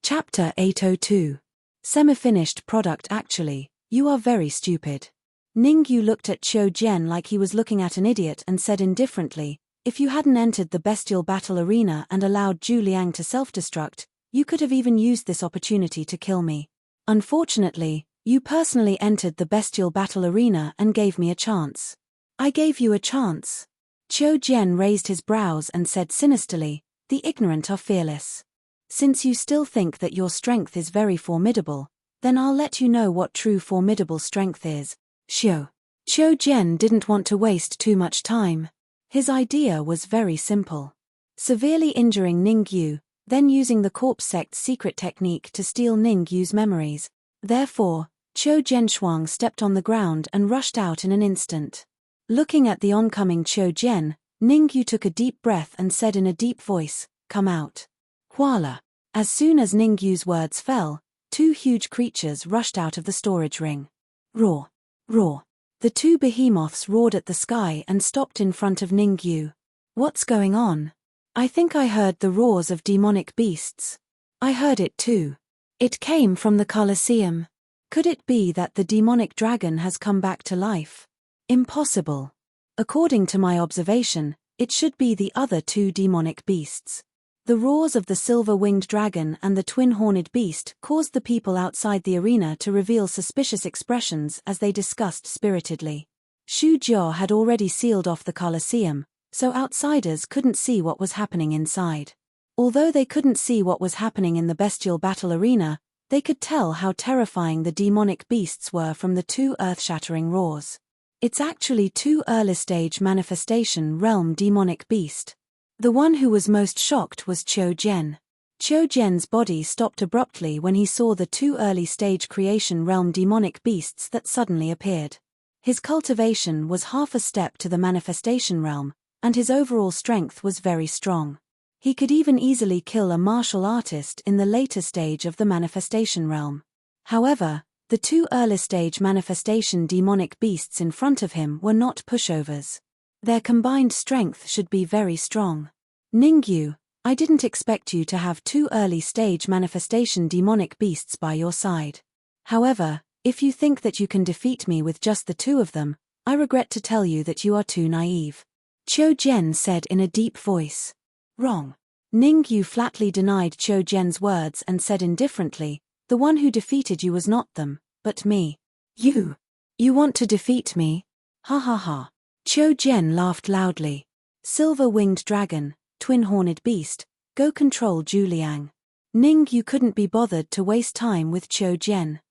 Chapter 802. Semi-finished product. Actually, you are very stupid. Ningyu looked at Qiu Jian like he was looking at an idiot and said indifferently, "If you hadn't entered the bestial battle arena and allowed Zhu Liang to self-destruct, you could have even used this opportunity to kill me. Unfortunately, you personally entered the bestial battle arena and gave me a chance." "I gave you a chance?" Qiu Jian raised his brows and said sinisterly, "The ignorant are fearless. Since you still think that your strength is very formidable, then I'll let you know what true formidable strength is." Qiu Jian didn't want to waste too much time. His idea was very simple. Severely injuring Ningyu, then using the corpse sect's secret technique to steal Ningyu's memories. Therefore, Qiu Jianshuang stepped on the ground and rushed out in an instant. Looking at the oncoming Qiu Jian, Ningyu took a deep breath and said in a deep voice, "Come out." Voila! As soon as Ningyu's words fell, two huge creatures rushed out of the storage ring. Roar! Roar! The two behemoths roared at the sky and stopped in front of Ningyu. "What's going on? I think I heard the roars of demonic beasts." "I heard it too. It came from the Colosseum. Could it be that the demonic dragon has come back to life?" "Impossible. According to my observation, it should be the other two demonic beasts." The roars of the silver-winged dragon and the twin-horned beast caused the people outside the arena to reveal suspicious expressions as they discussed spiritedly. Xu Jiao had already sealed off the Colosseum, so outsiders couldn't see what was happening inside. Although they couldn't see what was happening in the bestial battle arena, they could tell how terrifying the demonic beasts were from the two earth-shattering roars. It's actually 2 early-stage manifestation realm demonic beast. The one who was most shocked was Qiu Jian. Qiu Jian's body stopped abruptly when he saw the 2 early-stage creation realm demonic beasts that suddenly appeared. His cultivation was half a step to the manifestation realm, and his overall strength was very strong. He could even easily kill a martial artist in the later stage of the manifestation realm. However, the 2 early-stage manifestation demonic beasts in front of him were not pushovers. Their combined strength should be very strong. Ningyu, I didn't expect you to have 2 early-stage manifestation demonic beasts by your side. However, if you think that you can defeat me with just the 2 of them, I regret to tell you that you are too naive. Qiu Jian said in a deep voice. Wrong. Ningyu flatly denied Qiu Jian's words and said indifferently, the one who defeated you was not them, but me. You want to defeat me? Ha ha ha. Qiu Jian laughed loudly. Silver-winged dragon, twin-horned beast, go control Zhu Liang. Ningyu couldn't be bothered to waste time with Qiu Jian.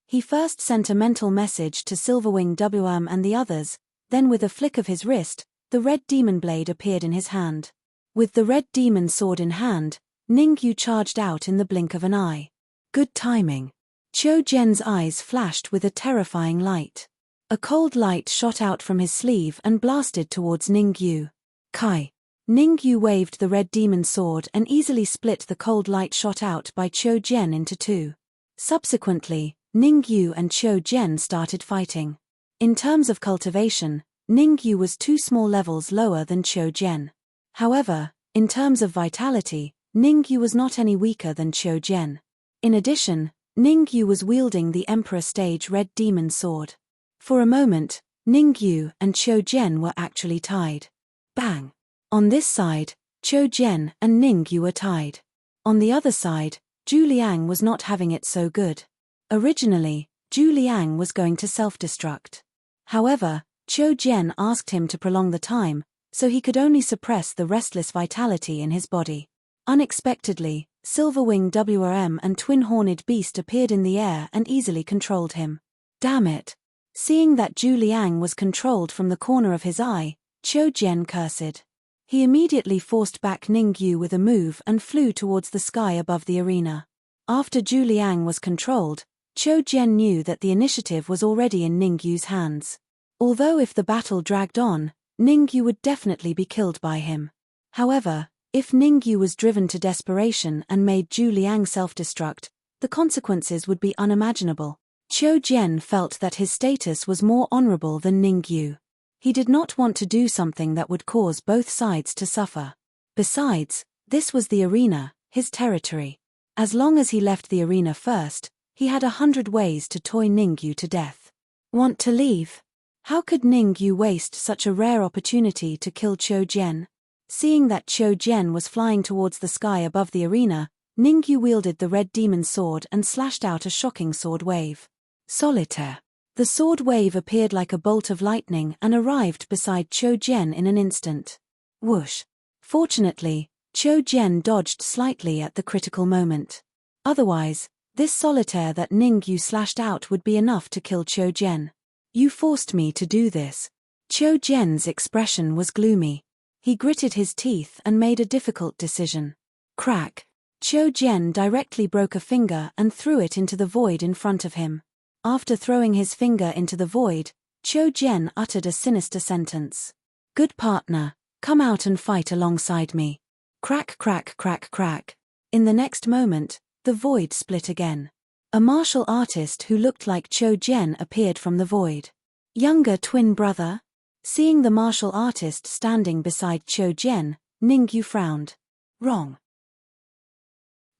He first sent a mental message to Silverwing WM and the others, then with a flick of his wrist, the red demon blade appeared in his hand. With the red demon sword in hand, Ningyu charged out in the blink of an eye. Good timing. Qiu Jian's eyes flashed with a terrifying light. A cold light shot out from his sleeve and blasted towards Ningyu. Kai. Ningyu waved the red demon sword and easily split the cold light shot out by Qiu Jian into 2. Subsequently, Ningyu and Qiu Jian started fighting. In terms of cultivation, Ningyu was 2 small levels lower than Qiu Jian. However, in terms of vitality, Ningyu was not any weaker than Qiu Jian. In addition, Ningyu was wielding the Emperor Stage Red Demon Sword. For a moment, Ningyu and Qiu Jian were actually tied. Bang! On this side, Qiu Jian and Ningyu were tied. On the other side, Zhu Liang was not having it so good. Originally, Zhu Liang was going to self-destruct. However, Qiu Jian asked him to prolong the time, so he could only suppress the restless vitality in his body. Unexpectedly, Silverwing WRM and twin-horned beast appeared in the air and easily controlled him. Damn it! Seeing that Zhu Liang was controlled from the corner of his eye, Qiu Jian cursed. He immediately forced back Ningyu with a move and flew towards the sky above the arena. After Zhu Liang was controlled, Qiu Jian knew that the initiative was already in Ningyu's hands. Although if the battle dragged on, Ningyu would definitely be killed by him. However, if Ningyu was driven to desperation and made Zhu Liang self-destruct, the consequences would be unimaginable. Qiu Jian felt that his status was more honorable than Ningyu. He did not want to do something that would cause both sides to suffer. Besides, this was the arena, his territory. As long as he left the arena first, he had 100 ways to toy Ningyu to death. Want to leave? How could Ningyu waste such a rare opportunity to kill Qiu Jian? Seeing that Qiu Jian was flying towards the sky above the arena, Ningyu wielded the red demon sword and slashed out a shocking sword wave. Solitaire. The sword wave appeared like a bolt of lightning and arrived beside Qiu Jian in an instant. Whoosh. Fortunately, Qiu Jian dodged slightly at the critical moment. Otherwise, this solitaire that Ningyu slashed out would be enough to kill Qiu Jian. You forced me to do this. Qiu Jian's expression was gloomy. He gritted his teeth and made a difficult decision. Crack. Qiu Jian directly broke a finger and threw it into the void in front of him. After throwing his finger into the void, Qiu Jian uttered a sinister sentence. Good partner, come out and fight alongside me. Crack crack crack crack. In the next moment, the void split again. A martial artist who looked like Qiu Jian appeared from the void. Younger twin brother? Seeing the martial artist standing beside Qiu Jian, Ningyu frowned. Wrong.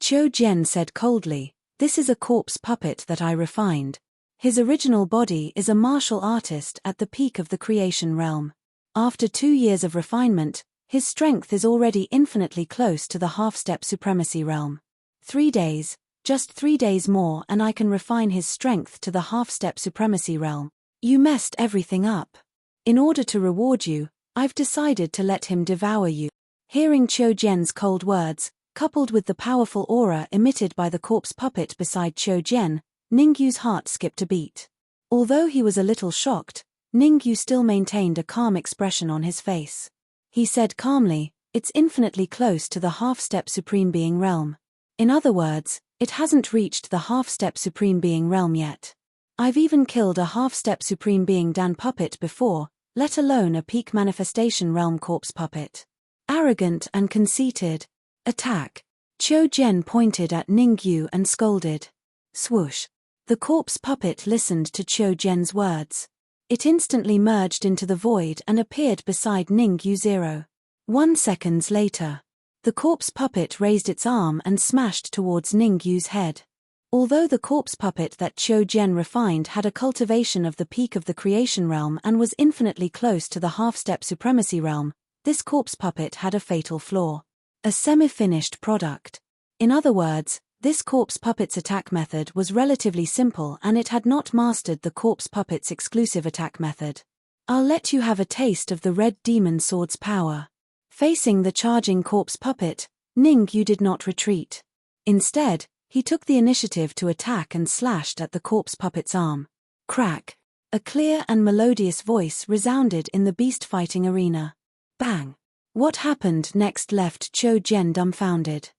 Qiu Jian said coldly, this is a corpse puppet that I refined. His original body is a martial artist at the peak of the creation realm. After 2 years of refinement, his strength is already infinitely close to the half-step supremacy realm. 3 days, just 3 days more and I can refine his strength to the half-step supremacy realm. You messed everything up. In order to reward you, I've decided to let him devour you. Hearing Qiu Jian's cold words, coupled with the powerful aura emitted by the corpse puppet beside Qiu Jian, Ningyu's heart skipped a beat. Although he was a little shocked, Ningyu still maintained a calm expression on his face. He said calmly, "It's infinitely close to the half-step Supreme Being realm. In other words, it hasn't reached the half-step Supreme Being realm yet. I've even killed a half-step Supreme Being Dan puppet before, let alone a peak manifestation realm corpse puppet." Arrogant and conceited. Attack. Qiu Jian pointed at Ningyu and scolded. Swoosh. The corpse puppet listened to Qiu Jian's words. It instantly merged into the void and appeared beside Ningyu. 1 second later. The corpse puppet raised its arm and smashed towards Ningyu's head. Although the corpse puppet that Qiu Jian refined had a cultivation of the peak of the creation realm and was infinitely close to the half-step supremacy realm, this corpse puppet had a fatal flaw. A semi-finished product. In other words, this corpse puppet's attack method was relatively simple and it had not mastered the corpse puppet's exclusive attack method. I'll let you have a taste of the red demon sword's power. Facing the charging corpse puppet, Ningyu did not retreat. Instead, he took the initiative to attack and slashed at the corpse puppet's arm. Crack! A clear and melodious voice resounded in the beast-fighting arena. Bang! What happened next left Qiu Jian dumbfounded.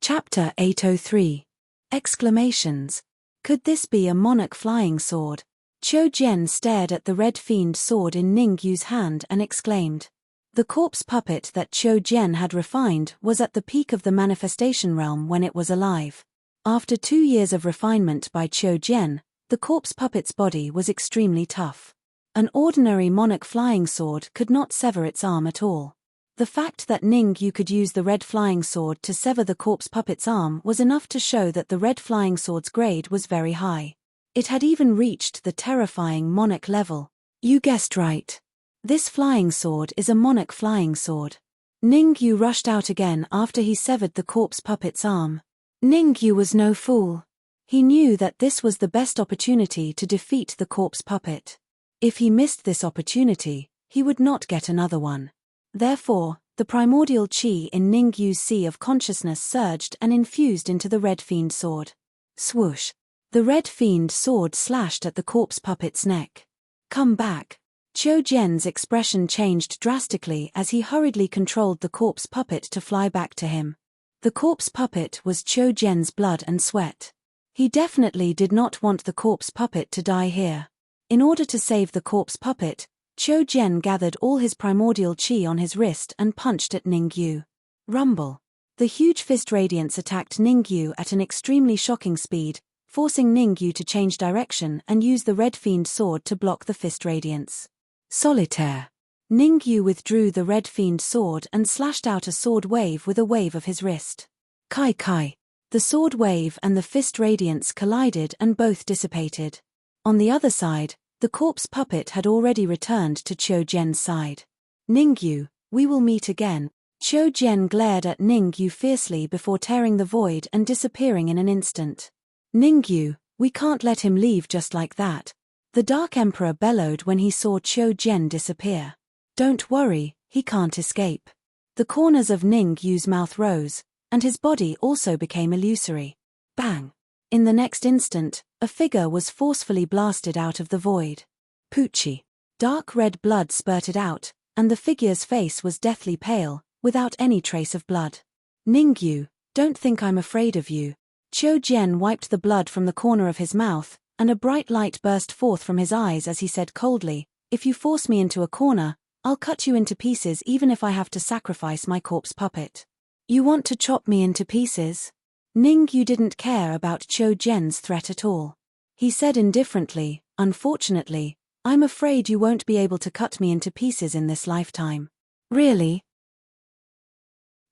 Chapter 803. Exclamations. Could this be a monarch flying sword? Qiu Jian stared at the red fiend sword in Ningyu's hand and exclaimed. The corpse puppet that Qiu Jian had refined was at the peak of the manifestation realm when it was alive. After 2 years of refinement by Qiu Jian, the corpse puppet's body was extremely tough. An ordinary monarch flying sword could not sever its arm at all. The fact that Ningyu could use the red flying sword to sever the corpse puppet's arm was enough to show that the red flying sword's grade was very high. It had even reached the terrifying monarch level. You guessed right. This flying sword is a monarch flying sword. Ningyu rushed out again after he severed the corpse puppet's arm. Ningyu was no fool. He knew that this was the best opportunity to defeat the corpse puppet. If he missed this opportunity, he would not get another one. Therefore, the primordial qi in Ningyu's sea of consciousness surged and infused into the red fiend sword. Swoosh! The red fiend sword slashed at the corpse puppet's neck. Come back! Qiu Jian's expression changed drastically as he hurriedly controlled the corpse puppet to fly back to him. The corpse puppet was Qiu Jian's blood and sweat. He definitely did not want the corpse puppet to die here. In order to save the corpse puppet, Qiu Jian gathered all his primordial qi on his wrist and punched at Ningyu. Rumble. The huge fist radiance attacked Ningyu at an extremely shocking speed, forcing Ningyu to change direction and use the red fiend sword to block the fist radiance. Solitaire. Ningyu withdrew the red fiend sword and slashed out a sword wave with a wave of his wrist. Kai Kai. The sword wave and the fist radiance collided and both dissipated. On the other side, the corpse puppet had already returned to Qiu Jian's side. Ningyu, we will meet again. Qiu Jian glared at Ningyu fiercely before tearing the void and disappearing in an instant. Ningyu, we can't let him leave just like that. The Dark Emperor bellowed when he saw Qiu Jian disappear. Don't worry, he can't escape. The corners of Ningyu's mouth rose, and his body also became illusory. Bang! In the next instant, a figure was forcefully blasted out of the void. Poochie. Dark red blood spurted out, and the figure's face was deathly pale, without any trace of blood. Ningyu, don't think I'm afraid of you. Qiu Jian wiped the blood from the corner of his mouth, and a bright light burst forth from his eyes as he said coldly, if you force me into a corner, I'll cut you into pieces even if I have to sacrifice my corpse puppet. You want to chop me into pieces? Ningyu didn't care about Qiu Jian's threat at all. He said indifferently, unfortunately, I'm afraid you won't be able to cut me into pieces in this lifetime. Really?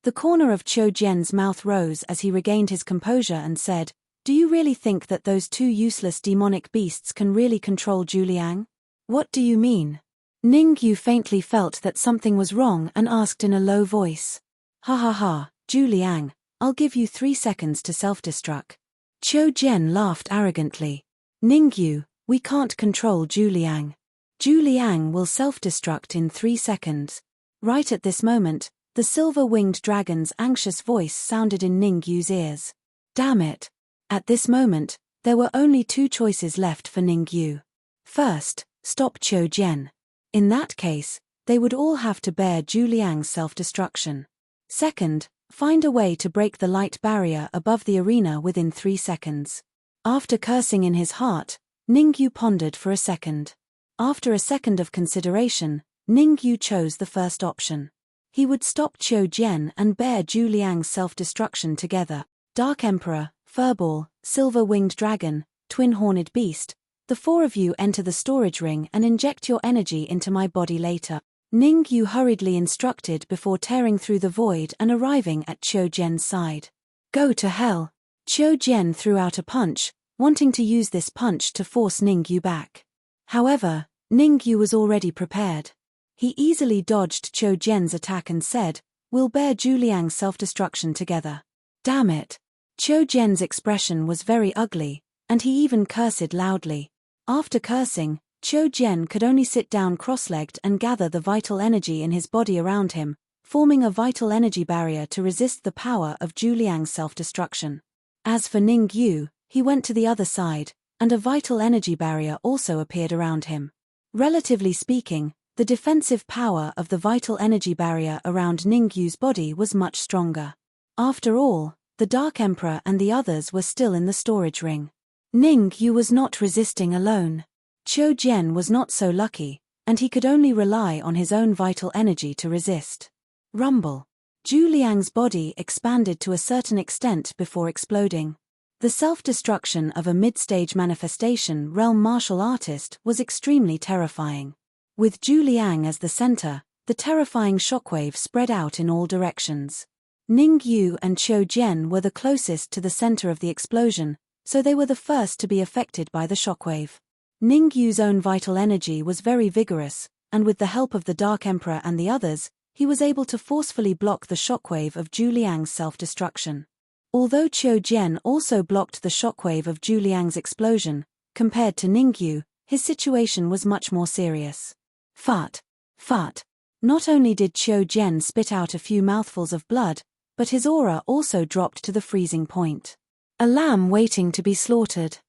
The corner of Qiu Jian's mouth rose as he regained his composure and said, do you really think that those two useless demonic beasts can really control Juliang? What do you mean? Ningyu faintly felt that something was wrong and asked in a low voice. Ha ha ha, Juliang, I'll give you 3 seconds to self-destruct. Qiu Jian laughed arrogantly. Ningyu, we can't control Juliang. Juliang will self-destruct in 3 seconds. Right at this moment, the silver-winged dragon's anxious voice sounded in Ningyu's ears. Damn it. At this moment, there were only two choices left for Ningyu. First, stop Qiu Jian. In that case, they would all have to bear Zhu Liang's self-destruction. Second, find a way to break the light barrier above the arena within 3 seconds. After cursing in his heart, Ningyu pondered for a second. After a second of consideration, Ningyu chose the first option. He would stop Qiu Jian and bear Zhu Liang's self-destruction together. Dark Emperor, Furball, Silver-Winged Dragon, Twin-Horned Beast, the 4 of you enter the storage ring and inject your energy into my body later. Ningyu hurriedly instructed before tearing through the void and arriving at Qiu Jian's side. Go to hell! Qiu Jian threw out a punch, wanting to use this punch to force Ningyu back. However, Ningyu was already prepared. He easily dodged Qiu Jian's attack and said, "We'll bear Zhu Liang's self-destruction together." Damn it! Qiu Jian's expression was very ugly, and he even cursed loudly. After cursing, Qiu Jian could only sit down cross-legged and gather the vital energy in his body around him, forming a vital energy barrier to resist the power of Zhu Liang's self-destruction. As for Ningyu, he went to the other side, and a vital energy barrier also appeared around him. Relatively speaking, the defensive power of the vital energy barrier around Ningyu's body was much stronger. After all, the Dark Emperor and the others were still in the storage ring. Ningyu was not resisting alone. Qiu Jian was not so lucky, and he could only rely on his own vital energy to resist. Rumble. Zhu Liang's body expanded to a certain extent before exploding. The self-destruction of a mid-stage manifestation realm martial artist was extremely terrifying. With Zhu Liang as the center, the terrifying shockwave spread out in all directions. Ningyu and Qiu Jian were the closest to the center of the explosion, so they were the first to be affected by the shockwave. Ningyu's own vital energy was very vigorous, and with the help of the Dark Emperor and the others, he was able to forcefully block the shockwave of Zhu Liang's self-destruction. Although Qiu Jian also blocked the shockwave of Zhu Liang's explosion, compared to Ningyu, his situation was much more serious. Fart. Fart. Not only did Qiu Jian spit out a few mouthfuls of blood, but his aura also dropped to the freezing point. A lamb waiting to be slaughtered.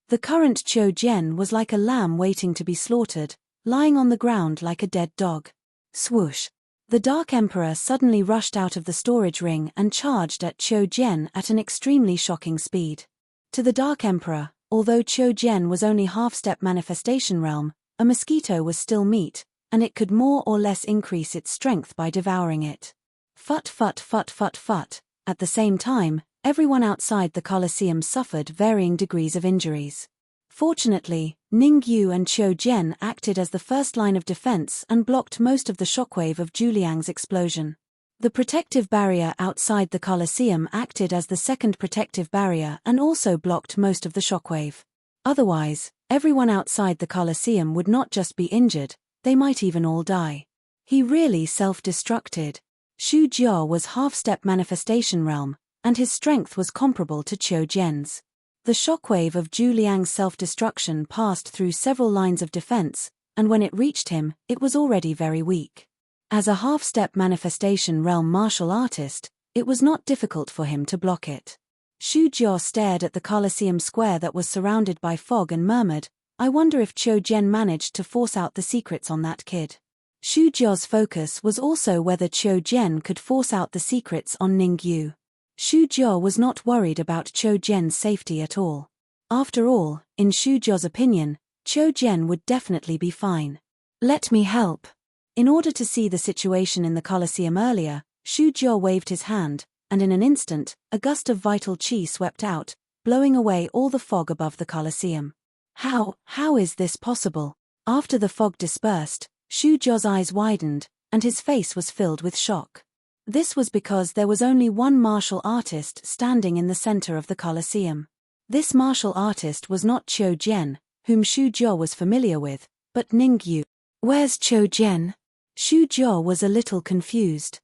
The current Qiu Jian was like a lamb waiting to be slaughtered, lying on the ground like a dead dog. Swoosh. The Dark Emperor suddenly rushed out of the storage ring and charged at Qiu Jian at an extremely shocking speed. To the Dark Emperor, although Qiu Jian was only half-step manifestation realm, a mosquito was still meat, and it could more or less increase its strength by devouring it. Fut fut fut fut fut. At the same time, everyone outside the Colosseum suffered varying degrees of injuries. Fortunately, Ningyu and Qiu Jian acted as the first line of defense and blocked most of the shockwave of Zhu Liang's explosion. The protective barrier outside the Colosseum acted as the second protective barrier and also blocked most of the shockwave. Otherwise, everyone outside the Colosseum would not just be injured, they might even all die. He really self-destructed. Xu Jiao was half-step manifestation realm, and his strength was comparable to Qiu Jian's. The shockwave of Zhu Liang's self-destruction passed through several lines of defense, and when it reached him, it was already very weak. As a half-step manifestation realm martial artist, it was not difficult for him to block it. Xu Jiao stared at the Colosseum square that was surrounded by fog and murmured, "I wonder if Qiu Jian managed to force out the secrets on that kid." Xu Jiao's focus was also whether Qiu Jian could force out the secrets on Ningyu. Xu Jiao was not worried about Qiu Jian's safety at all. After all, in Xu Jiao's opinion, Qiu Jian would definitely be fine. "Let me help." In order to see the situation in the Colosseum earlier, Xu Jiao waved his hand, and in an instant, a gust of vital qi swept out, blowing away all the fog above the Colosseum. How is this possible? After the fog dispersed, Xu Jiao's eyes widened, and his face was filled with shock. This was because there was only one martial artist standing in the center of the Colosseum. This martial artist was not Qiu Jian, whom Xu Jiao was familiar with, but Ningyu. "Where's Qiu Jian?" Xu Jiao was a little confused.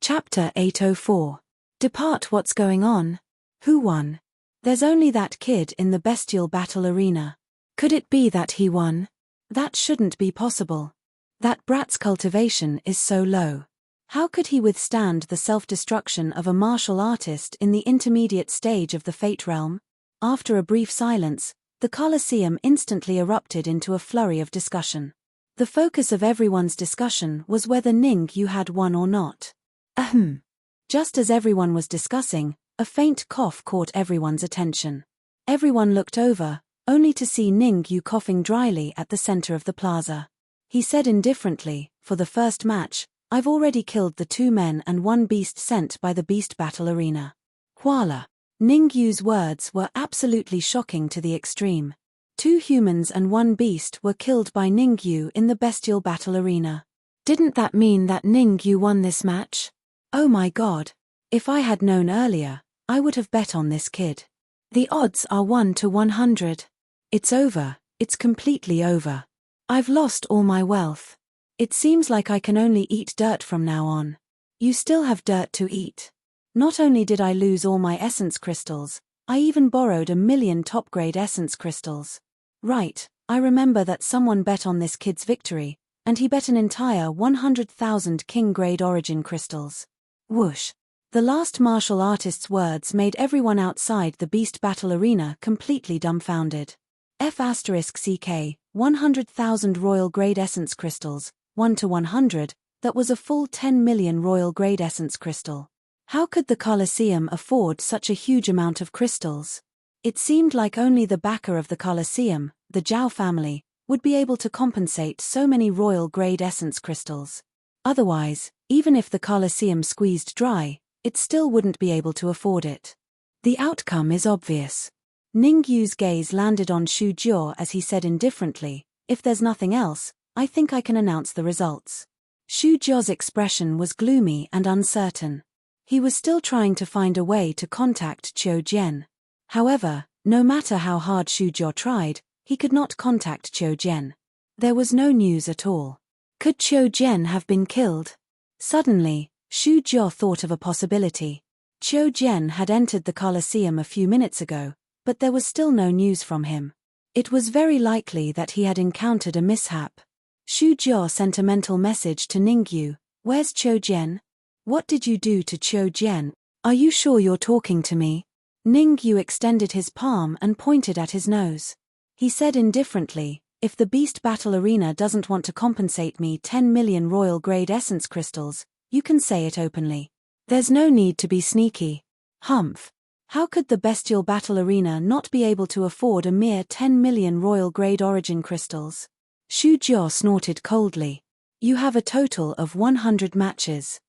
Chapter 804. Depart. What's going on? Who won? There's only that kid in the bestial battle arena. Could it be that he won? That shouldn't be possible. That brat's cultivation is so low. How could he withstand the self-destruction of a martial artist in the intermediate stage of the Fate realm? After a brief silence, the Colosseum instantly erupted into a flurry of discussion. The focus of everyone's discussion was whether Ningyu had won or not. Ahem. Just as everyone was discussing, a faint cough caught everyone's attention. Everyone looked over, only to see Ningyu coughing dryly at the center of the plaza. He said indifferently, "For the first match, I've already killed the 2 men and 1 beast sent by the beast battle arena." Voila! Ningyu's words were absolutely shocking to the extreme. 2 humans and 1 beast were killed by Ningyu in the bestial battle arena. Didn't that mean that Ningyu won this match? Oh my god. If I had known earlier, I would have bet on this kid. The odds are 1 to 100. It's over, it's completely over. I've lost all my wealth. It seems like I can only eat dirt from now on. You still have dirt to eat. Not only did I lose all my essence crystals, I even borrowed 1,000,000 top-grade essence crystals. Right, I remember that someone bet on this kid's victory, and he bet an entire 100,000 king-grade origin crystals. Whoosh. The last martial artist's words made everyone outside the beast battle arena completely dumbfounded. F***CK, 100,000 royal grade essence crystals, 1 to 100, that was a full 10 million royal grade essence crystal. How could the Colosseum afford such a huge amount of crystals? It seemed like only the backer of the Colosseum, the Zhao family, would be able to compensate so many royal grade essence crystals. Otherwise, even if the Colosseum squeezed dry, it still wouldn't be able to afford it. The outcome is obvious. Ningyu's gaze landed on Shu Jiao as he said indifferently, "If there's nothing else, I think I can announce the results." Shu Jiao's expression was gloomy and uncertain. He was still trying to find a way to contact Qiu Jian. However, no matter how hard Shu Jiao tried, he could not contact Qiu Jian. There was no news at all. Could Qiu Jian have been killed? Suddenly, Shu Jiao thought of a possibility. Qiu Jian had entered the Colosseum a few minutes ago, but there was still no news from him. It was very likely that he had encountered a mishap. Shu Jiao sent a mental message to Ningyu, "Where's Qiu Jian? What did you do to Qiu Jian? Are you sure you're talking to me?" Ningyu extended his palm and pointed at his nose. He said indifferently, "If the beast battle arena doesn't want to compensate me 10 million royal grade essence crystals, you can say it openly. There's no need to be sneaky." Humph. How could the bestial battle arena not be able to afford a mere 10 million royal grade origin crystals? Shu Jiao snorted coldly. "You have a total of 100 matches.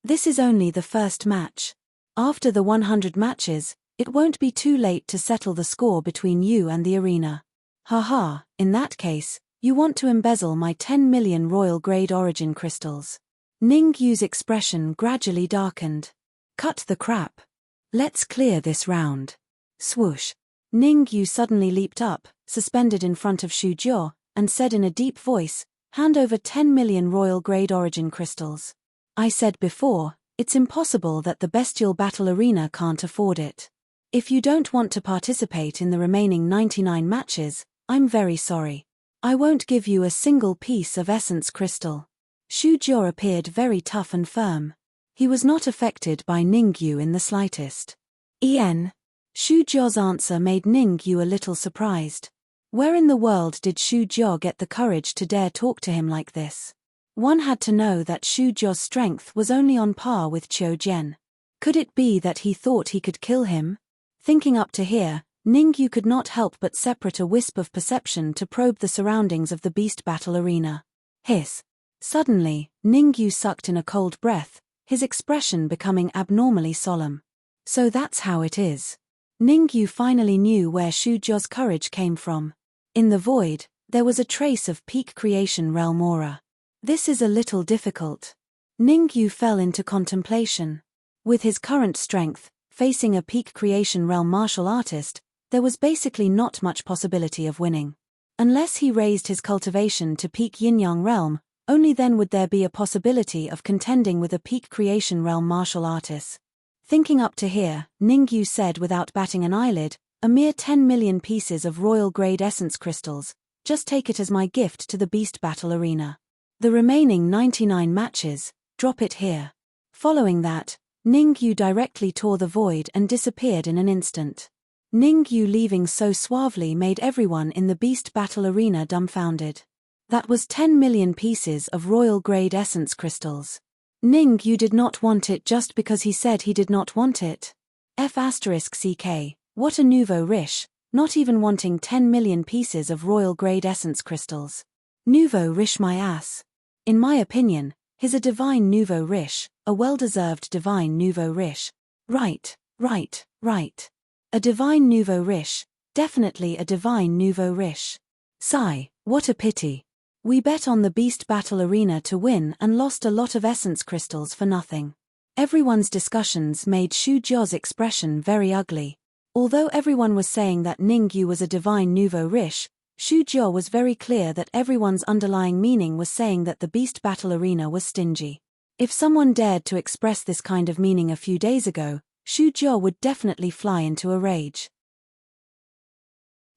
This is only the first match. After the 100 matches, it won't be too late to settle the score between you and the arena. Haha, in that case, you want to embezzle my 10 million royal grade origin crystals." Ningyu's expression gradually darkened. "Cut the crap. Let's clear this round." Swoosh. Ningyu suddenly leaped up, suspended in front of Shu Jiao, and said in a deep voice, "Hand over 10 million royal grade origin crystals. I said before, it's impossible that the bestial battle arena can't afford it. If you don't want to participate in the remaining 99 matches, I'm very sorry. I won't give you a single piece of essence crystal." Shu Jiao appeared very tough and firm. He was not affected by Ningyu in the slightest. Shu Jiao's answer made Ningyu a little surprised. Where in the world did Shu Jiao get the courage to dare talk to him like this? One had to know that Shu Jiao's strength was only on par with Qiu Jian. Could it be that he thought he could kill him? Thinking up to here, Ningyu could not help but separate a wisp of perception to probe the surroundings of the beast battle arena. Hiss. Suddenly, Ningyu sucked in a cold breath, his expression becoming abnormally solemn. So that's how it is. Ningyu finally knew where Shu Jiao's courage came from. In the void, there was a trace of peak creation realm aura. This is a little difficult. Ningyu fell into contemplation. With his current strength, facing a peak creation realm martial artist, there was basically not much possibility of winning. Unless he raised his cultivation to peak yin-yang realm, only then would there be a possibility of contending with a peak creation realm martial artist. Thinking up to here, Ningyu said without batting an eyelid, "A mere 10 million pieces of royal grade essence crystals, just take it as my gift to the beast battle arena." The remaining 99 matches, drop it here. Following that, Ning Yu directly tore the void and disappeared in an instant. Ning Yu leaving so suavely made everyone in the Beast Battle Arena dumbfounded. That was 10 million pieces of royal-grade essence crystals. Ning Yu did not want it just because he said he did not want it. F***ck, what a nouveau riche, not even wanting 10 million pieces of royal-grade essence crystals. Nouveau riche my ass. In my opinion, he's a divine nouveau riche, a well-deserved divine nouveau riche. Right. A divine nouveau riche, definitely a divine nouveau riche. Sigh, what a pity. We bet on the Beast Battle Arena to win and lost a lot of essence crystals for nothing. Everyone's discussions made Xu Jia's expression very ugly. Although everyone was saying that Ning Yu was a divine nouveau riche, Xu Jia was very clear that everyone's underlying meaning was saying that the Beast Battle Arena was stingy. If someone dared to express this kind of meaning a few days ago, Xu Jia would definitely fly into a rage.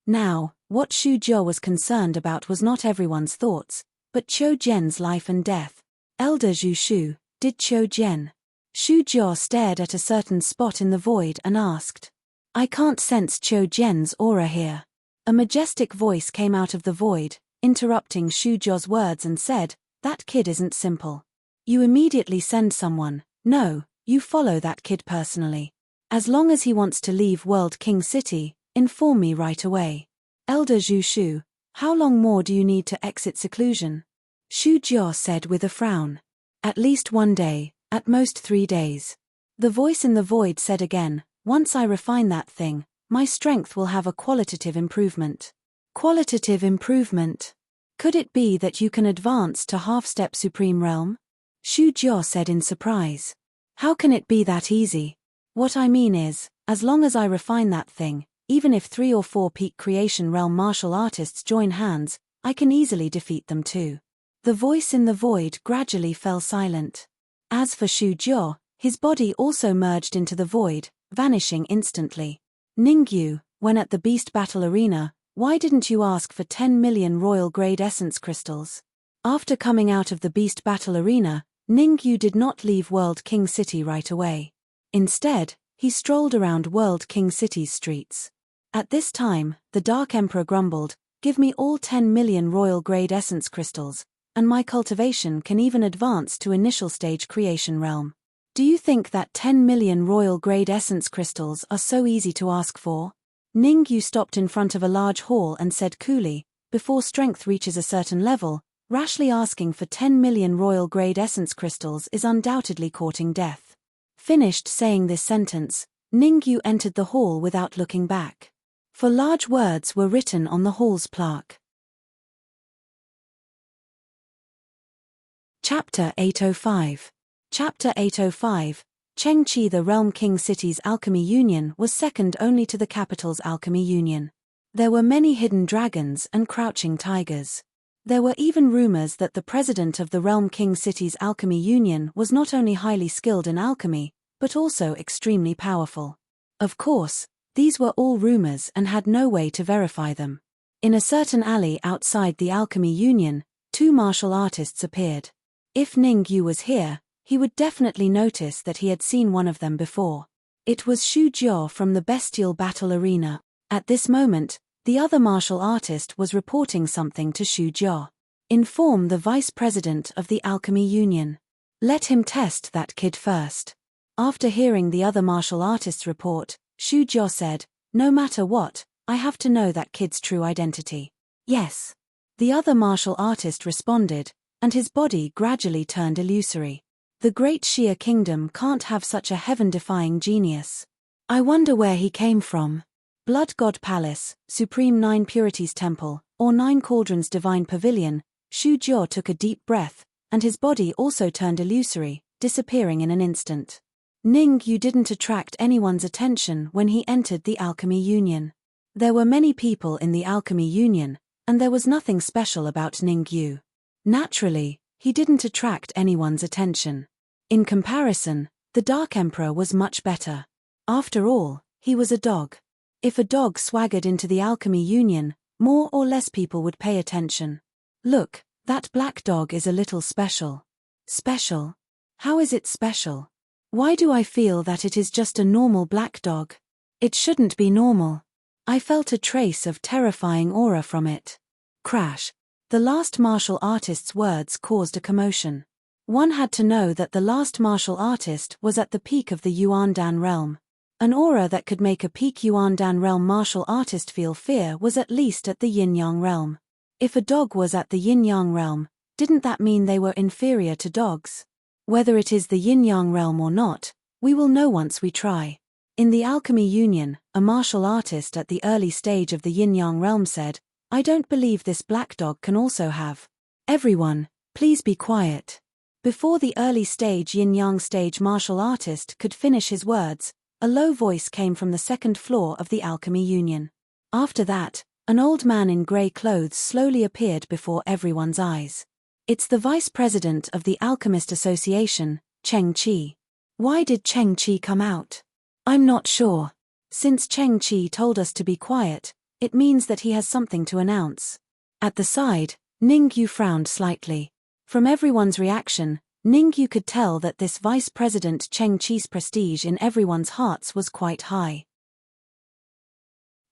Now, what Xu Jia was concerned about was not everyone's thoughts, but Qiu Jian's life and death. Elder Zhu Shu, did Qiu Jian? Xu Jia stared at a certain spot in the void and asked. I can't sense Qiu Jian's aura here. A majestic voice came out of the void, interrupting Xu Jia's words and said, that kid isn't simple. You immediately send someone. No, you follow that kid personally. As long as he wants to leave World King City, inform me right away. Elder Zhu Shu, how long more do you need to exit seclusion? Xu Jia said with a frown. At least 1 day, at most 3 days. The voice in the void said again, once I refine that thing, my strength will have a qualitative improvement. Qualitative improvement? Could it be that you can advance to half-step Supreme Realm? Xu Jia said in surprise. How can it be that easy? What I mean is, as long as I refine that thing, even if 3 or 4 peak creation realm martial artists join hands, I can easily defeat them too. The voice in the void gradually fell silent. As for Xu Jia, his body also merged into the void, vanishing instantly. Ning Yu, when at the Beast Battle Arena, why didn't you ask for 10 million royal-grade essence crystals? After coming out of the Beast Battle Arena, Ning Yu did not leave World King City right away. Instead, he strolled around World King City's streets. At this time, the Dark Emperor grumbled, give me all 10 million royal-grade essence crystals, and my cultivation can even advance to initial stage creation realm. Do you think that 10 million royal-grade essence crystals are so easy to ask for? Ning Yu stopped in front of a large hall and said coolly, before strength reaches a certain level, rashly asking for 10 million royal-grade essence crystals is undoubtedly courting death. Finished saying this sentence, Ning Yu entered the hall without looking back. For large words were written on the hall's plaque. Chapter 805. Chapter 805, Chengqi. The Realm King City's Alchemy Union was second only to the capital's Alchemy Union. There were many hidden dragons and crouching tigers. There were even rumors that the president of the Realm King City's Alchemy Union was not only highly skilled in alchemy, but also extremely powerful. Of course, these were all rumors and had no way to verify them. In a certain alley outside the Alchemy Union, 2 martial artists appeared. If Ning Yu was here, he would definitely notice that he had seen one of them before. It was Xu Jia from the Bestial Battle Arena. At this moment, the other martial artist was reporting something to Xu Jia. Inform the vice president of the Alchemy Union. Let him test that kid first. After hearing the other martial artist's report, Xu Jia said, no matter what, I have to know that kid's true identity. Yes. The other martial artist responded, and his body gradually turned illusory. The Great Xia Kingdom can't have such a heaven-defying genius. I wonder where he came from. Blood God Palace, Supreme 9 Purities Temple, or 9 Cauldrons Divine Pavilion. Xu Jia took a deep breath, and his body also turned illusory, disappearing in an instant. Ning Yu didn't attract anyone's attention when he entered the Alchemy Union. There were many people in the Alchemy Union, and there was nothing special about Ning Yu. Naturally, he didn't attract anyone's attention. In comparison, the Dark Emperor was much better. After all, he was a dog. If a dog swaggered into the Alchemy Union, more or less people would pay attention. Look, That black dog is a little special. Special? How is it special? Why do I feel that it is just a normal black dog? It shouldn't be normal. I felt a trace of terrifying aura from it. Crash. The last martial artist's words caused a commotion. One had to know that the last martial artist was at the peak of the Yuandan realm. An aura that could make a peak Yuandan realm martial artist feel fear was at least at the yin-yang realm. If a dog was at the yin-yang realm, didn't that mean they were inferior to dogs? Whether it is the yin-yang realm or not, we will know once we try. In the Alchemy Union, a martial artist at the early stage of the yin-yang realm said, "I don't believe this black dog can also have." Everyone, please be quiet. Before the early stage yin-yang stage martial artist could finish his words, a low voice came from the second floor of the Alchemy Union. After that, an old man in grey clothes slowly appeared before everyone's eyes. It's the vice president of the Alchemist Association, Cheng Qi. Why did Cheng Qi come out? I'm not sure. Since Cheng Qi told us to be quiet, it means that he has something to announce. At the side, Ningyu frowned slightly. From everyone's reaction, Ningyu could tell that this vice president Cheng Qi's prestige in everyone's hearts was quite high.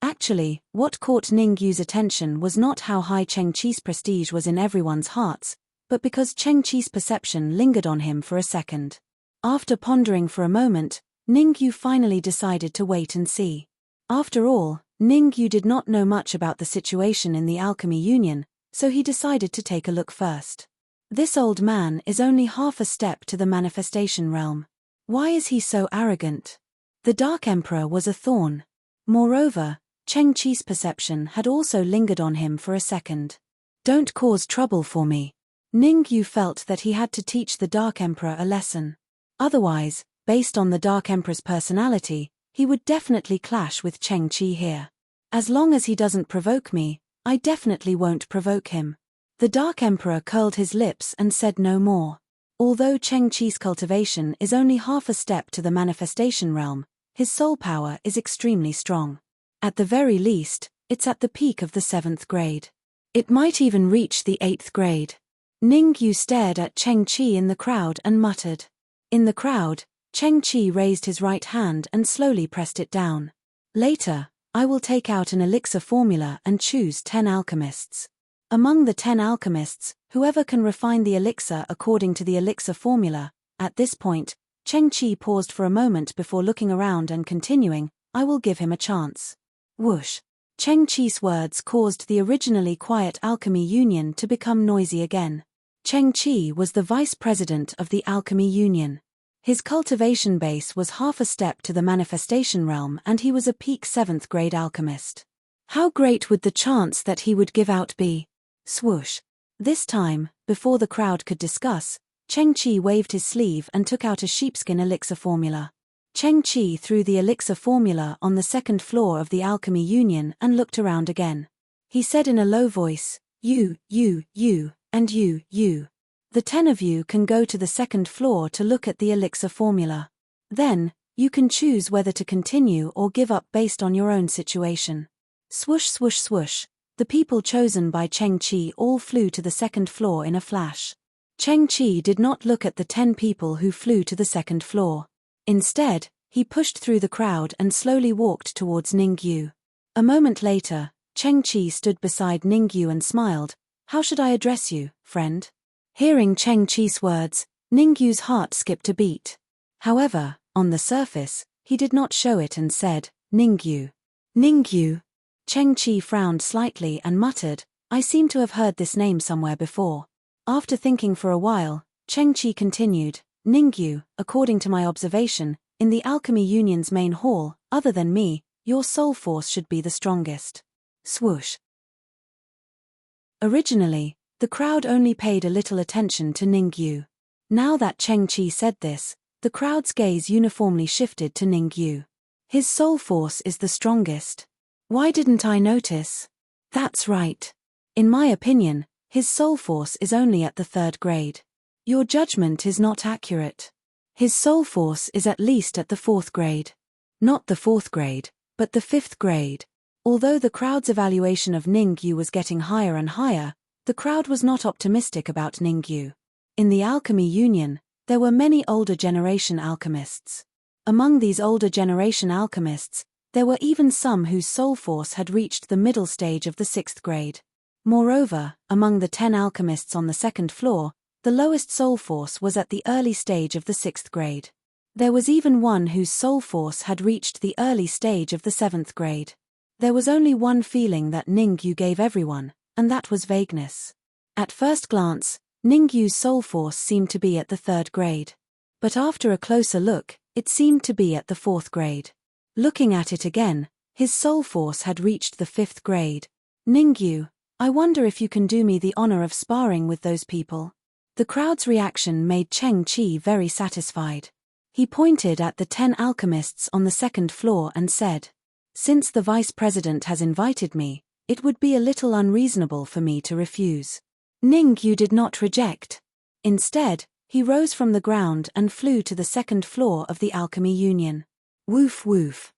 Actually, what caught Ningyu's attention was not how high Cheng Qi's prestige was in everyone's hearts, but because Cheng Qi's perception lingered on him for a second. After pondering for a moment, Ningyu finally decided to wait and see. After all, Ningyu did not know much about the situation in the Alchemy Union, so he decided to take a look first. This old man is only half a step to the manifestation realm. Why is he so arrogant? The Dark Emperor was a thorn. Moreover, Cheng Qi's perception had also lingered on him for a second. Don't cause trouble for me. Ningyu felt that he had to teach the Dark Emperor a lesson. Otherwise, based on the Dark Emperor's personality, he would definitely clash with Cheng Qi here. As long as he doesn't provoke me, I definitely won't provoke him. The Dark Emperor curled his lips and said no more. Although Cheng Qi's cultivation is only half a step to the manifestation realm, his soul power is extremely strong. At the very least, it's at the peak of the 7th grade. It might even reach the 8th grade. Ningyu stared at Cheng Qi in the crowd and muttered. In the crowd, Cheng Qi raised his right hand and slowly pressed it down. Later, I will take out an elixir formula and choose 10 alchemists. Among the 10 alchemists, whoever can refine the elixir according to the elixir formula. At this point, Cheng Qi paused for a moment before looking around and continuing, I will give him a chance. Whoosh. Cheng Qi's words caused the originally quiet Alchemy Union to become noisy again. Cheng Qi was the vice president of the Alchemy Union. His cultivation base was half a step to the manifestation realm and he was a peak 7th grade alchemist. How great would the chance that he would give out be? Swoosh. This time, before the crowd could discuss, Cheng Qi waved his sleeve and took out a sheepskin elixir formula. Cheng Qi threw the elixir formula on the 2nd floor of the Alchemy Union and looked around again. He said in a low voice, you, and you. The 10 of you can go to the 2nd floor to look at the elixir formula. Then, you can choose whether to continue or give up based on your own situation. Swoosh swoosh swoosh, the people chosen by Cheng Qi all flew to the 2nd floor in a flash. Cheng Qi did not look at the 10 people who flew to the 2nd floor. Instead, he pushed through the crowd and slowly walked towards Ningyu. A moment later, Cheng Qi stood beside Ningyu and smiled. How should I address you, friend? Hearing Cheng Qi's words, Ningyu's heart skipped a beat. However, on the surface, he did not show it and said, Ningyu. Ningyu. Cheng Qi frowned slightly and muttered, I seem to have heard this name somewhere before. After thinking for a while, Cheng Qi continued, Ningyu, according to my observation, in the Alchemy Union's main hall, other than me, your soul force should be the strongest. Swoosh. Originally, the crowd only paid a little attention to Ningyu. Now that Cheng Qi said this, the crowd's gaze uniformly shifted to Ningyu. His soul force is the strongest. Why didn't I notice? That's right. In my opinion, his soul force is only at the 3rd grade. Your judgment is not accurate. His soul force is at least at the 4th grade. Not the 4th grade, but the 5th grade. Although the crowd's evaluation of Ningyu was getting higher and higher, The crowd was not optimistic about Ningyu. In the Alchemy Union, there were many older generation alchemists. Among these older generation alchemists, there were even some whose soul force had reached the middle stage of the 6th grade. Moreover, among the 10 alchemists on the 2nd floor, the lowest soul force was at the early stage of the 6th grade. There was even one whose soul force had reached the early stage of the 7th grade. There was only one feeling that Ningyu gave everyone, and that was vagueness. At first glance, Ningyu's soul force seemed to be at the 3rd grade. But after a closer look, it seemed to be at the 4th grade. Looking at it again, his soul force had reached the 5th grade. Ningyu, I wonder if you can do me the honor of sparring with those people. The crowd's reaction made Cheng Qi very satisfied. He pointed at the 10 alchemists on the 2nd floor and said, "Since the vice president has invited me, it would be a little unreasonable for me to refuse." Ningyu did not reject. Instead, he rose from the ground and flew to the 2nd floor of the Alchemy Union. Woof woof.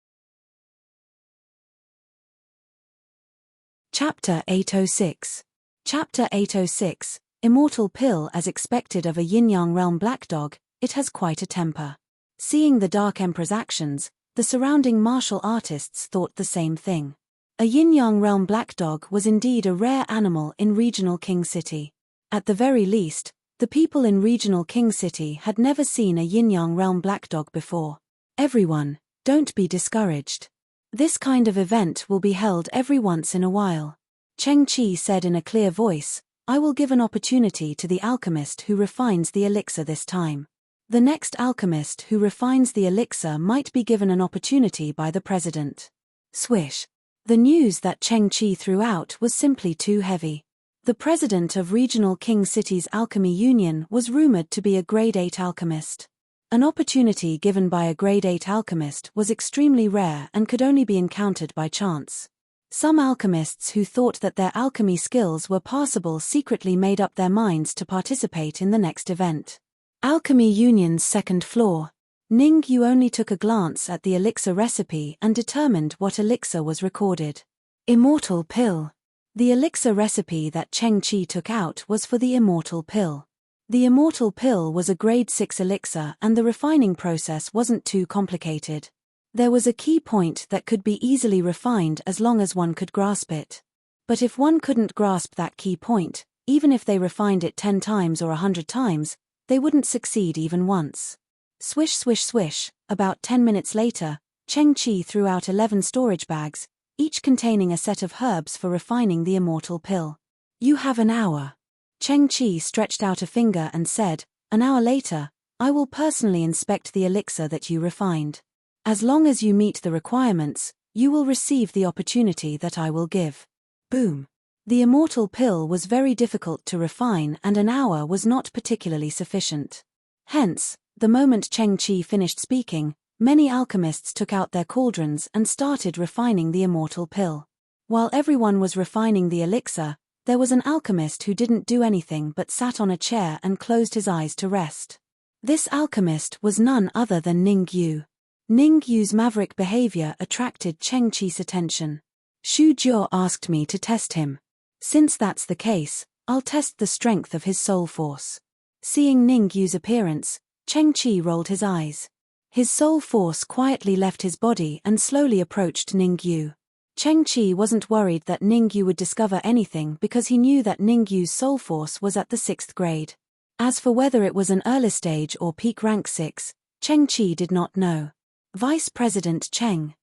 Chapter 806. Chapter 806, Immortal Pill. As expected of a yin-yang realm black dog, it has quite a temper. Seeing the Dark Emperor's actions, the surrounding martial artists thought the same thing. A yin-yang realm black dog was indeed a rare animal in regional King City. At the very least, the people in regional King City had never seen a yin-yang realm black dog before. Everyone, don't be discouraged. This kind of event will be held every once in a while. Cheng Qi said in a clear voice, I will give an opportunity to the alchemist who refines the elixir this time. The next alchemist who refines the elixir might be given an opportunity by the president. Swish. The news that Cheng Qi threw out was simply too heavy. The president of regional King City's Alchemy Union was rumored to be a grade 8 alchemist. An opportunity given by a grade 8 alchemist was extremely rare and could only be encountered by chance. Some alchemists who thought that their alchemy skills were passable secretly made up their minds to participate in the next event. Alchemy Union's 2nd floor. Ningyu only took a glance at the elixir recipe and determined what elixir was recorded. Immortal Pill. The elixir recipe that Cheng Qi took out was for the Immortal Pill. The Immortal Pill was a grade 6 elixir and the refining process wasn't too complicated. There was a key point that could be easily refined as long as one could grasp it. But if one couldn't grasp that key point, even if they refined it 10 times or 100 times, they wouldn't succeed even once. Swish swish swish, about 10 minutes later, Cheng Qi threw out 11 storage bags, each containing a set of herbs for refining the Immortal Pill. You have an hour. Cheng Qi stretched out a finger and said, an hour later, I will personally inspect the elixir that you refined. As long as you meet the requirements, you will receive the opportunity that I will give. Boom. The Immortal Pill was very difficult to refine and an hour was not particularly sufficient. Hence, the moment Cheng Qi finished speaking, many alchemists took out their cauldrons and started refining the Immortal Pill. While everyone was refining the elixir, there was an alchemist who didn't do anything but sat on a chair and closed his eyes to rest. This alchemist was none other than Ningyu. Ningyu's maverick behavior attracted Cheng Qi's attention. Xu Jiao asked me to test him. Since that's the case, I'll test the strength of his soul force. Seeing Ningyu's appearance, Cheng Qi rolled his eyes. His soul force quietly left his body and slowly approached Ningyu. Cheng Qi wasn't worried that Ningyu would discover anything because he knew that Ningyu's soul force was at the 6th grade. As for whether it was an early stage or peak rank 6, Cheng Qi did not know. Vice President Cheng.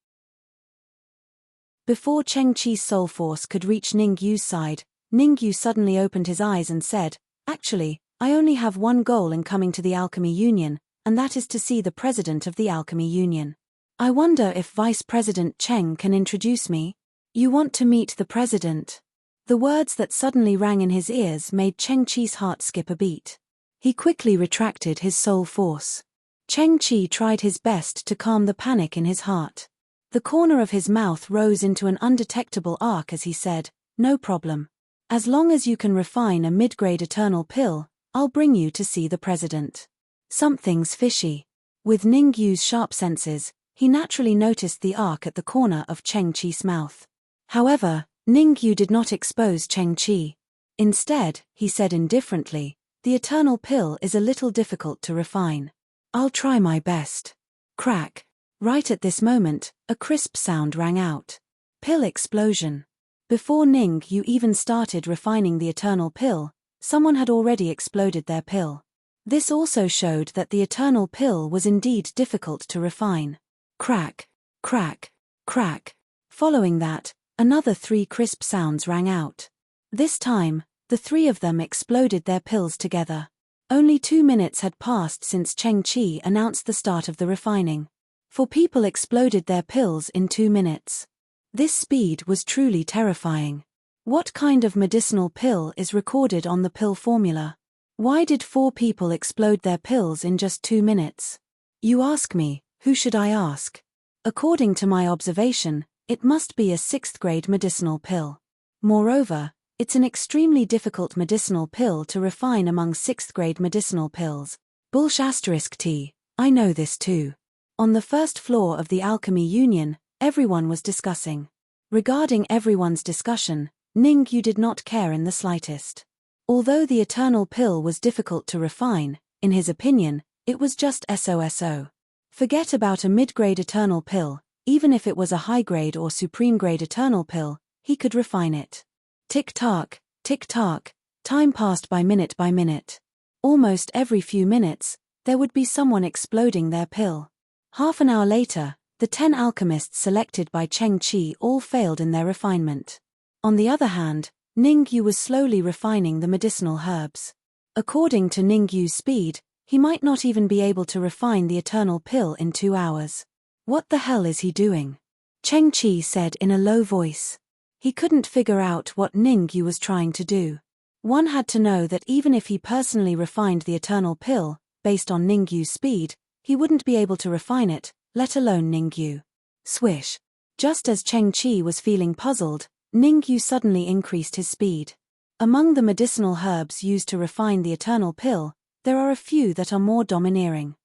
Before Cheng Qi's soul force could reach Ningyu's side, Ningyu suddenly opened his eyes and said, actually, I only have one goal in coming to the Alchemy Union, and that is to see the president of the Alchemy Union. I wonder if Vice President Cheng can introduce me? You want to meet the president? The words that suddenly rang in his ears made Cheng Qi's heart skip a beat. He quickly retracted his soul force. Cheng Qi tried his best to calm the panic in his heart. The corner of his mouth rose into an undetectable arc as he said, no problem. As long as you can refine a mid-grade eternal pill, I'll bring you to see the president. Something's fishy. With Ningyu's sharp senses, he naturally noticed the arc at the corner of Cheng Qi's mouth. However, Ningyu did not expose Cheng Qi. Instead, he said indifferently, the eternal pill is a little difficult to refine. I'll try my best. Crack. Right at this moment, a crisp sound rang out. Pill explosion. Before Ning Yu even started refining the eternal pill, someone had already exploded their pill. This also showed that the eternal pill was indeed difficult to refine. Crack, crack, crack. Following that, another 3 crisp sounds rang out. This time, the 3 of them exploded their pills together. Only 2 minutes had passed since Cheng Qi announced the start of the refining. 4 people exploded their pills in 2 minutes. This speed was truly terrifying. What kind of medicinal pill is recorded on the pill formula? Why did 4 people explode their pills in just 2 minutes? You ask me, who should I ask? According to my observation, it must be a 6th grade medicinal pill. Moreover, it's an extremely difficult medicinal pill to refine among 6th grade medicinal pills. T. I know this too. On the first floor of the Alchemy Union, everyone was discussing. Regarding everyone's discussion, Ning Yu did not care in the slightest. Although the eternal pill was difficult to refine, in his opinion, it was just so. Forget about a mid-grade eternal pill, even if it was a high-grade or supreme-grade eternal pill, he could refine it. Tick-tock, tick-tock, time passed by minute. Almost every few minutes, there would be someone exploding their pill. Half an hour later, the 10 alchemists selected by Cheng Qi all failed in their refinement. On the other hand, Ning Yu was slowly refining the medicinal herbs. According to Ning Yu's speed, he might not even be able to refine the eternal pill in 2 hours. What the hell is he doing? Cheng Qi said in a low voice. He couldn't figure out what Ning Yu was trying to do. One had to know that even if he personally refined the eternal pill, based on Ning Yu's speed, he wouldn't be able to refine it, let alone Ning Yu. Swish. Just as Cheng Qi was feeling puzzled, Ning Yu suddenly increased his speed. Among the medicinal herbs used to refine the eternal pill, there are a few that are more domineering.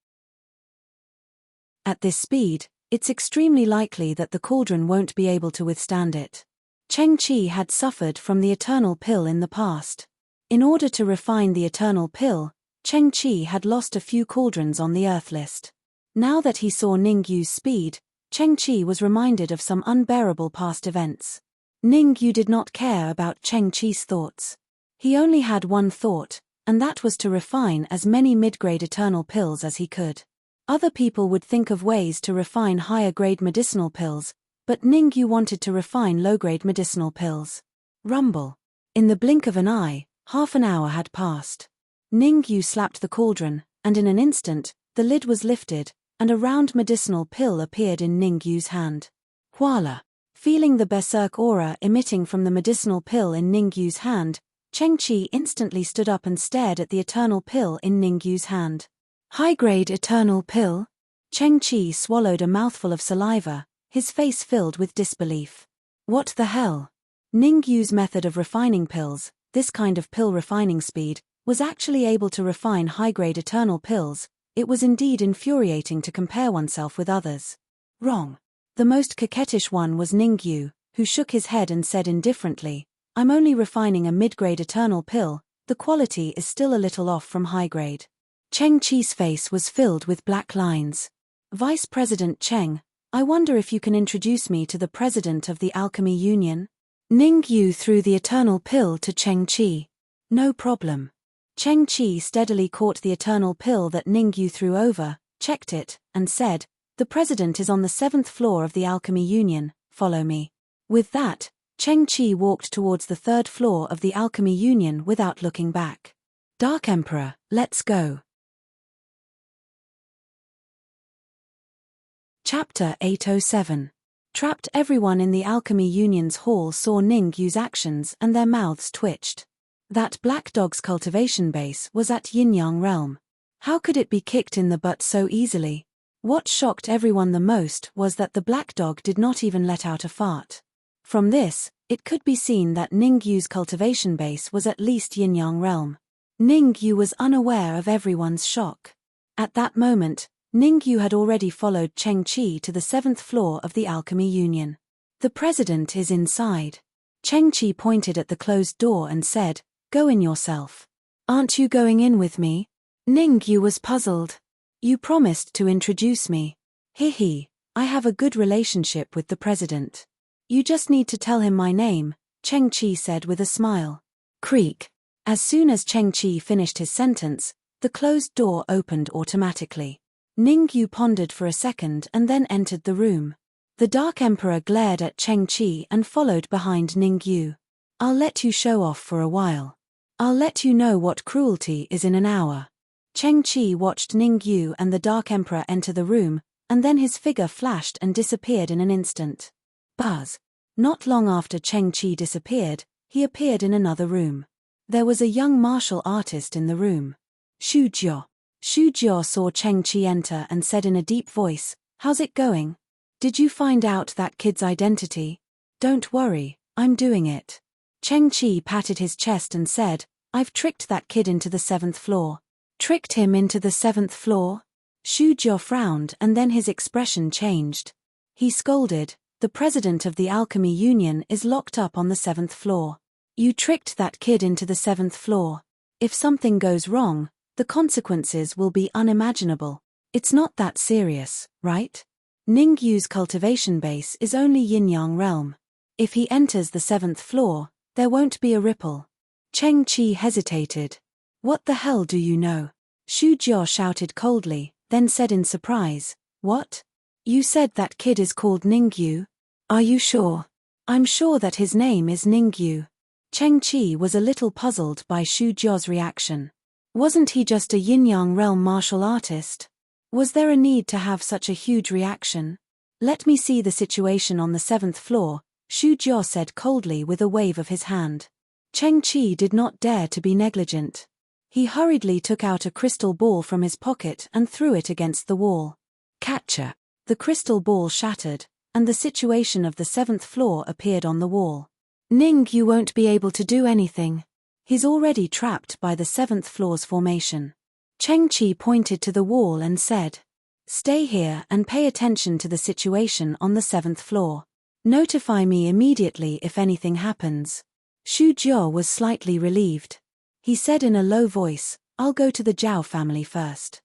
At this speed, it's extremely likely that the cauldron won't be able to withstand it. Cheng Qi had suffered from the eternal pill in the past. In order to refine the eternal pill, Cheng Qi had lost a few cauldrons on the Earth list. Now that he saw Ning Yu's speed, Cheng Qi was reminded of some unbearable past events. Ning Yu did not care about Cheng Qi's thoughts. He only had one thought, and that was to refine as many mid-grade eternal pills as he could. Other people would think of ways to refine higher-grade medicinal pills, but Ning Yu wanted to refine low-grade medicinal pills. Rumble. In the blink of an eye, half an hour had passed. Ning Yu slapped the cauldron, and in an instant, the lid was lifted, and a round medicinal pill appeared in Ning Yu's hand. Voila! Feeling the berserk aura emitting from the medicinal pill in Ning Yu's hand, Cheng Qi instantly stood up and stared at the eternal pill in Ning Yu's hand. High-grade eternal pill? Cheng Qi swallowed a mouthful of saliva, his face filled with disbelief. What the hell? Ning Yu's method of refining pills, this kind of pill refining speed, was actually able to refine high-grade eternal pills. It was indeed infuriating to compare oneself with others. Wrong. The most coquettish one was Ning Yu, who shook his head and said indifferently, I'm only refining a mid-grade eternal pill, the quality is still a little off from high-grade. Cheng Qi's face was filled with black lines. Vice President Cheng, I wonder if you can introduce me to the President of the Alchemy Union? Ning Yu threw the eternal pill to Cheng Qi. No problem. Cheng Qi steadily caught the eternal pill that Ning Yu threw over, checked it, and said, the President is on the 7th floor of the Alchemy Union, follow me. With that, Cheng Qi walked towards the 3rd floor of the Alchemy Union without looking back. Dark Emperor, let's go. Chapter 807. Trapped. Everyone in the Alchemy Union's hall saw Ning Yu's actions and their mouths twitched. That black dog's cultivation base was at Yin-Yang realm. How could it be kicked in the butt so easily? What shocked everyone the most was that the black dog did not even let out a fart. From this, it could be seen that Ning Yu's cultivation base was at least Yin-Yang realm. Ning Yu was unaware of everyone's shock. At that moment, Ning Yu had already followed Cheng Qi to the 7th floor of the Alchemy Union. The President is inside. Cheng Qi pointed at the closed door and said, Go in yourself. Aren't you going in with me? Ning Yu was puzzled. You promised to introduce me. He, I have a good relationship with the president. You just need to tell him my name, Cheng Chi said with a smile. Creak. As soon as Cheng Chi finished his sentence, the closed door opened automatically. Ning Yu pondered for a second and then entered the room. The Dark Emperor glared at Cheng Chi and followed behind Ning Yu. I'll let you show off for a while. I'll let you know what cruelty is in an hour. Cheng Chi watched Ning Yu and the Dark Emperor enter the room, and then his figure flashed and disappeared in an instant. Buzz. Not long after Cheng Chi disappeared, he appeared in another room. There was a young martial artist in the room. Xu Jiao. Xu Jiao saw Cheng Chi enter and said in a deep voice, "How's it going? Did you find out that kid's identity?" "Don't worry, I'm doing it." Cheng Chi patted his chest and said, "I've tricked that kid into the 7th floor. Tricked him into the 7th floor? Xu Jiao frowned and then his expression changed. He scolded, "The president of the Alchemy Union is locked up on the 7th floor. You tricked that kid into the 7th floor. If something goes wrong, the consequences will be unimaginable. It's not that serious, right? Ning Yu's cultivation base is only yin-yang realm. If he enters the 7th floor, there won't be a ripple." Cheng Chi hesitated. "What the hell do you know?" Xu Jiao shouted coldly, then said in surprise, "What? You said that kid is called Ning Yu? Are you sure?" "I'm sure that his name is Ning Yu." Cheng Chi was a little puzzled by Xu Jiao's reaction. Wasn't he just a yin-yang realm martial artist? Was there a need to have such a huge reaction? "Let me see the situation on the 7th floor, Xu Jiao said coldly with a wave of his hand. Cheng Chi did not dare to be negligent. He hurriedly took out a crystal ball from his pocket and threw it against the wall. Catcher. The crystal ball shattered, and the situation of the 7th floor appeared on the wall. "Ning Yu won't be able to do anything. He's already trapped by the 7th floor's formation." Cheng Chi pointed to the wall and said, "Stay here and pay attention to the situation on the 7th floor. Notify me immediately if anything happens." Xu Jiao was slightly relieved. He said in a low voice, "I'll go to the Zhao family first."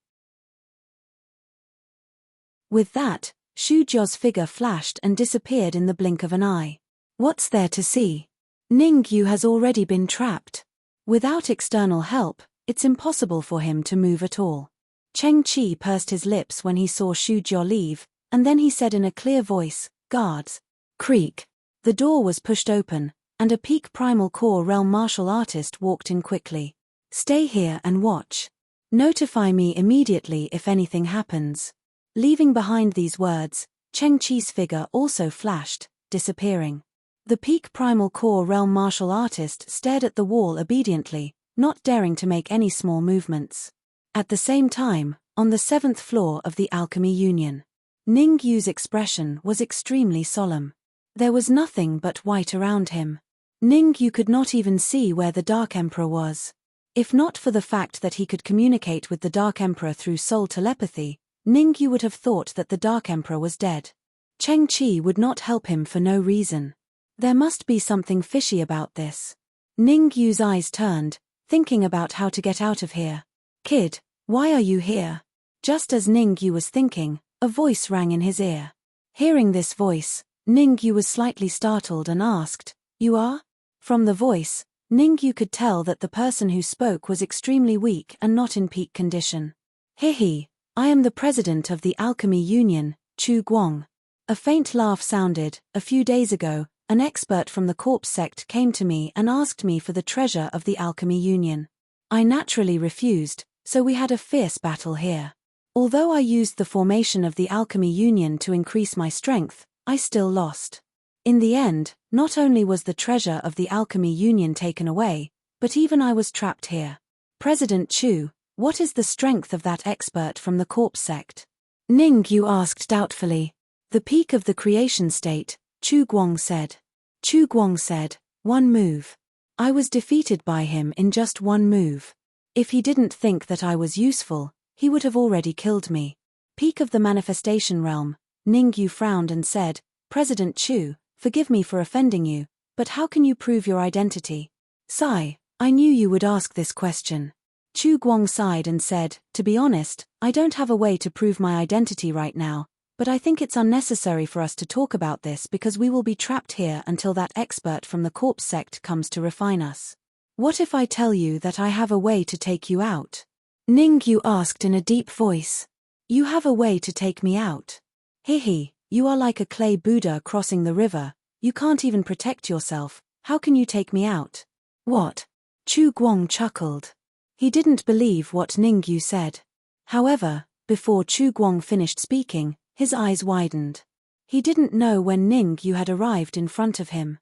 With that, Xu Jiao's figure flashed and disappeared in the blink of an eye. What's there to see? Ning Yu has already been trapped. Without external help, it's impossible for him to move at all. Cheng Chi pursed his lips when he saw Xu Jiao leave, and then he said in a clear voice, "Guards." Creak. The door was pushed open, and a peak primal core realm martial artist walked in quickly. "Stay here and watch. Notify me immediately if anything happens." Leaving behind these words, Cheng Chi's figure also flashed, disappearing. The peak primal core realm martial artist stared at the wall obediently, not daring to make any small movements. At the same time, on the 7th floor of the Alchemy Union, Ning Yu's expression was extremely solemn. There was nothing but white around him. Ning Yu could not even see where the Dark Emperor was. If not for the fact that he could communicate with the Dark Emperor through soul telepathy, Ning Yu would have thought that the Dark Emperor was dead. Cheng Chi would not help him for no reason. There must be something fishy about this. Ning Yu's eyes turned, thinking about how to get out of here. "Kid, why are you here?" Just as Ning Yu was thinking, a voice rang in his ear. Hearing this voice, Ning Yu was slightly startled and asked, "You are?" From the voice, Ning Yu could tell that the person who spoke was extremely weak and not in peak condition. "Hehe, I am the president of the Alchemy Union, Chu Guang." A faint laugh sounded. "A few days ago, an expert from the corpse sect came to me and asked me for the treasure of the Alchemy Union. I naturally refused, so we had a fierce battle here. Although I used the formation of the Alchemy Union to increase my strength, I still lost. In the end, not only was the treasure of the Alchemy Union taken away, but even I was trapped here. President Chu, what is the strength of that expert from the corpse sect?" Ning Yu asked doubtfully. "The peak of the creation state," Chu Guang said. Chu Guang said, "One move. I was defeated by him in just one move. If he didn't think that I was useful, he would have already killed me." Peak of the manifestation realm, Ning Yu frowned and said, "President Chu, forgive me for offending you, but how can you prove your identity?" "Sigh, I knew you would ask this question. Chu Guang sighed and said, to be honest, I don't have a way to prove my identity right now, but I think it's unnecessary for us to talk about this because we will be trapped here until that expert from the corpse sect comes to refine us. What if I tell you that I have a way to take you out? Ningyu asked in a deep voice. You have a way to take me out? Hehe, you are like a clay Buddha crossing the river, you can't even protect yourself, how can you take me out? What? Chu Guang chuckled. He didn't believe what Ningyu said. However, before Chu Guang finished speaking, his eyes widened. He didn't know when Ningyu had arrived in front of him.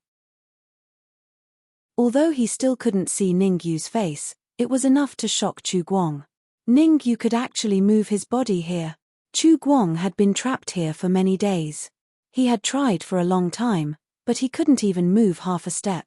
Although he still couldn't see Ningyu's face, it was enough to shock Chu Guang. Ningyu could actually move his body here. Chu Guang had been trapped here for many days. He had tried for a long time, but he couldn't even move half a step.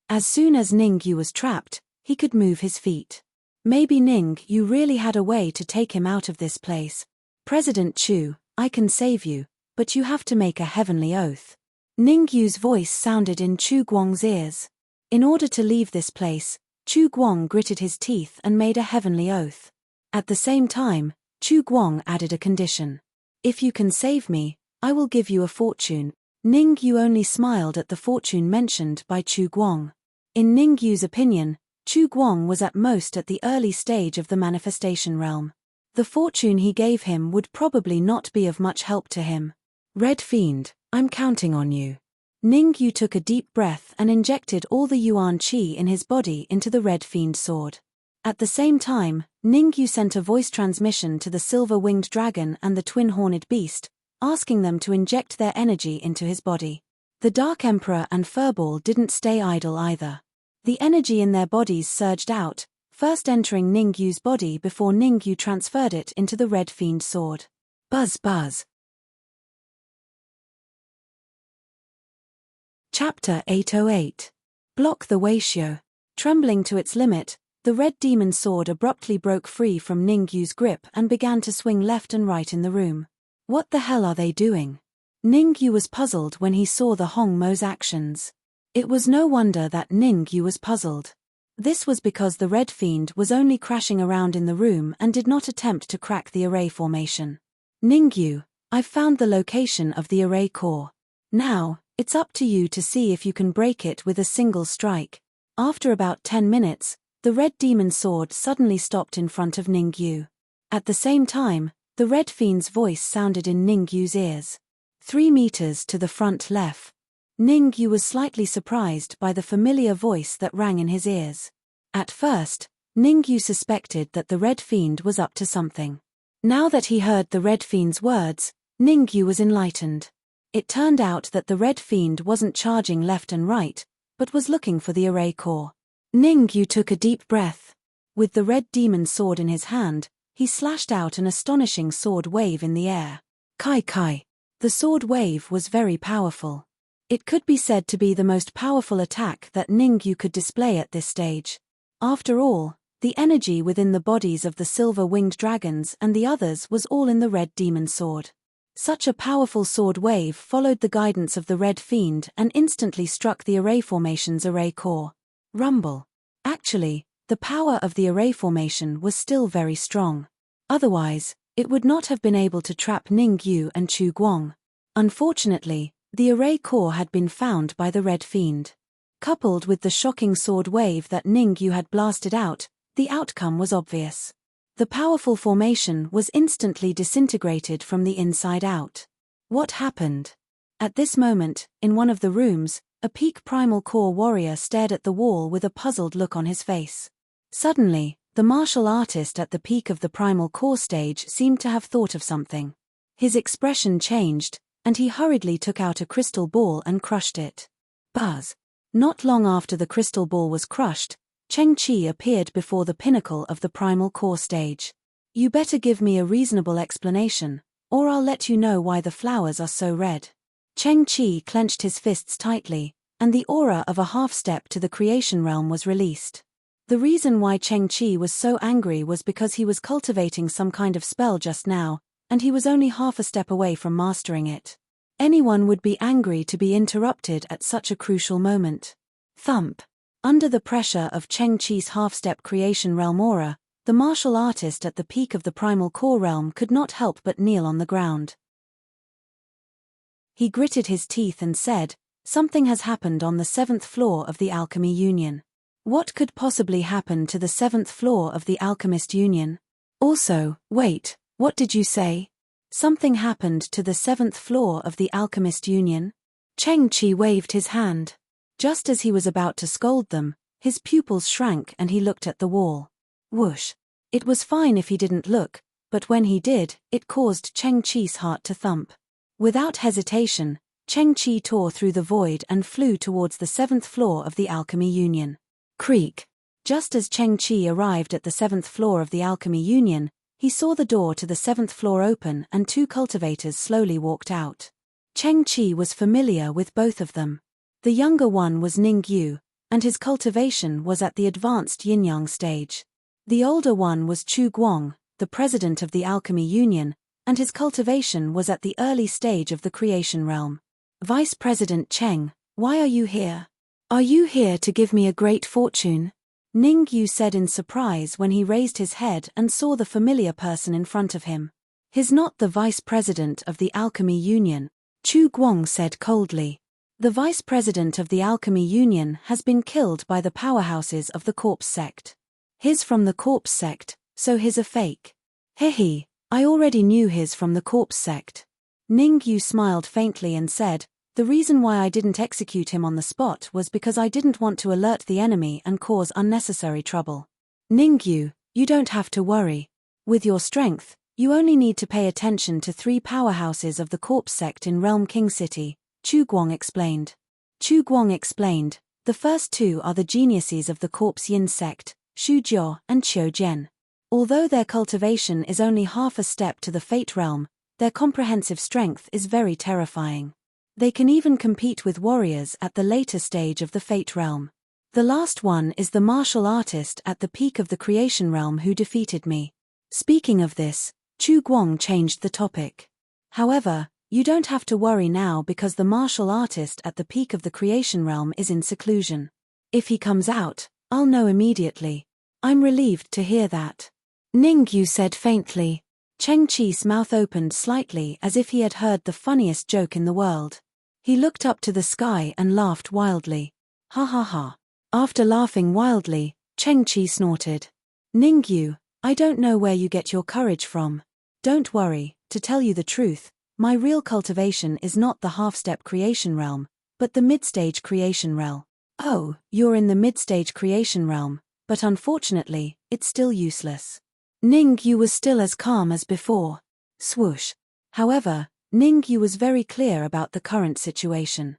As soon as Ningyu was trapped, he could move his feet. Maybe Ningyu really had a way to take him out of this place. President Chu, I can save you, but you have to make a heavenly oath. Ningyu's voice sounded in Chu Guang's ears. In order to leave this place, Chu Guang gritted his teeth and made a heavenly oath. At the same time, Chu Guang added a condition. If you can save me, I will give you a fortune. Ningyu only smiled at the fortune mentioned by Chu Guang. In Ningyu's opinion, Chu Guang was at most at the early stage of the manifestation realm. The fortune he gave him would probably not be of much help to him. Red Fiend, I'm counting on you. Ningyu took a deep breath and injected all the Yuan Qi in his body into the Red Fiend sword. At the same time, Ningyu sent a voice transmission to the silver-winged dragon and the twin-horned beast, asking them to inject their energy into his body. The Dark Emperor and Furball didn't stay idle either. The energy in their bodies surged out, first entering Ningyu's body before Ningyu transferred it into the Red Fiend sword. Buzz buzz. Chapter 808. Block the Weishio. Trembling to its limit, the red demon sword abruptly broke free from Ningyu's grip and began to swing left and right in the room. What the hell are they doing? Ningyu was puzzled when he saw the Hong Mo's actions. It was no wonder that Ningyu was puzzled. This was because the Red Fiend was only crashing around in the room and did not attempt to crack the array formation. Ningyu, I've found the location of the array core. Now, it's up to you to see if you can break it with a single strike. After about 10 minutes, the red demon sword suddenly stopped in front of Ningyu. At the same time, the Red Fiend's voice sounded in Ningyu's ears. 3 meters to the front left. Ningyu was slightly surprised by the familiar voice that rang in his ears. At first, Ningyu suspected that the Red Fiend was up to something. Now that he heard the Red Fiend's words, Ningyu was enlightened. It turned out that the Red Fiend wasn't charging left and right, but was looking for the array core. Ningyu took a deep breath. With the red demon sword in his hand, he slashed out an astonishing sword wave in the air. Kai Kai. The sword wave was very powerful. It could be said to be the most powerful attack that Ningyu could display at this stage. After all, the energy within the bodies of the silver-winged dragons and the others was all in the red demon sword. Such a powerful sword wave followed the guidance of the Red Fiend and instantly struck the array formation's array core. Rumble. Actually, the power of the array formation was still very strong. Otherwise, it would not have been able to trap Ningyu and Chu Guang. Unfortunately, the array core had been found by the Red Fiend. Coupled with the shocking sword wave that Ningyu had blasted out, the outcome was obvious. The powerful formation was instantly disintegrated from the inside out. What happened? At this moment, in one of the rooms, a peak primal core warrior stared at the wall with a puzzled look on his face. Suddenly, the martial artist at the peak of the primal core stage seemed to have thought of something. His expression changed, and he hurriedly took out a crystal ball and crushed it. Buzz. Not long after the crystal ball was crushed, Cheng Qi appeared before the pinnacle of the primal core stage. You better give me a reasonable explanation, or I'll let you know why the flowers are so red. Cheng Qi clenched his fists tightly, and the aura of a half-step to the creation realm was released. The reason why Cheng Qi was so angry was because he was cultivating some kind of spell just now, and he was only half a step away from mastering it. Anyone would be angry to be interrupted at such a crucial moment. Thump. Under the pressure of Cheng Chi's half-step creation realm aura, the martial artist at the peak of the primal core realm could not help but kneel on the ground. He gritted his teeth and said, "Something has happened on the 7th floor of the Alchemy Union." What could possibly happen to the 7th floor of the Alchemist Union? Also, wait, what did you say? Something happened to the 7th floor of the Alchemist Union? Cheng Chi waved his hand. Just as he was about to scold them, his pupils shrank and he looked at the wall. Whoosh. It was fine if he didn't look, but when he did, it caused Cheng Chi's heart to thump. Without hesitation, Cheng Chi tore through the void and flew towards the 7th floor of the Alchemy Union. Creak. Just as Cheng Chi arrived at the 7th floor of the Alchemy Union, he saw the door to the 7th floor open and two cultivators slowly walked out. Cheng Chi was familiar with both of them. The younger one was Ning Yu, and his cultivation was at the advanced yin-yang stage. The older one was Chu Guang, the president of the Alchemy Union, and his cultivation was at the early stage of the creation realm. Vice President Cheng, why are you here? Are you here to give me a great fortune? Ning Yu said in surprise when he raised his head and saw the familiar person in front of him. He's not the vice president of the Alchemy Union, Chu Guang said coldly. The vice president of the Alchemy Union has been killed by the powerhouses of the corpse sect. He's from the corpse sect, so he's a fake. Hehe, I already knew he's from the corpse sect. Ning Yu smiled faintly and said, the reason why I didn't execute him on the spot was because I didn't want to alert the enemy and cause unnecessary trouble. Ning Yu, you don't have to worry. With your strength, you only need to pay attention to 3 powerhouses of the corpse sect in Realm King City, Chu Guang explained. Chu Guang explained, the first 2 are the geniuses of the corpse yin sect, Shu Jiao and Qiu Jian. Although their cultivation is only half a step to the fate realm, their comprehensive strength is very terrifying. They can even compete with warriors at the later stage of the fate realm. The last one is the martial artist at the peak of the creation realm who defeated me. Speaking of this, Chu Guang changed the topic. However, you don't have to worry now because the martial artist at the peak of the creation realm is in seclusion. If he comes out, I'll know immediately. I'm relieved to hear that. Ning Yu said faintly. Cheng Chi's mouth opened slightly as if he had heard the funniest joke in the world. He looked up to the sky and laughed wildly. Ha ha ha. After laughing wildly, Cheng Chi snorted. Ning Yu, I don't know where you get your courage from. Don't worry, to tell you the truth, my real cultivation is not the half-step creation realm, but the mid-stage creation realm. Oh, you're in the mid-stage creation realm, but unfortunately, it's still useless. Ning Yu was still as calm as before. Swoosh. However, Ning Yu was very clear about the current situation.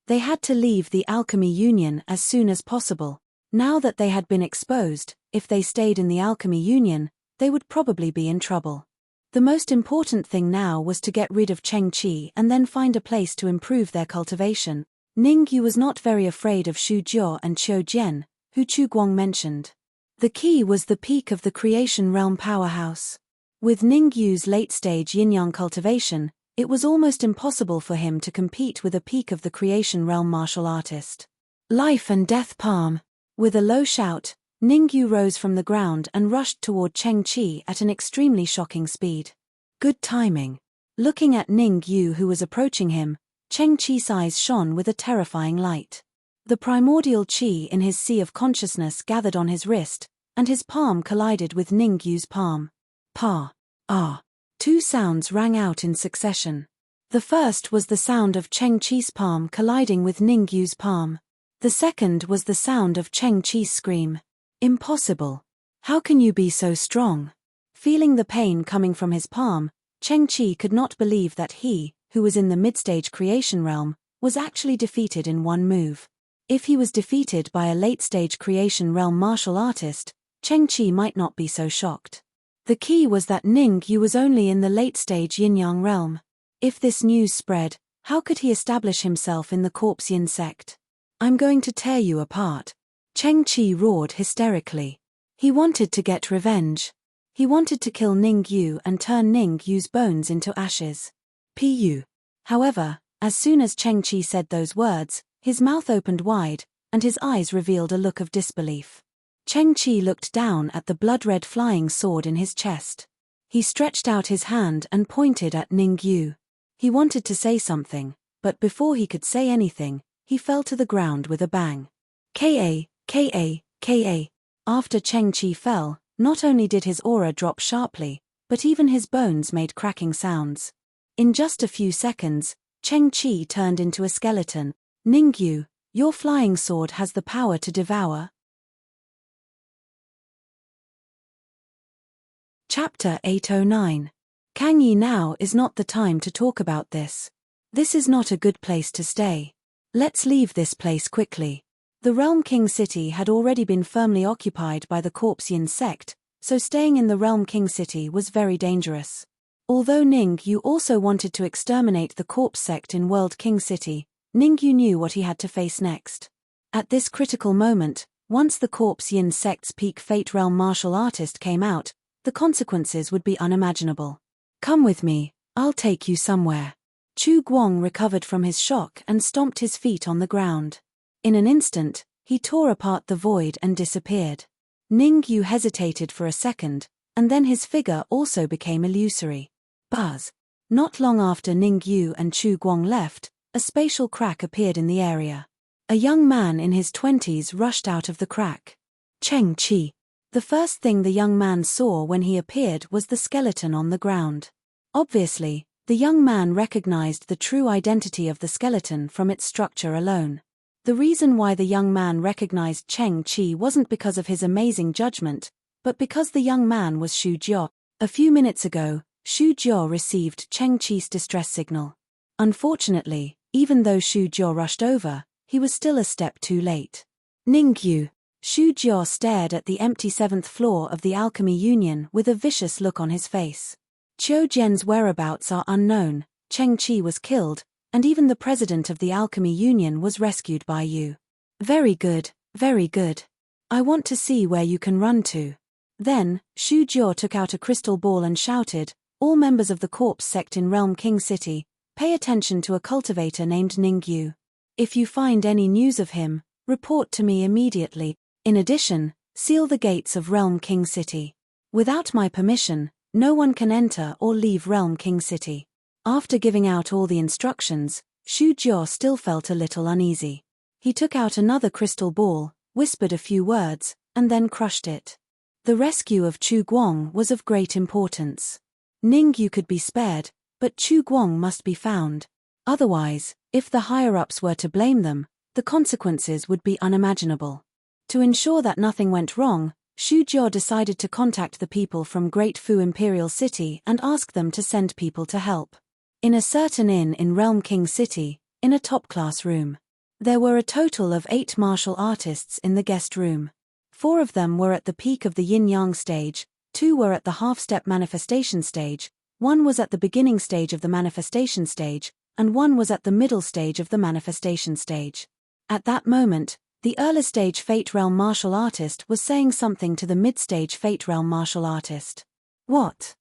They had to leave the Alchemy Union as soon as possible. Now that they had been exposed, if they stayed in the Alchemy Union, they would probably be in trouble. The most important thing now was to get rid of Cheng Chi and then find a place to improve their cultivation. Ning Yu was not very afraid of Shu Jiao and Qiu Jian, who Chu Guang mentioned. The key was the peak of the creation realm powerhouse. With Ning Yu's late-stage yin-yang cultivation, it was almost impossible for him to compete with a peak of the creation realm martial artist. Life and death palm. With a low shout, Ning Yu rose from the ground and rushed toward Cheng Chi at an extremely shocking speed. Good timing. Looking at Ning Yu who was approaching him, Cheng Chi's eyes shone with a terrifying light. The primordial chi in his sea of consciousness gathered on his wrist, and his palm collided with Ning Yu's palm. Pa. Ah. 2 sounds rang out in succession. The first was the sound of Cheng Chi's palm colliding with Ning Yu's palm. The second was the sound of Cheng Chi's scream. Impossible. How can you be so strong? Feeling the pain coming from his palm, Cheng Chi could not believe that he, who was in the mid-stage creation realm, was actually defeated in one move. If he was defeated by a late-stage creation realm martial artist, Cheng Chi might not be so shocked. The key was that Ning Yu was only in the late-stage yin-yang realm. If this news spread, how could he establish himself in the corpse yin sect? I'm going to tear you apart. Cheng Chi roared hysterically. He wanted to get revenge. He wanted to kill Ning Yu and turn Ning Yu's bones into ashes. Pu. However, as soon as Cheng Chi said those words, His mouth opened wide, and his eyes revealed a look of disbelief. Cheng Qi looked down at the blood-red flying sword in his chest. He stretched out his hand and pointed at Ning Yu. He wanted to say something, but before he could say anything, he fell to the ground with a bang. Ka, ka, ka. After Cheng Qi fell, not only did his aura drop sharply, but even his bones made cracking sounds. In just a few seconds, Cheng Qi turned into a skeleton. Ning Yu, your flying sword has the power to devour. Chapter 809. Kang Yi, now is not the time to talk about this. This is not a good place to stay. Let's leave this place quickly. The Realm King City had already been firmly occupied by the Corpse Yin sect, so staying in the Realm King City was very dangerous. Although Ning Yu also wanted to exterminate the Corpse sect in World King City, Ning Yu knew what he had to face next. At this critical moment, once the Corpse Yin sect's peak Fate Realm martial artist came out, the consequences would be unimaginable. Come with me, I'll take you somewhere. Chu Guang recovered from his shock and stomped his feet on the ground. In an instant, he tore apart the void and disappeared. Ning Yu hesitated for a second, and then his figure also became illusory. Buzz. Not long after Ning Yu and Chu Guang left, a spatial crack appeared in the area. A young man in his 20s rushed out of the crack. Cheng Qi. The first thing the young man saw when he appeared was the skeleton on the ground. Obviously, the young man recognized the true identity of the skeleton from its structure alone. The reason why the young man recognized Cheng Qi wasn't because of his amazing judgment, but because the young man was Xu Jiao. A few minutes ago, Xu Jiao received Cheng Qi's distress signal. Unfortunately, even though Xu Jiao rushed over, he was still a step too late. Ning Yu. Xu Jiao stared at the empty 7th floor of the Alchemy Union with a vicious look on his face. Qiu Jian's whereabouts are unknown, Cheng Qi was killed, and even the president of the Alchemy Union was rescued by you. Very good, very good. I want to see where you can run to. Then, Xu Jiao took out a crystal ball and shouted, all members of the Corpse sect in Realm King City, pay attention to a cultivator named Ning Yu. If you find any news of him, report to me immediately. In addition, seal the gates of Realm King City. Without my permission, no one can enter or leave Realm King City. After giving out all the instructions, Xu Jiao still felt a little uneasy. He took out another crystal ball, whispered a few words, and then crushed it. The rescue of Chu Guang was of great importance. Ning Yu could be spared, but Chu Guang must be found. Otherwise, if the higher-ups were to blame them, the consequences would be unimaginable. To ensure that nothing went wrong, Xu Jiao decided to contact the people from Great Fu Imperial City and ask them to send people to help. In a certain inn in Realm King City, in a top-class room. There were a total of 8 martial artists in the guest room. 4 of them were at the peak of the yin-yang stage, 2 were at the half-step manifestation stage, 1 was at the beginning stage of the manifestation stage, and 1 was at the middle stage of the manifestation stage. At that moment, the early-stage Fate Realm martial artist was saying something to the mid-stage Fate Realm martial artist. What?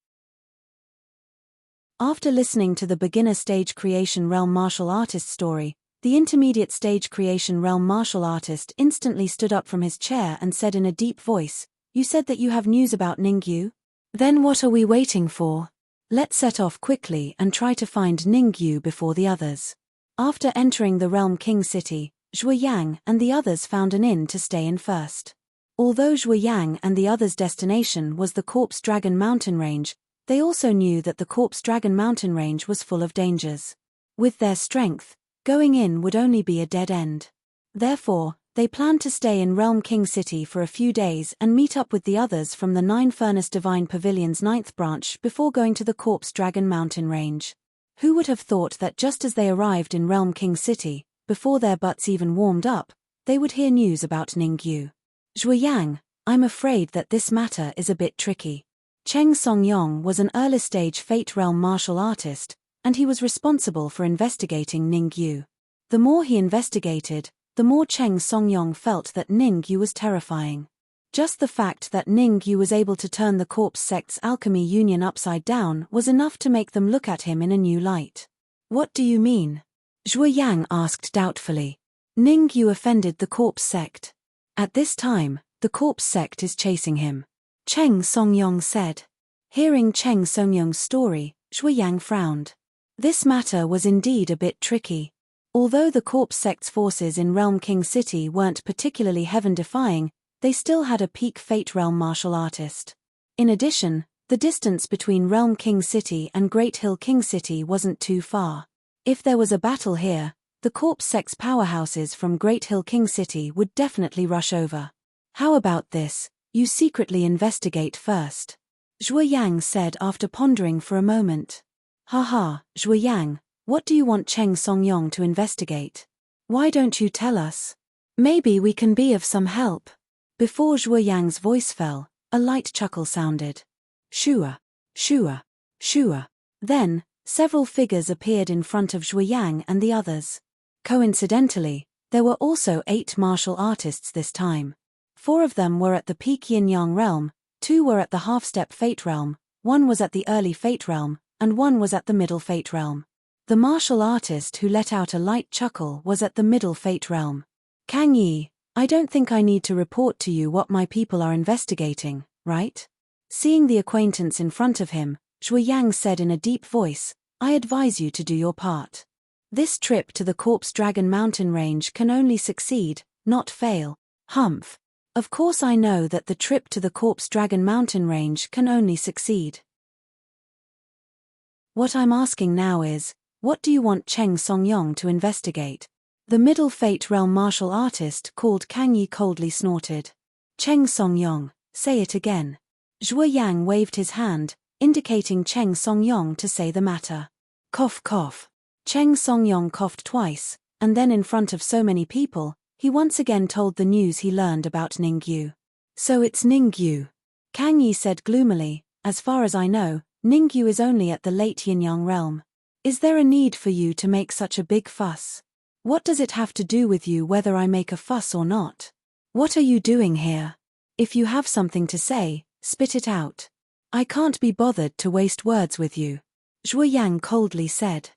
After listening to the beginner-stage Creation Realm martial artist story, the intermediate-stage Creation Realm martial artist instantly stood up from his chair and said in a deep voice, "You said that you have news about Ning Yu? Then what are we waiting for? Let's set off quickly and try to find Ning Yu before the others." After entering the Realm King City, Zhuo Yang and the others found an inn to stay in first. Although Zhuo Yang and the others' destination was the Corpse Dragon Mountain Range, they also knew that the Corpse Dragon Mountain Range was full of dangers. With their strength, going in would only be a dead end. Therefore, they planned to stay in Realm King City for a few days and meet up with the others from the 9 Furnace Divine Pavilion's 9th branch before going to the Corpse Dragon Mountain Range. Who would have thought that just as they arrived in Realm King City, before their butts even warmed up, they would hear news about Ning Yu. Zhuo Yang, I'm afraid that this matter is a bit tricky. Cheng Songyong was an early-stage Fate Realm martial artist, and he was responsible for investigating Ning Yu. The more he investigated, the more Cheng Songyong felt that Ning Yu was terrifying. Just the fact that Ning Yu was able to turn the Corpse sect's Alchemy Union upside down was enough to make them look at him in a new light. What do you mean? Zhuo Yang asked doubtfully. Ningyu offended the corpse sect. At this time, the corpse sect is chasing him. Cheng Songyong said. Hearing Cheng Songyong's story, Zhuoyang frowned. This matter was indeed a bit tricky. Although the corpse sect's forces in Realm King City weren't particularly heaven-defying, they still had a peak Fate Realm martial artist. In addition, the distance between Realm King City and Great Hill King City wasn't too far. If there was a battle here, the corpse sect's powerhouses from Great Hill King City would definitely rush over. How about this, you secretly investigate first? Zhuoyang said after pondering for a moment. Haha, Zhuoyang, what do you want Cheng Songyong to investigate? Why don't you tell us? Maybe we can be of some help. Before Zhuoyang's voice fell, a light chuckle sounded. Shua, shua, shua. Then, several figures appeared in front of Zhuoyang and the others. Coincidentally, there were also 8 martial artists this time. 4 of them were at the peak Yin-Yang realm, 2 were at the half-step Fate realm, 1 was at the early Fate realm, and 1 was at the middle Fate realm. The martial artist who let out a light chuckle was at the middle Fate realm. Kang Yi, I don't think I need to report to you what my people are investigating, right? Seeing the acquaintance in front of him, Zhuoyang said in a deep voice, I advise you to do your part. This trip to the Corpse Dragon Mountain Range can only succeed, not fail. Humph. Of course I know that the trip to the Corpse Dragon Mountain Range can only succeed. What I'm asking now is, what do you want Cheng Songyong to investigate? The middle Fate realm martial artist called Kang Yi coldly snorted. Cheng Songyong, say it again. Zhuoyang waved his hand, indicating Cheng Songyong to say the matter. Cough cough. Cheng Songyong coughed twice, and then in front of so many people, he once again told the news he learned about Ningyu. So it's Ningyu. Kang Yi said gloomily, as far as I know, Ningyu is only at the late Yin-Yang realm. Is there a need for you to make such a big fuss? What does it have to do with you whether I make a fuss or not? What are you doing here? If you have something to say, spit it out. I can't be bothered to waste words with you. Zhuoyang coldly said.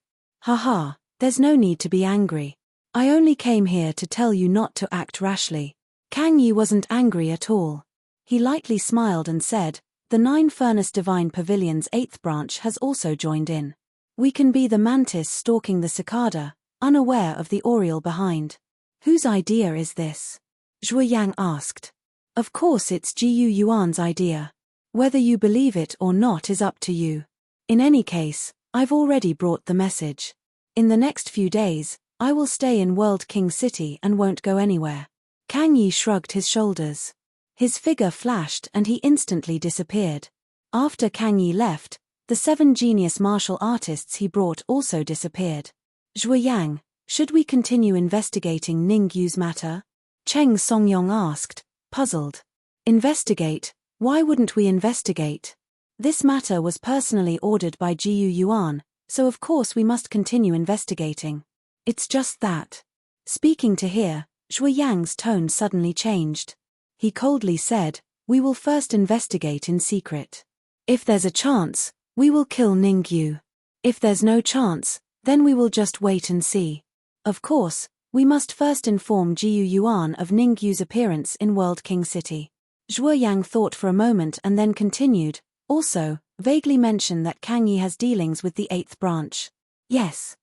Haha, there's no need to be angry. I only came here to tell you not to act rashly. Kang Yi wasn't angry at all. He lightly smiled and said, the 9 Furnace Divine Pavilion's 8th branch has also joined in. We can be the mantis stalking the cicada, unaware of the oriole behind. Whose idea is this? Zhuoyang asked. Of course it's Jiu Yuan's idea. Whether you believe it or not is up to you. In any case, I've already brought the message. In the next few days, I will stay in World King City and won't go anywhere. Kang Yi shrugged his shoulders. His figure flashed and he instantly disappeared. After Kang Yi left, the 7 genius martial artists he brought also disappeared. Zhuoyang, should we continue investigating Ningyu's matter? Cheng Songyong asked, puzzled. Investigate? Why wouldn't we investigate? This matter was personally ordered by Jiu Yuan, so of course we must continue investigating. It's just that. Speaking to hear, Zhuoyang's tone suddenly changed. He coldly said, we will first investigate in secret. If there's a chance, we will kill Ningyu. If there's no chance, then we will just wait and see. Of course, we must first inform Jiu Yuan of Ningyu's appearance in World King City. Zhuoyang thought for a moment and then continued, also, vaguely mention that Kang Yi has dealings with the 8th branch. Yes.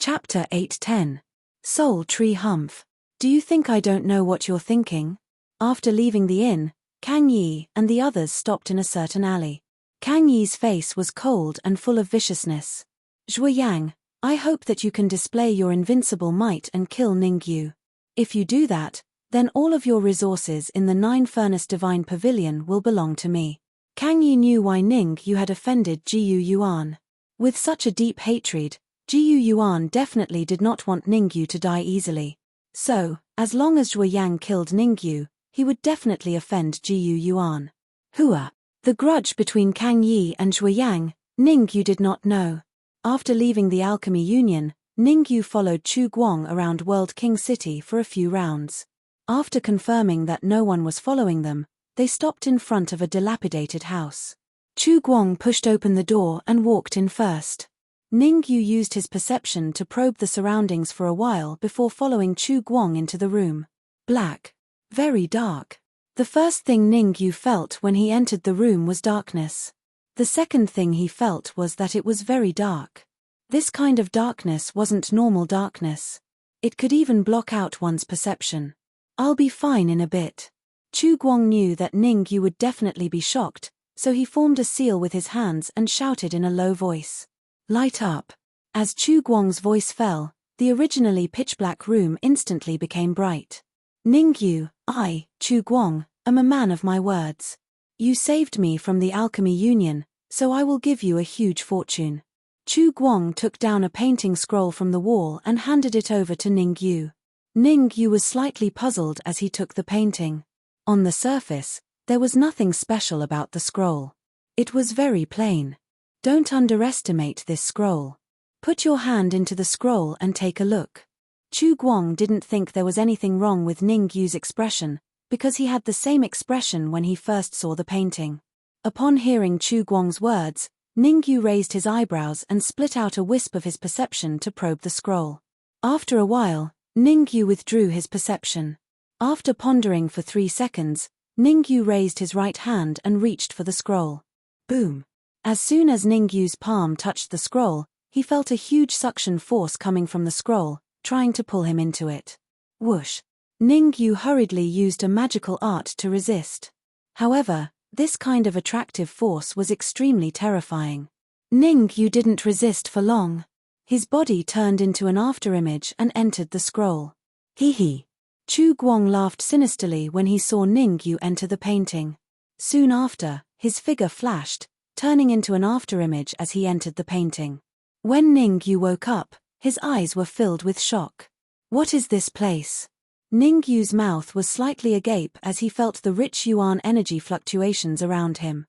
Chapter 810. Soul Tree Humph. Do you think I don't know what you're thinking? After leaving the inn, Kang Yi and the others stopped in a certain alley. Kang Yi's face was cold and full of viciousness. Zhuoyang, I hope that you can display your invincible might and kill Ningyu. If you do that, then all of your resources in the 9 Furnace Divine Pavilion will belong to me. Kang Yi knew why Ningyu had offended Jiu Yuan. With such a deep hatred, Jiu Yuan definitely did not want Ningyu to die easily. So, as long as Zhuoyang killed Ningyu, he would definitely offend Jiu Yuan. Hua. The grudge between Kang Yi and Zhuoyang, Ningyu did not know. After leaving the Alchemy Union, Ningyu followed Chu Guang around World King City for a few rounds. After confirming that no one was following them, they stopped in front of a dilapidated house. Chu Guang pushed open the door and walked in first. Ningyu used his perception to probe the surroundings for a while before following Chu Guang into the room. Black. Very dark. The first thing Ningyu felt when he entered the room was darkness. The second thing he felt was that it was very dark. This kind of darkness wasn't normal darkness. It could even block out one's perception. I'll be fine in a bit. Chu Guang knew that Ningyu would definitely be shocked, so he formed a seal with his hands and shouted in a low voice. Light up. As Chu Guang's voice fell, the originally pitch-black room instantly became bright. Ningyu, I, Chu Guang, am a man of my words. You saved me from the Alchemy Union, so I will give you a huge fortune. Chu Guang took down a painting scroll from the wall and handed it over to Ningyu. Ningyu was slightly puzzled as he took the painting. On the surface, there was nothing special about the scroll. It was very plain. Don't underestimate this scroll. Put your hand into the scroll and take a look. Chu Guang didn't think there was anything wrong with Ningyu's expression, because he had the same expression when he first saw the painting. Upon hearing Chu Guang's words, Ningyu raised his eyebrows and split out a wisp of his perception to probe the scroll. After a while, Ningyu withdrew his perception. After pondering for 3 seconds, Ningyu raised his right hand and reached for the scroll. Boom! As soon as Ningyu's palm touched the scroll, he felt a huge suction force coming from the scroll, trying to pull him into it. Whoosh! Ningyu hurriedly used a magical art to resist. However, this kind of attractive force was extremely terrifying. Ningyu didn't resist for long. His body turned into an afterimage and entered the scroll. Hee hee. Chu Guang laughed sinisterly when he saw Ningyu enter the painting. Soon after, his figure flashed, turning into an afterimage as he entered the painting. When Ningyu woke up, his eyes were filled with shock. What is this place? Ningyu's mouth was slightly agape as he felt the rich yuan energy fluctuations around him.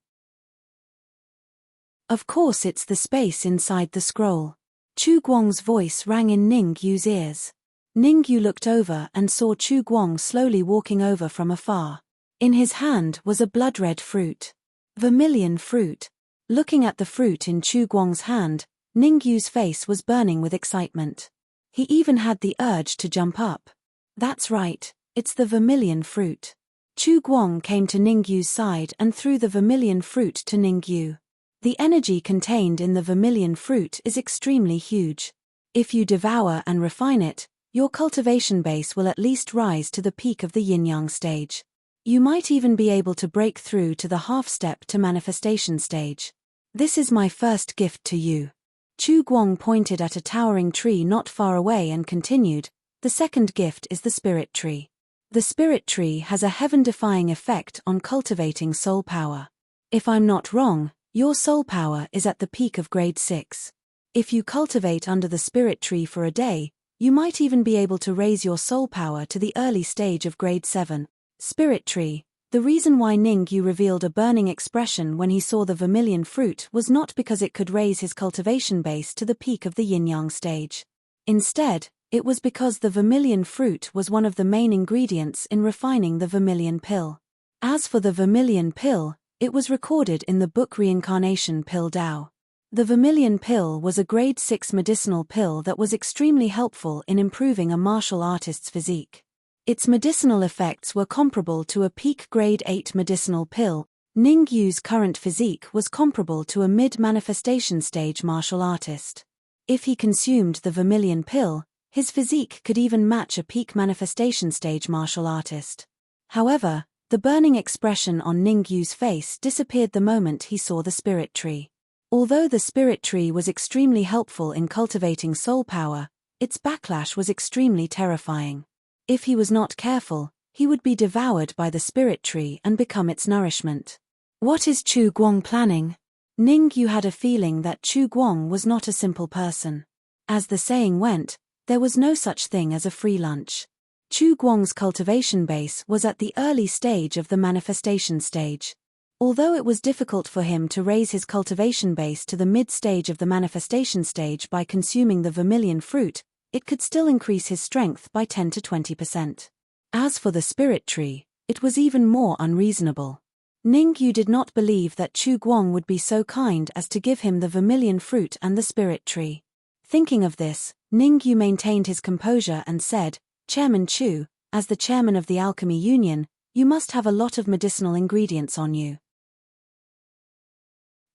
Of course it's the space inside the scroll. Chu Guang's voice rang in Ningyu's ears. Ningyu looked over and saw Chu Guang slowly walking over from afar. In his hand was a blood-red fruit. Vermilion fruit. Looking at the fruit in Chu Guang's hand, Ningyu's face was burning with excitement. He even had the urge to jump up. That's right, it's the vermilion fruit. Chu Guang came to Ningyu's side and threw the vermilion fruit to Ningyu. The energy contained in the vermilion fruit is extremely huge. If you devour and refine it, your cultivation base will at least rise to the peak of the yin-yang stage. You might even be able to break through to the half-step to manifestation stage. This is my first gift to you. Chu Guang pointed at a towering tree not far away and continued, the second gift is the spirit tree. The spirit tree has a heaven-defying effect on cultivating soul power. If I'm not wrong, your soul power is at the peak of grade 6. If you cultivate under the spirit tree for a day, you might even be able to raise your soul power to the early stage of grade 7. Spirit tree. The reason why Ningyu revealed a burning expression when he saw the vermilion fruit was not because it could raise his cultivation base to the peak of the yin-yang stage. Instead, it was because the vermilion fruit was one of the main ingredients in refining the vermilion pill. As for the vermilion pill, it was recorded in the book Reincarnation Pill Tao. The vermilion pill was a grade 6 medicinal pill that was extremely helpful in improving a martial artist's physique. Its medicinal effects were comparable to a peak grade 8 medicinal pill. Ningyu's current physique was comparable to a mid-manifestation stage martial artist. If he consumed the vermilion pill, his physique could even match a peak manifestation stage martial artist. However, the burning expression on Ningyu's face disappeared the moment he saw the spirit tree. Although the spirit tree was extremely helpful in cultivating soul power, its backlash was extremely terrifying. If he was not careful, he would be devoured by the spirit tree and become its nourishment. What is Chu Guang planning? Ningyu had a feeling that Chu Guang was not a simple person. As the saying went, there was no such thing as a free lunch. Chu Guang's cultivation base was at the early stage of the manifestation stage. Although it was difficult for him to raise his cultivation base to the mid-stage of the manifestation stage by consuming the vermilion fruit, it could still increase his strength by 10 to 20%. As for the spirit tree, it was even more unreasonable. Ningyu did not believe that Chu Guang would be so kind as to give him the vermilion fruit and the spirit tree. Thinking of this, Ningyu maintained his composure and said, "Chairman Chu, as the chairman of the Alchemy Union, you must have a lot of medicinal ingredients on you.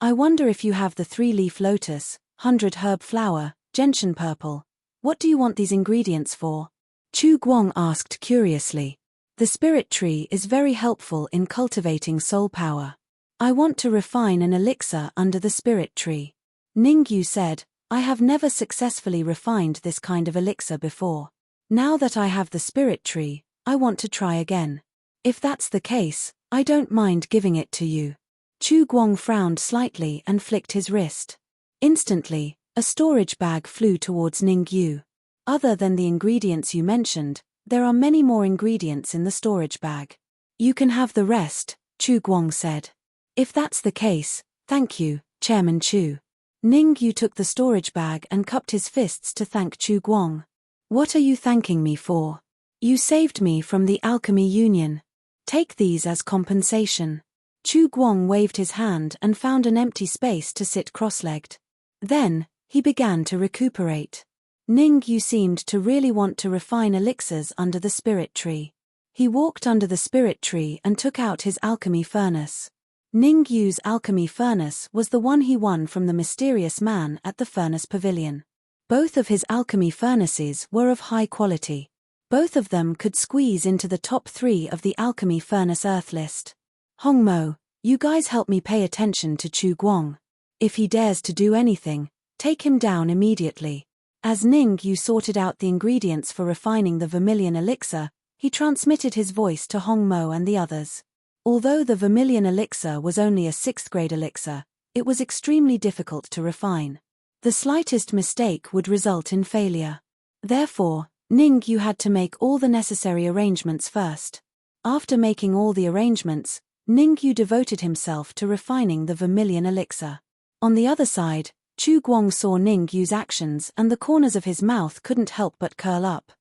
I wonder if you have the 3-leaf lotus, 100-herb flower, gentian purple. What do you want these ingredients for?" Chu Guang asked curiously. "The spirit tree is very helpful in cultivating soul power. I want to refine an elixir under the spirit tree." Ningyu said, "I have never successfully refined this kind of elixir before. Now that I have the spirit tree, I want to try again. If that's the case, I don't mind giving it to you." Chu Guang frowned slightly and flicked his wrist. Instantly, a storage bag flew towards Ningyu. "Other than the ingredients you mentioned, there are many more ingredients in the storage bag. You can have the rest," Chu Guang said. "If that's the case, thank you, Chairman Chu." Ningyu took the storage bag and cupped his fists to thank Chu Guang. "What are you thanking me for? You saved me from the Alchemy Union. Take these as compensation." Chu Guang waved his hand and found an empty space to sit cross-legged. Then, he began to recuperate. Ningyu seemed to really want to refine elixirs under the spirit tree. He walked under the spirit tree and took out his alchemy furnace. Ningyu's alchemy furnace was the one he won from the mysterious man at the furnace pavilion. Both of his alchemy furnaces were of high quality. Both of them could squeeze into the top 3 of the alchemy furnace earth list. "Hongmo, you guys help me pay attention to Chu Guang. If he dares to do anything, take him down immediately." As Ningyu sorted out the ingredients for refining the vermilion elixir, he transmitted his voice to Hongmo and the others. Although the vermilion elixir was only a 6th-grade elixir, it was extremely difficult to refine. The slightest mistake would result in failure. Therefore, Ningyu had to make all the necessary arrangements first. After making all the arrangements, Ningyu devoted himself to refining the vermilion elixir. On the other side, Chu Guang saw Ningyu's actions and the corners of his mouth couldn't help but curl up.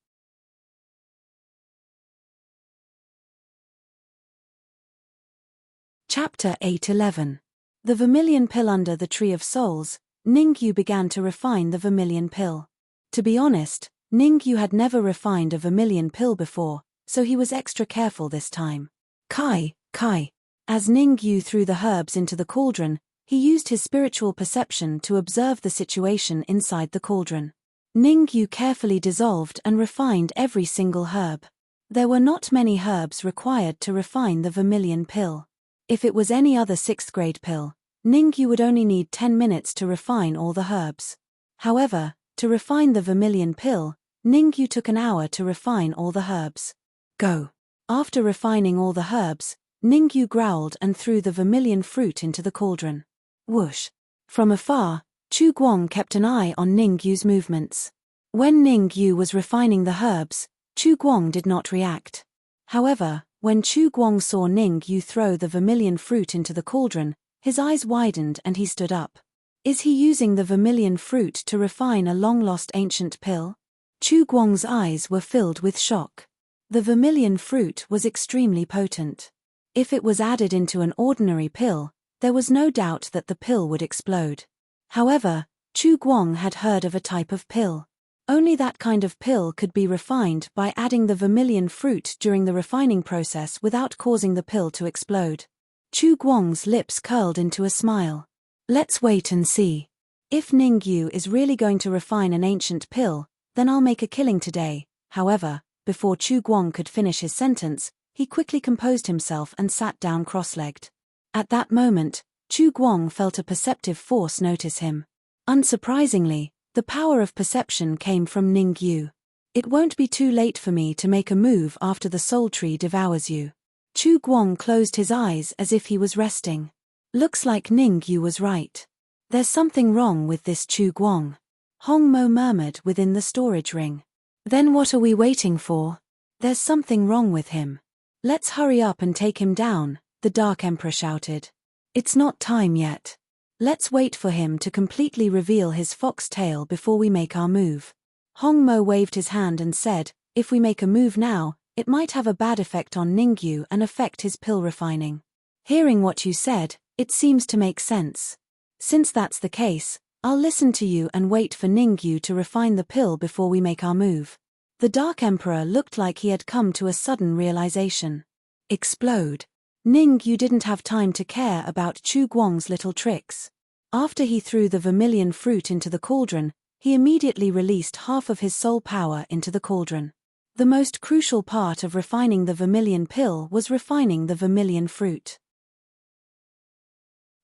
Chapter 8:11. The vermilion pill. Under the Tree of Souls, Ningyu began to refine the vermilion pill. To be honest, Ningyu had never refined a vermilion pill before, so he was extra careful this time. Kai. As Ningyu threw the herbs into the cauldron, he used his spiritual perception to observe the situation inside the cauldron. Ningyu carefully dissolved and refined every single herb. There were not many herbs required to refine the vermilion pill. If it was any other 6th-grade pill, Ningyu would only need 10 minutes to refine all the herbs. However, to refine the vermilion pill, Ningyu took an hour to refine all the herbs. Go. After refining all the herbs, Ningyu growled and threw the vermilion fruit into the cauldron. Whoosh. From afar, Chu Guang kept an eye on Ningyu's movements. When Ningyu was refining the herbs, Chu Guang did not react. However, when Chu Guang saw Ningyu throw the vermilion fruit into the cauldron, his eyes widened and he stood up. Is he using the vermilion fruit to refine a long-lost ancient pill? Chu Guang's eyes were filled with shock. The vermilion fruit was extremely potent. If it was added into an ordinary pill, there was no doubt that the pill would explode. However, Chu Guang had heard of a type of pill. Only that kind of pill could be refined by adding the vermilion fruit during the refining process without causing the pill to explode. Chu Guang's lips curled into a smile. Let's wait and see. If Ningyu is really going to refine an ancient pill, then I'll make a killing today. However, before Chu Guang could finish his sentence, he quickly composed himself and sat down cross-legged. At that moment, Chu Guang felt a perceptive force notice him. Unsurprisingly, the power of perception came from Ningyu. It won't be too late for me to make a move after the soul tree devours you. Chu Guang closed his eyes as if he was resting. Looks like Ningyu was right. There's something wrong with this Chu Guang. Hongmo murmured within the storage ring. Then what are we waiting for? There's something wrong with him. Let's hurry up and take him down, the Dark Emperor shouted. It's not time yet. Let's wait for him to completely reveal his fox tail before we make our move. Hongmo waved his hand and said, if we make a move now, it might have a bad effect on Ningyu and affect his pill refining. Hearing what you said, it seems to make sense. Since that's the case, I'll listen to you and wait for Ningyu to refine the pill before we make our move. The Dark Emperor looked like he had come to a sudden realization. Explode. Ningyu didn't have time to care about Chu Guang's little tricks. After he threw the vermilion fruit into the cauldron, he immediately released half of his soul power into the cauldron. The most crucial part of refining the vermilion pill was refining the vermilion fruit.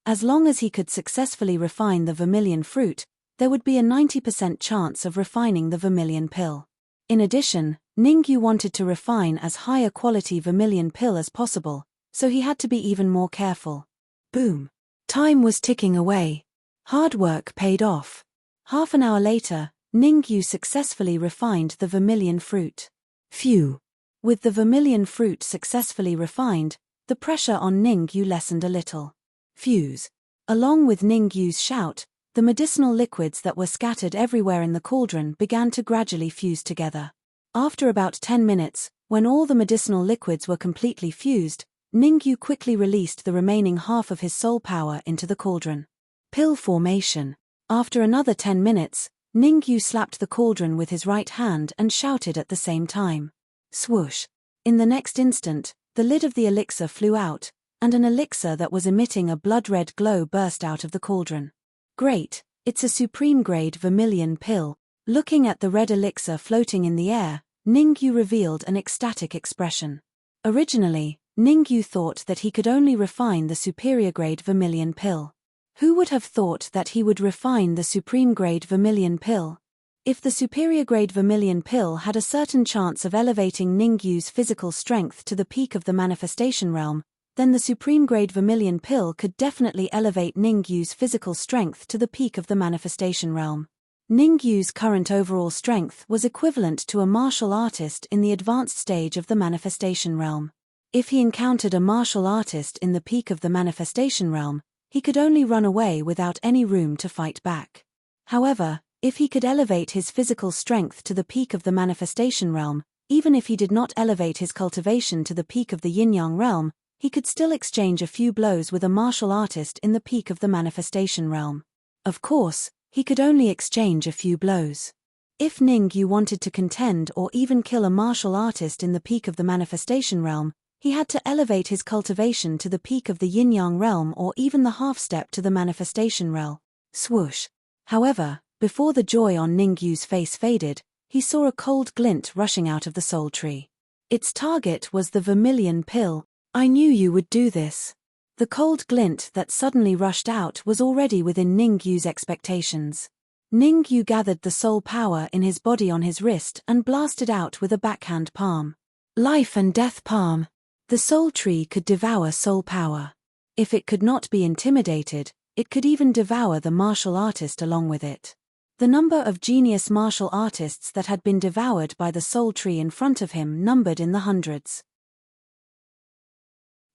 As long as he could successfully refine the vermilion fruit, there would be a 90% chance of refining the vermilion pill. In addition, Ningyu wanted to refine as high a quality vermilion pill as possible, so he had to be even more careful. Boom. Time was ticking away. Hard work paid off. Half an hour later, Ningyu successfully refined the vermilion fruit. Phew. With the vermilion fruit successfully refined, the pressure on Ningyu lessened a little. Fuse. Along with Ningyu's shout, the medicinal liquids that were scattered everywhere in the cauldron began to gradually fuse together. After about 10 minutes, when all the medicinal liquids were completely fused, Ningyu quickly released the remaining half of his soul power into the cauldron. Pill formation. After another 10 minutes, Ningyu slapped the cauldron with his right hand and shouted at the same time. Swoosh. In the next instant, the lid of the elixir flew out, and an elixir that was emitting a blood-red glow burst out of the cauldron. Great, it's a supreme-grade vermilion pill. Looking at the red elixir floating in the air, Ningyu revealed an ecstatic expression. Originally, Ningyu thought that he could only refine the superior-grade vermilion pill. Who would have thought that he would refine the supreme-grade vermilion pill? If the superior-grade vermilion pill had a certain chance of elevating Ningyu's physical strength to the peak of the manifestation realm, then the supreme-grade vermilion pill could definitely elevate Ningyu's physical strength to the peak of the manifestation realm. Ningyu's current overall strength was equivalent to a martial artist in the advanced stage of the manifestation realm. If he encountered a martial artist in the peak of the manifestation realm, he could only run away without any room to fight back. However, if he could elevate his physical strength to the peak of the manifestation realm, even if he did not elevate his cultivation to the peak of the yin-yang realm, he could still exchange a few blows with a martial artist in the peak of the manifestation realm. Of course, he could only exchange a few blows. If Ningyu wanted to contend or even kill a martial artist in the peak of the manifestation realm, he had to elevate his cultivation to the peak of the yin-yang realm or even the half-step to the manifestation realm. Swoosh. However, before the joy on Ningyu's face faded, he saw a cold glint rushing out of the soul tree. Its target was the vermilion pill. I knew you would do this. The cold glint that suddenly rushed out was already within Ningyu's expectations. Ningyu gathered the soul power in his body on his wrist and blasted out with a backhand palm. Life and death palm. The soul tree could devour soul power. If it could not be intimidated, it could even devour the martial artist along with it. The number of genius martial artists that had been devoured by the soul tree in front of him numbered in the hundreds.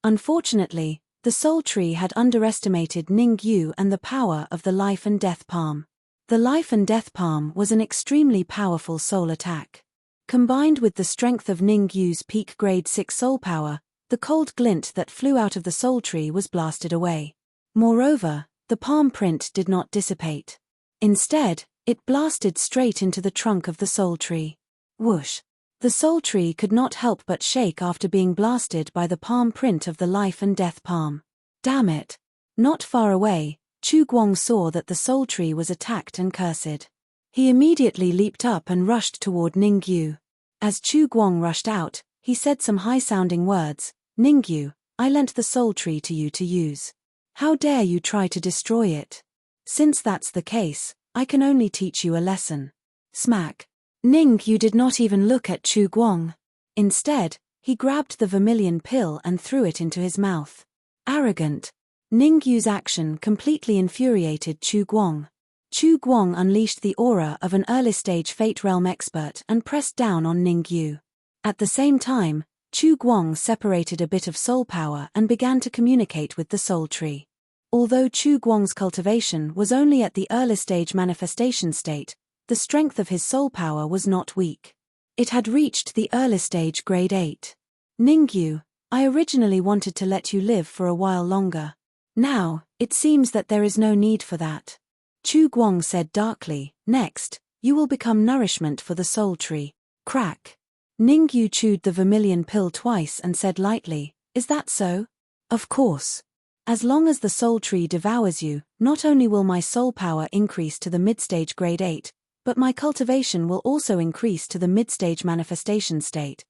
Unfortunately, the soul tree had underestimated Ningyu and the power of the life and death palm. The life and death palm was an extremely powerful soul attack. Combined with the strength of Ningyu's peak grade 6 soul power, the cold glint that flew out of the soul tree was blasted away. Moreover, the palm print did not dissipate. Instead, it blasted straight into the trunk of the soul tree. Whoosh! The soul tree could not help but shake after being blasted by the palm print of the life and death palm. Damn it! Not far away, Chu Guang saw that the soul tree was attacked and cursed. He immediately leaped up and rushed toward Ningyu. As Chu Guang rushed out, he said some high-sounding words. Ningyu, I lent the soul tree to you to use. How dare you try to destroy it? Since that's the case, I can only teach you a lesson. Smack. Ningyu did not even look at Chu Guang. Instead, he grabbed the vermilion pill and threw it into his mouth. Arrogant. Ningyu's action completely infuriated Chu Guang. Chu Guang unleashed the aura of an early-stage Fate Realm expert and pressed down on Ningyu. At the same time, Chu Guang separated a bit of soul power and began to communicate with the soul tree. Although Chu Guang's cultivation was only at the early-stage manifestation state, the strength of his soul power was not weak. It had reached the early stage grade 8. Ningyu, I originally wanted to let you live for a while longer. Now, it seems that there is no need for that. Chu Guang said darkly, next, you will become nourishment for the soul tree. Crack. Ningyu chewed the vermilion pill twice and said lightly, is that so? Of course. As long as the soul tree devours you, not only will my soul power increase to the mid-stage grade 8, but my cultivation will also increase to the mid-stage manifestation state.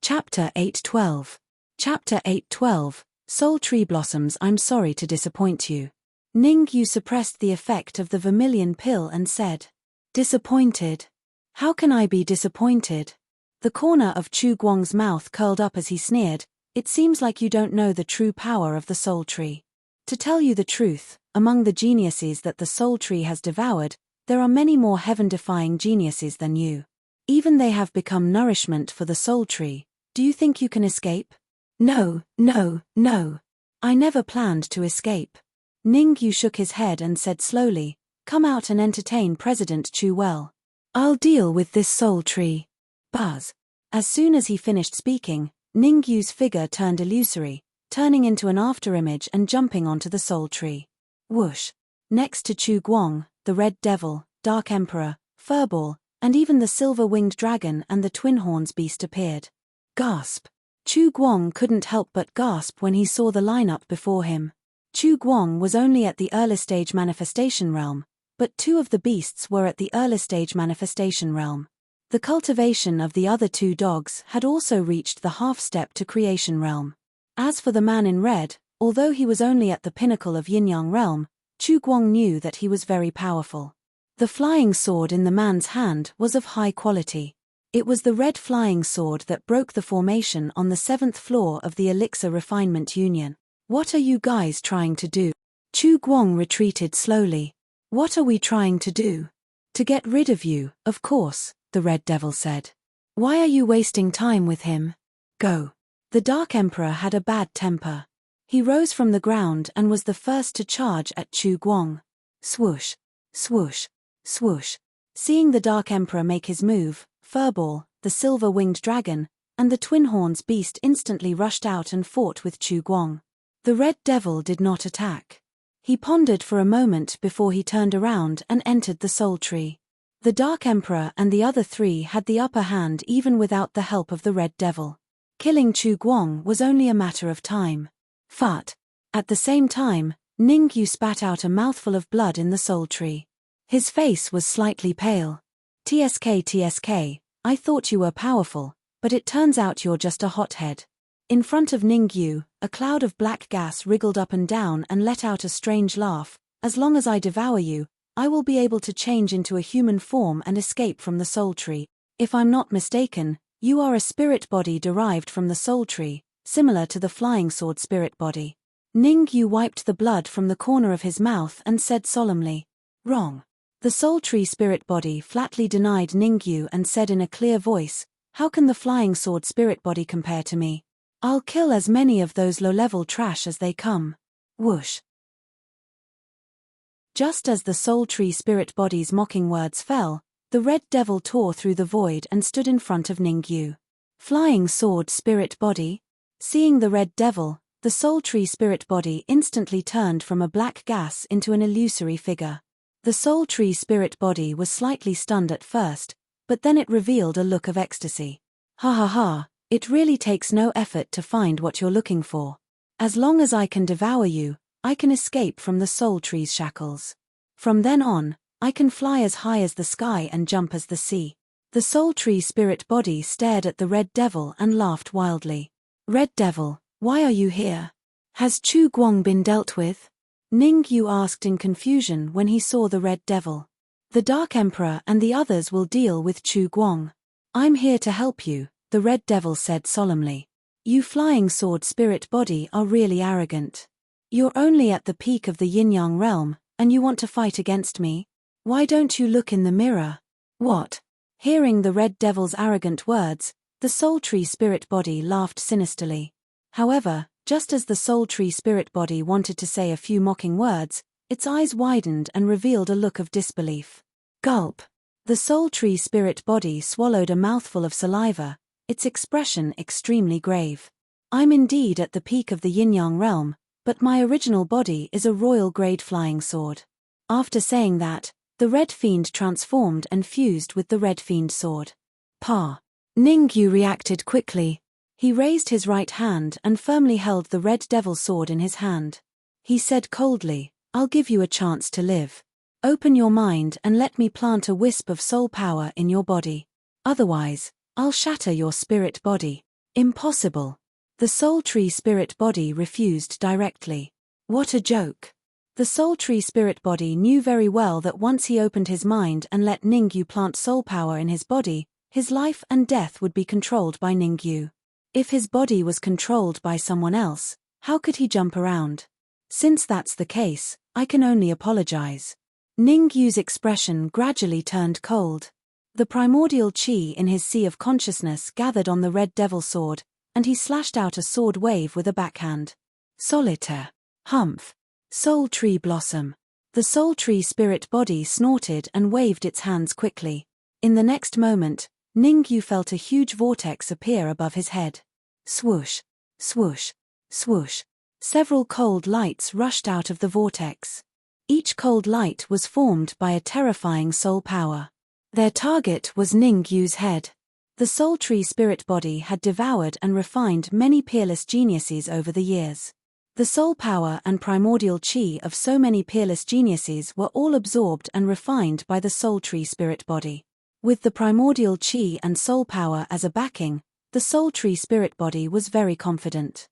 Chapter 8:12. Chapter 8:12, Soul Tree Blossoms. I'm sorry to disappoint you. Ningyu suppressed the effect of the vermilion pill and said, disappointed? How can I be disappointed? The corner of Chu Guang's mouth curled up as he sneered, it seems like you don't know the true power of the soul tree. To tell you the truth, among the geniuses that the soul tree has devoured, there are many more heaven-defying geniuses than you. Even they have become nourishment for the soul tree. Do you think you can escape? No, no, no. I never planned to escape. Ningyu shook his head and said slowly, come out and entertain President Chu well. I'll deal with this soul tree. Buzz. As soon as he finished speaking, Ningyu's figure turned illusory, turning into an afterimage and jumping onto the soul tree. Whoosh. Next to Chu Guang, the Red Devil, Dark Emperor, Furball, and even the silver-winged dragon and the twin horns beast appeared. Gasp. Chu Guang couldn't help but gasp when he saw the lineup before him. Chu Guang was only at the early stage manifestation realm, but two of the beasts were at the early stage manifestation realm. The cultivation of the other two dogs had also reached the half-step to creation realm. As for the man in red, although he was only at the pinnacle of yin-yang realm, Chu Guang knew that he was very powerful. The flying sword in the man's hand was of high quality. It was the red flying sword that broke the formation on the 7th floor of the Elixir Refinement Union. What are you guys trying to do? Chu Guang retreated slowly. What are we trying to do? To get rid of you, of course, the Red Devil said. Why are you wasting time with him? Go. The Dark Emperor had a bad temper. He rose from the ground and was the first to charge at Chu Guang. Swoosh, swoosh, swoosh. Seeing the Dark Emperor make his move, Furball, the silver-winged dragon, and the twin horns beast instantly rushed out and fought with Chu Guang. The Red Devil did not attack. He pondered for a moment before he turned around and entered the soul tree. The Dark Emperor and the other three had the upper hand even without the help of the Red Devil. Killing Chu Guang was only a matter of time. Fart. At the same time, Ningyu spat out a mouthful of blood in the soul tree. His face was slightly pale. TSK, I thought you were powerful, but it turns out you're just a hothead. In front of Ningyu, a cloud of black gas wriggled up and down and let out a strange laugh. As long as I devour you, I will be able to change into a human form and escape from the soul tree. If I'm not mistaken, you are a spirit body derived from the soul tree, similar to the flying sword spirit body. Ningyu wiped the blood from the corner of his mouth and said solemnly, wrong. The soul tree spirit body flatly denied Ningyu and said in a clear voice, how can the flying sword spirit body compare to me? I'll kill as many of those low-level trash as they come. Whoosh. Just as the soul tree spirit body's mocking words fell, the Red Devil tore through the void and stood in front of Ningyu. Flying sword spirit body? Seeing the Red Devil, the soul tree spirit body instantly turned from a black gas into an illusory figure. The soul tree spirit body was slightly stunned at first, but then it revealed a look of ecstasy. Ha ha ha, it really takes no effort to find what you're looking for. As long as I can devour you, I can escape from the soul tree's shackles. From then on, I can fly as high as the sky and jump as the sea. The soul tree spirit body stared at the Red Devil and laughed wildly. Red Devil, why are you here? Has Chu Guang been dealt with? Ningyu asked in confusion when he saw the Red Devil. The Dark Emperor and the others will deal with Chu Guang. I'm here to help you, the Red Devil said solemnly. You flying sword spirit body are really arrogant. You're only at the peak of the yin-yang realm, and you want to fight against me? Why don't you look in the mirror? What? Hearing the Red Devil's arrogant words, the soul tree spirit body laughed sinisterly. However, just as the soul tree spirit body wanted to say a few mocking words, its eyes widened and revealed a look of disbelief. Gulp. The soul tree spirit body swallowed a mouthful of saliva, its expression extremely grave. I'm indeed at the peak of the yin-yang realm, but my original body is a royal-grade flying sword. After saying that, the Red Fiend transformed and fused with the Red Fiend sword. Pa! Ningyu reacted quickly. He raised his right hand and firmly held the Red Devil sword in his hand. He said coldly, I'll give you a chance to live. Open your mind and let me plant a wisp of soul power in your body. Otherwise, I'll shatter your spirit body. Impossible. The soul tree spirit body refused directly. What a joke. The soul tree spirit body knew very well that once he opened his mind and let Ningyu plant soul power in his body, his life and death would be controlled by Ningyu. If his body was controlled by someone else, how could he jump around? Since that's the case, I can only apologize. Ningyu's expression gradually turned cold. The primordial chi in his sea of consciousness gathered on the Red Devil sword, and he slashed out a sword wave with a backhand. Solitaire. Humph. Soul tree blossom. The soul tree spirit body snorted and waved its hands quickly. In the next moment, Ningyu felt a huge vortex appear above his head. Swoosh. Swoosh. Swoosh. Several cold lights rushed out of the vortex. Each cold light was formed by a terrifying soul power. Their target was Ningyu's head. The soul tree spirit body had devoured and refined many peerless geniuses over the years. The soul power and primordial chi of so many peerless geniuses were all absorbed and refined by the soul tree spirit body. With the primordial chi and soul power as a backing, the soul tree spirit body was very confident.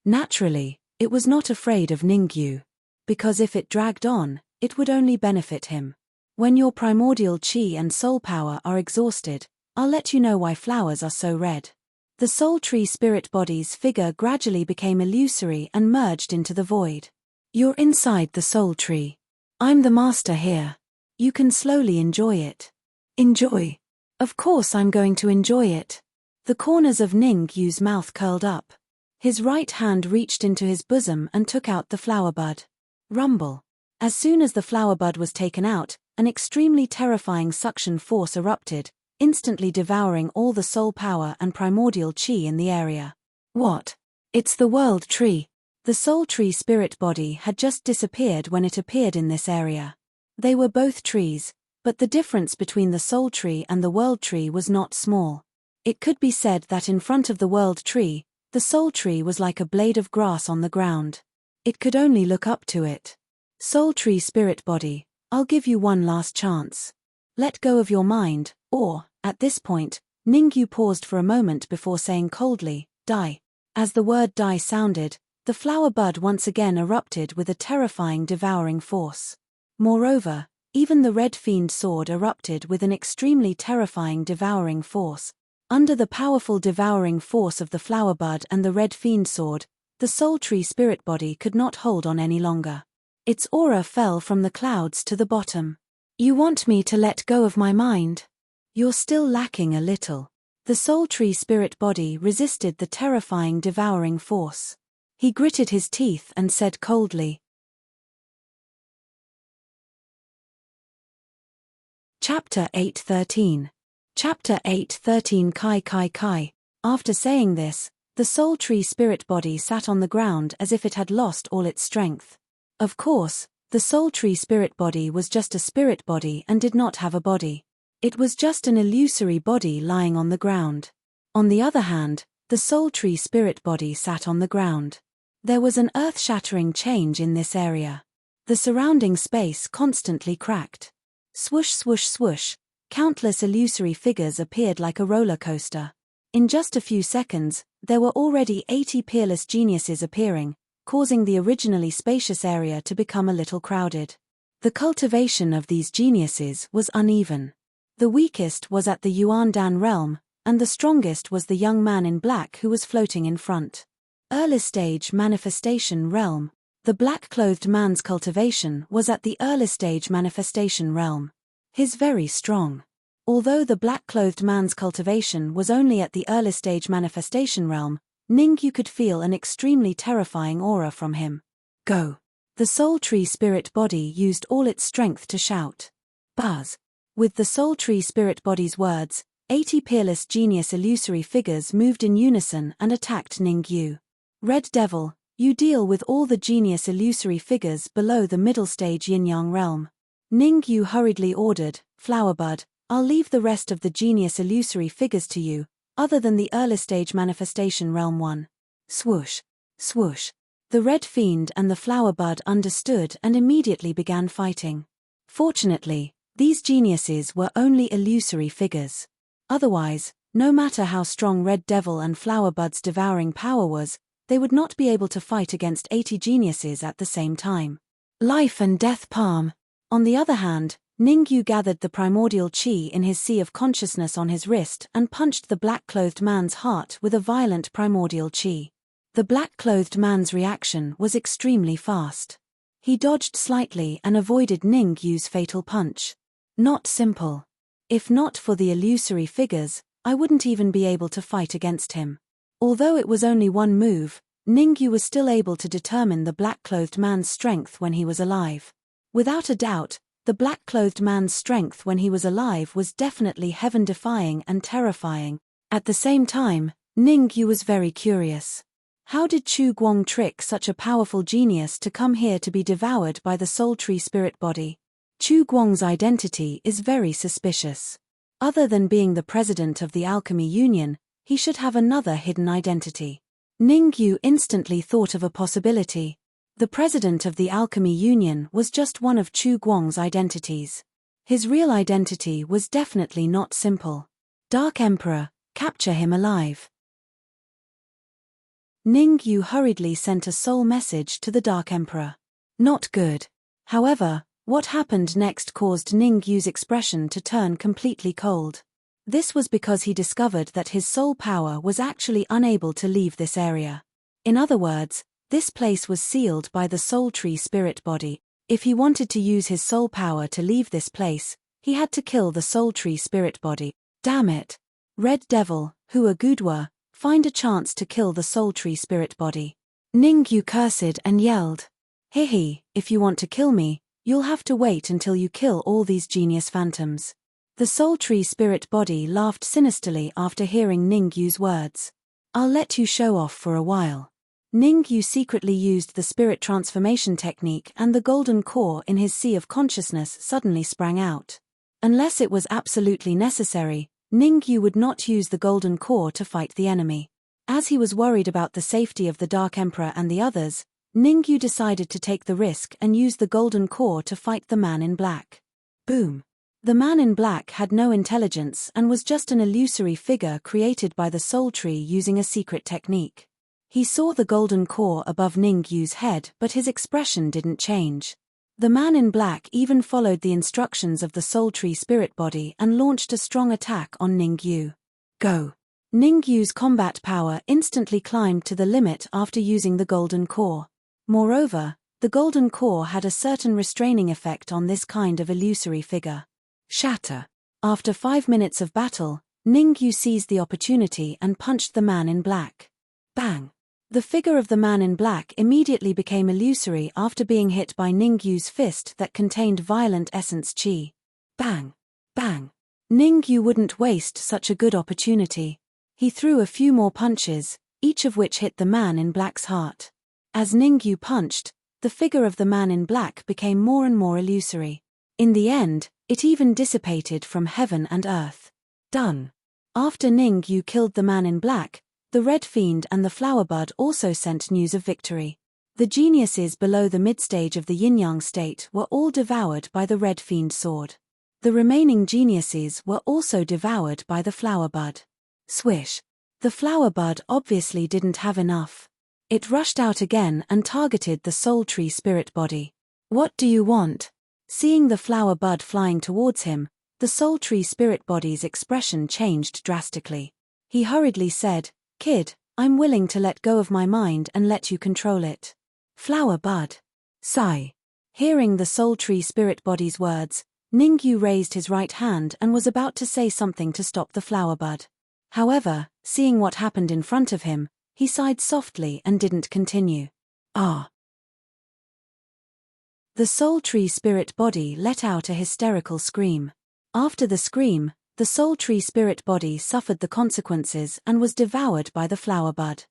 Naturally, it was not afraid of Ningyu. Because if it dragged on, it would only benefit him. When your primordial chi and soul power are exhausted, I'll let you know why flowers are so red. The soul tree spirit body's figure gradually became illusory and merged into the void. You're inside the soul tree. I'm the master here. You can slowly enjoy it. Enjoy? Of course I'm going to enjoy it. The corners of Ningyu's mouth curled up. His right hand reached into his bosom and took out the flower bud. Rumble. As soon as the flower bud was taken out, an extremely terrifying suction force erupted, instantly devouring all the soul power and primordial chi in the area. What? It's the world tree. The soul tree spirit body had just disappeared when it appeared in this area. They were both trees, but the difference between the soul tree and the world tree was not small. It could be said that in front of the world tree, the soul tree was like a blade of grass on the ground. It could only look up to it. Soul tree spirit body, I'll give you one last chance. Let go of your mind, or, at this point, Ningyu paused for a moment before saying coldly, die. As the word die sounded, the flower bud once again erupted with a terrifying devouring force. Moreover, even the Red Fiend sword erupted with an extremely terrifying devouring force. Under the powerful devouring force of the flower bud and the Red Fiend sword, the soul tree spirit body could not hold on any longer. Its aura fell from the clouds to the bottom. You want me to let go of my mind? You're still lacking a little. The soul tree spirit body resisted the terrifying devouring force. He gritted his teeth and said coldly. Chapter 8:13. Chapter 8:13 Kai Kai Kai. After saying this, the soul tree spirit body sat on the ground as if it had lost all its strength. Of course, the soul tree spirit body was just a spirit body and did not have a body. It was just an illusory body lying on the ground. On the other hand, the soul tree spirit body sat on the ground. There was an earth-shattering change in this area. The surrounding space constantly cracked. Swoosh swoosh swoosh, countless illusory figures appeared like a roller coaster. In just a few seconds, there were already 80 peerless geniuses appearing, causing the originally spacious area to become a little crowded. The cultivation of these geniuses was uneven. The weakest was at the Yuan-Dan realm, and the strongest was the young man in black who was floating in front. Early stage manifestation realm. The black-clothed man's cultivation was at the early stage manifestation realm. He's very strong. Although the black-clothed man's cultivation was only at the early stage manifestation realm, Ningyu could feel an extremely terrifying aura from him. Go. The soul tree spirit body used all its strength to shout. Buzz. With the Soul Tree Spirit Body's words, 80 peerless genius illusory figures moved in unison and attacked Ningyu. Red Devil, you deal with all the genius illusory figures below the middle stage yin-yang realm. Ningyu hurriedly ordered, Flowerbud, I'll leave the rest of the genius illusory figures to you, other than the early stage manifestation realm one. Swoosh. Swoosh. The Red Fiend and the Flowerbud understood and immediately began fighting. Fortunately, these geniuses were only illusory figures. Otherwise, no matter how strong Red Devil and Flowerbud's devouring power was, they would not be able to fight against 80 geniuses at the same time. Life and death palm. On the other hand, Ningyu gathered the primordial chi in his sea of consciousness on his wrist and punched the black-clothed man's heart with a violent primordial chi. The black-clothed man's reaction was extremely fast. He dodged slightly and avoided Ningyu's fatal punch. Not simple. If not for the illusory figures, I wouldn't even be able to fight against him. Although it was only one move, Ningyu was still able to determine the black-clothed man's strength when he was alive. Without a doubt, the black-clothed man's strength when he was alive was definitely heaven-defying and terrifying. At the same time, Ningyu was very curious. How did Chu Guang trick such a powerful genius to come here to be devoured by the Soul Tree Spirit Body? Chu Guang's identity is very suspicious. Other than being the president of the Alchemy Union, he should have another hidden identity. Ningyu instantly thought of a possibility. The president of the Alchemy Union was just one of Chu Guang's identities. His real identity was definitely not simple. Dark Emperor, capture him alive. Ningyu hurriedly sent a soul message to the Dark Emperor. Not good. However, what happened next caused Ningyu's expression to turn completely cold. This was because he discovered that his soul power was actually unable to leave this area. In other words, this place was sealed by the Soul Tree Spirit Body. If he wanted to use his soul power to leave this place, he had to kill the Soul Tree Spirit Body. Damn it. Red Devil, Hua Gudwa, find a chance to kill the Soul Tree Spirit Body. Ningyu cursed and yelled. Hehe, if you want to kill me, you'll have to wait until you kill all these genius phantoms. The Soul Tree Spirit Body laughed sinisterly after hearing Ningyu's words. I'll let you show off for a while. Ningyu secretly used the spirit transformation technique and the golden core in his sea of consciousness suddenly sprang out. Unless it was absolutely necessary, Ningyu would not use the golden core to fight the enemy. As he was worried about the safety of the Dark Emperor and the others, Ningyu decided to take the risk and use the golden core to fight the man in black. Boom. The man in black had no intelligence and was just an illusory figure created by the Soul Tree using a secret technique. He saw the golden core above Ningyu's head, but his expression didn't change. The man in black even followed the instructions of the Soul Tree Spirit Body and launched a strong attack on Ningyu. Go! Ningyu's combat power instantly climbed to the limit after using the golden core. Moreover, the golden core had a certain restraining effect on this kind of illusory figure. Shatter! After 5 minutes of battle, Ningyu seized the opportunity and punched the man in black. Bang! The figure of the man in black immediately became illusory after being hit by Ningyu's fist that contained violent essence chi. Bang! Bang! Ningyu wouldn't waste such a good opportunity. He threw a few more punches, each of which hit the man in black's heart. As Ningyu punched, the figure of the man in black became more and more illusory. In the end, it even dissipated from heaven and earth. Done. After Ningyu killed the man in black, the Red Fiend and the Flowerbud also sent news of victory. The geniuses below the mid-stage of the yin-yang state were all devoured by the Red Fiend sword. The remaining geniuses were also devoured by the Flowerbud. Swish. The Flowerbud obviously didn't have enough. It rushed out again and targeted the Soul Tree Spirit Body. What do you want? Seeing the Flowerbud flying towards him, the Soul Tree Spirit Body's expression changed drastically. He hurriedly said, Kid, I'm willing to let go of my mind and let you control it. Flowerbud. Sigh. Hearing the Soul Tree Spirit Body's words, Ningyu raised his right hand and was about to say something to stop the Flowerbud. However, seeing what happened in front of him, he sighed softly and didn't continue. Ah. The soul tree spirit body let out a hysterical scream. After the scream, the soul tree spirit body suffered the consequences and was devoured by the flower bud.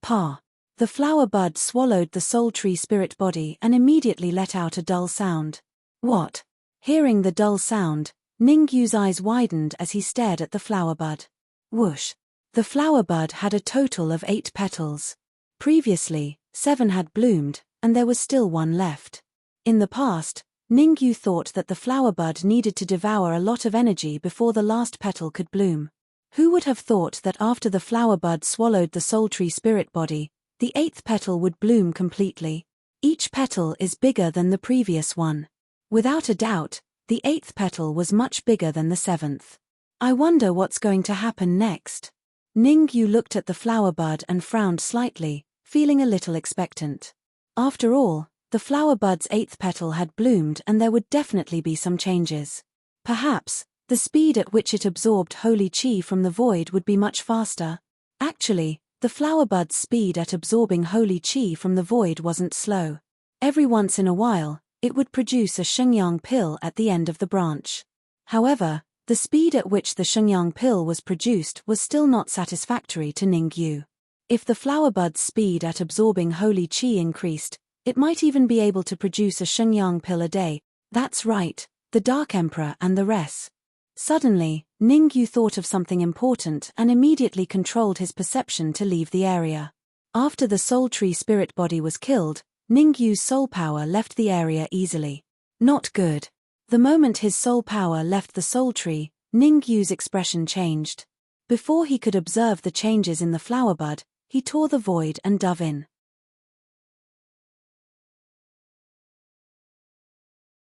Pa! The flower bud swallowed the soul tree spirit body and immediately let out a dull sound. What? Hearing the dull sound, Ningyu's eyes widened as he stared at the flower bud. Whoosh! The flower bud had a total of 8 petals. Previously, 7 had bloomed, and there was still 1 left. In the past, Ningyu thought that the flower bud needed to devour a lot of energy before the last petal could bloom. Who would have thought that after the flower bud swallowed the soul tree spirit body, the 8th petal would bloom completely? Each petal is bigger than the previous one. Without a doubt, the 8th petal was much bigger than the 7th. I wonder what's going to happen next. Ningyu looked at the flower bud and frowned slightly, feeling a little expectant. After all, the flower bud's 8th petal had bloomed and there would definitely be some changes. Perhaps, the speed at which it absorbed holy chi from the void would be much faster. Actually, the flower bud's speed at absorbing holy chi from the void wasn't slow. Every once in a while, it would produce a Shengyang pill at the end of the branch. However, the speed at which the Shengyang pill was produced was still not satisfactory to Ningyu. If the flower bud's speed at absorbing holy chi increased, it might even be able to produce a Shengyang pill a day. That's right, the Dark Emperor and the rest. Suddenly, Ningyu thought of something important and immediately controlled his perception to leave the area. After the soul tree spirit body was killed, Ningyu's soul power left the area easily. Not good. The moment his soul power left the soul tree, Ningyu's expression changed. Before he could observe the changes in the flower bud, he tore the void and dove in.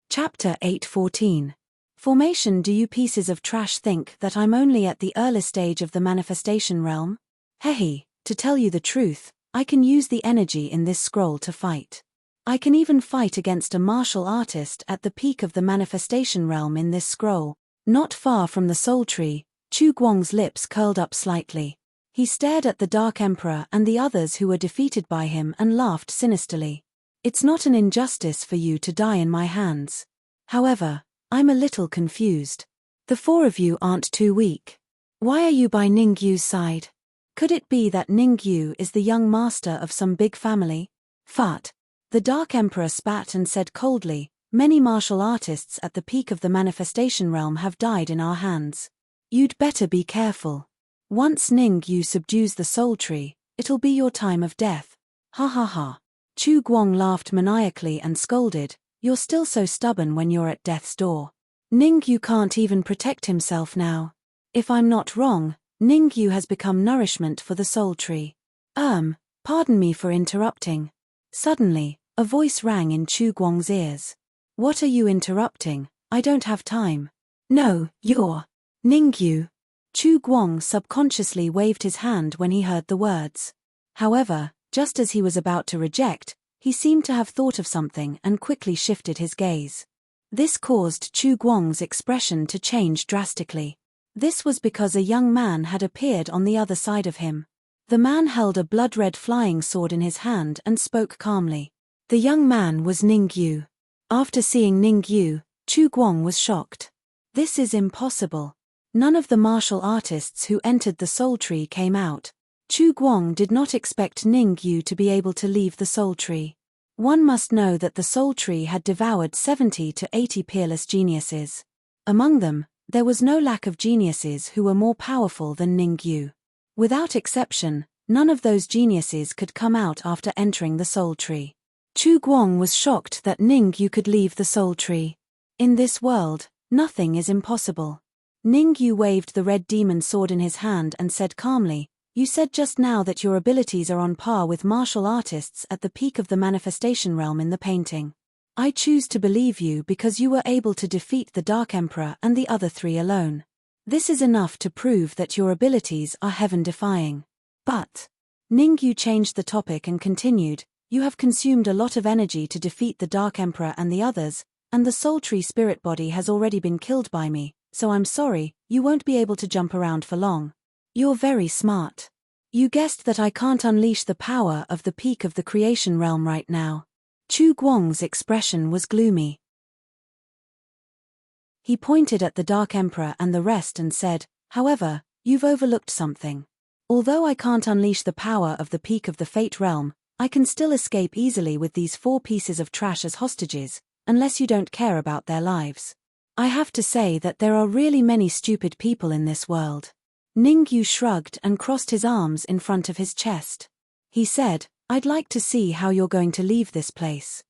Chapter 8:14. Formation. Do you pieces of trash think that I'm only at the early stage of the manifestation realm? Hehe, to tell you the truth, I can use the energy in this scroll to fight. I can even fight against a martial artist at the peak of the manifestation realm in this scroll. Not far from the soul tree, Chu Guang's lips curled up slightly. He stared at the Dark Emperor and the others who were defeated by him and laughed sinisterly. It's not an injustice for you to die in my hands. However, I'm a little confused. The 4 of you aren't too weak. Why are you by Ningyu's side? Could it be that Ningyu is the young master of some big family? Fart. The Dark Emperor spat and said coldly, many martial artists at the peak of the manifestation realm have died in our hands. You'd better be careful. Once Ningyu subdues the soul tree, it'll be your time of death. Ha ha ha. Chu Guang laughed maniacally and scolded, you're still so stubborn when you're at death's door. Ningyu can't even protect himself now. If I'm not wrong, Ningyu has become nourishment for the soul tree. Pardon me for interrupting. Suddenly, a voice rang in Chu Guang's ears. What are you interrupting? I don't have time. No, you're Ningyu. Chu Guang subconsciously waved his hand when he heard the words. However, just as he was about to reject, he seemed to have thought of something and quickly shifted his gaze. This caused Chu Guang's expression to change drastically. This was because a young man had appeared on the other side of him. The man held a blood-red flying sword in his hand and spoke calmly. The young man was Ningyu. After seeing Ningyu, Chu Guang was shocked. This is impossible. None of the martial artists who entered the soul tree came out. Chu Guang did not expect Ningyu to be able to leave the soul tree. One must know that the soul tree had devoured 70 to 80 peerless geniuses. Among them, there was no lack of geniuses who were more powerful than Ningyu. Without exception, none of those geniuses could come out after entering the soul tree. Chu Guang was shocked that Ningyu could leave the soul tree. In this world, nothing is impossible. Ningyu waved the red demon sword in his hand and said calmly, you said just now that your abilities are on par with martial artists at the peak of the manifestation realm in the painting. I choose to believe you because you were able to defeat the Dark Emperor and the other 3 alone. This is enough to prove that your abilities are heaven-defying. But Ningyu changed the topic and continued, you have consumed a lot of energy to defeat the Dark Emperor and the others, and the soul tree spirit body has already been killed by me, so I'm sorry, you won't be able to jump around for long. You're very smart. You guessed that I can't unleash the power of the peak of the creation realm right now. Chu Guang's expression was gloomy. He pointed at the Dark Emperor and the rest and said, "However, you've overlooked something. Although I can't unleash the power of the peak of the Fate Realm, I can still escape easily with these 4 pieces of trash as hostages, unless you don't care about their lives. I have to say that there are really many stupid people in this world." Ningyu shrugged and crossed his arms in front of his chest. He said, "I'd like to see how you're going to leave this place.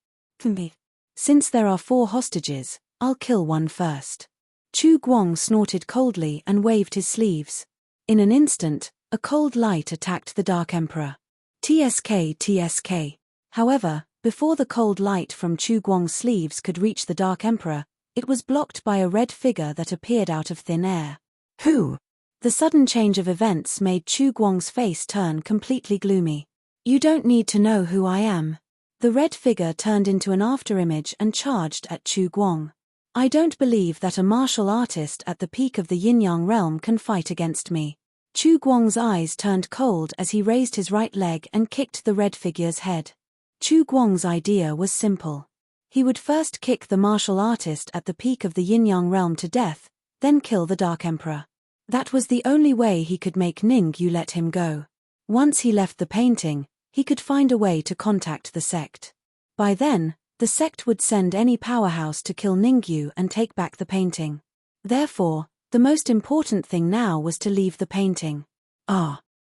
Since there are 4 hostages, I'll kill one first." Chu Guang snorted coldly and waved his sleeves. In an instant, a cold light attacked the Dark Emperor. TSK TSK. However, before the cold light from Chu Guang's sleeves could reach the Dark Emperor, it was blocked by a red figure that appeared out of thin air. Who? The sudden change of events made Chu Guang's face turn completely gloomy. "You don't need to know who I am." The red figure turned into an afterimage and charged at Chu Guang. "I don't believe that a martial artist at the peak of the yin-yang realm can fight against me." Chu Guang's eyes turned cold as he raised his right leg and kicked the red figure's head. Chu Guang's idea was simple. He would first kick the martial artist at the peak of the yin-yang realm to death, then kill the Dark Emperor. That was the only way he could make Ningyu let him go. Once he left the painting, he could find a way to contact the sect. By then, the sect would send any powerhouse to kill Ningyu and take back the painting. Therefore, the most important thing now was to leave the painting.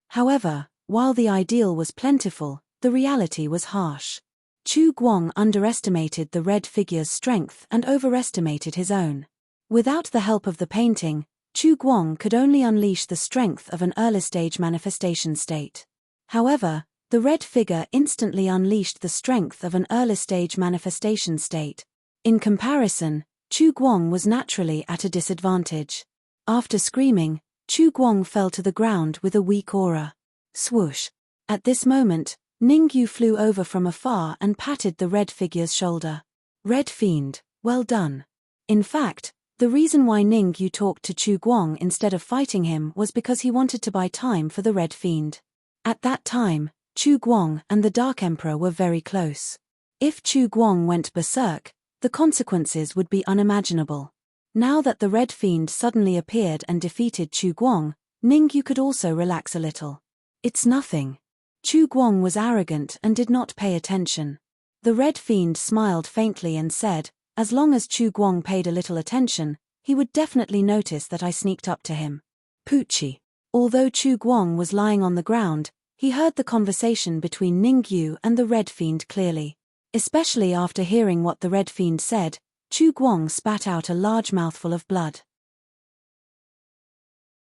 However, while the ideal was plentiful, the reality was harsh. Chu Guang underestimated the red figure's strength and overestimated his own. Without the help of the painting, Chu Guang could only unleash the strength of an early-stage manifestation state. However, the red figure instantly unleashed the strength of an early-stage manifestation state. In comparison, Chu Guang was naturally at a disadvantage. After screaming, Chu Guang fell to the ground with a weak aura. Swoosh! At this moment, Ningyu flew over from afar and patted the red figure's shoulder. "Red Fiend, well done." In fact, the reason why Ningyu talked to Chu Guang instead of fighting him was because he wanted to buy time for the Red Fiend. At that time, Chu Guang and the Dark Emperor were very close. If Chu Guang went berserk, the consequences would be unimaginable. Now that the Red Fiend suddenly appeared and defeated Chu Guang, Ningyu could also relax a little. "It's nothing." Chu Guang was arrogant and did not pay attention. The Red Fiend smiled faintly and said, "As long as Chu Guang paid a little attention, he would definitely notice that I sneaked up to him." Poochie. Although Chu Guang was lying on the ground, he heard the conversation between Ningyu and the Red Fiend clearly. Especially after hearing what the Red Fiend said, Chu Guang spat out a large mouthful of blood.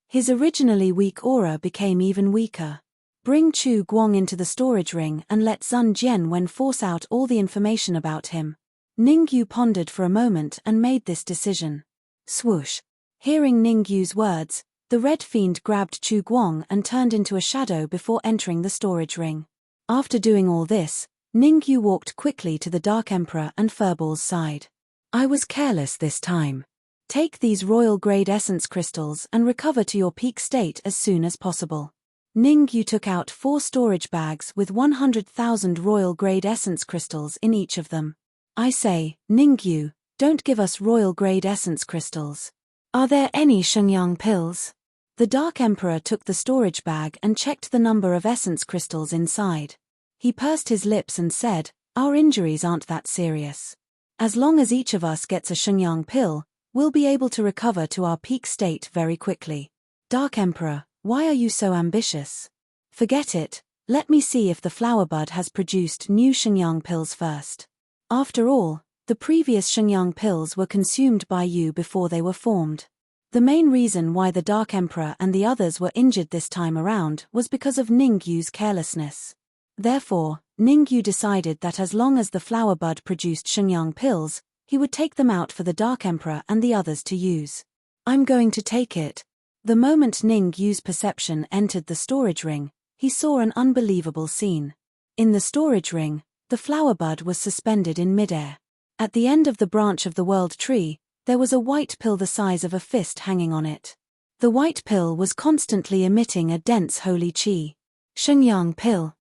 His originally weak aura became even weaker. Bring Chu Guang into the storage ring and let Zun Jianwen force out all the information about him. Ningyu pondered for a moment and made this decision. Swoosh! Hearing Ningyu's words, the Red Fiend grabbed Chu Guang and turned into a shadow before entering the storage ring. After doing all this, Ningyu walked quickly to the Dark Emperor and Furball's side. "I was careless this time. Take these royal grade essence crystals and recover to your peak state as soon as possible." Ningyu took out 4 storage bags with 100,000 royal grade essence crystals in each of them. "I say, Ningyu, don't give us royal grade essence crystals. Are there any Shenyang pills?" The Dark Emperor took the storage bag and checked the number of essence crystals inside. He pursed his lips and said, "Our injuries aren't that serious. As long as each of us gets a Shenyang pill, we'll be able to recover to our peak state very quickly." "Dark Emperor, why are you so ambitious?" "Forget it, let me see if the flower bud has produced new Shenyang pills first. After all, the previous Shenyang pills were consumed by you before they were formed." The main reason why the Dark Emperor and the others were injured this time around was because of Ningyu's carelessness. Therefore, Ningyu decided that as long as the flower bud produced Shenyang pills, he would take them out for the Dark Emperor and the others to use. "I'm going to take it." The moment Ningyu's perception entered the storage ring, he saw an unbelievable scene. In the storage ring, the flower bud was suspended in midair. At the end of the branch of the world tree, there was a white pill the size of a fist hanging on it. The white pill was constantly emitting a dense holy qi. Shenyang pill.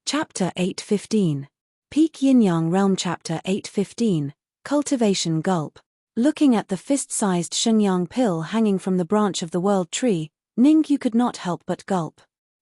Chapter 8:15. Peak Yin-Yang Realm. Chapter 8:15. Cultivation Gulp. Looking at the fist-sized Shenyang pill hanging from the branch of the world tree, Ningyu could not help but gulp.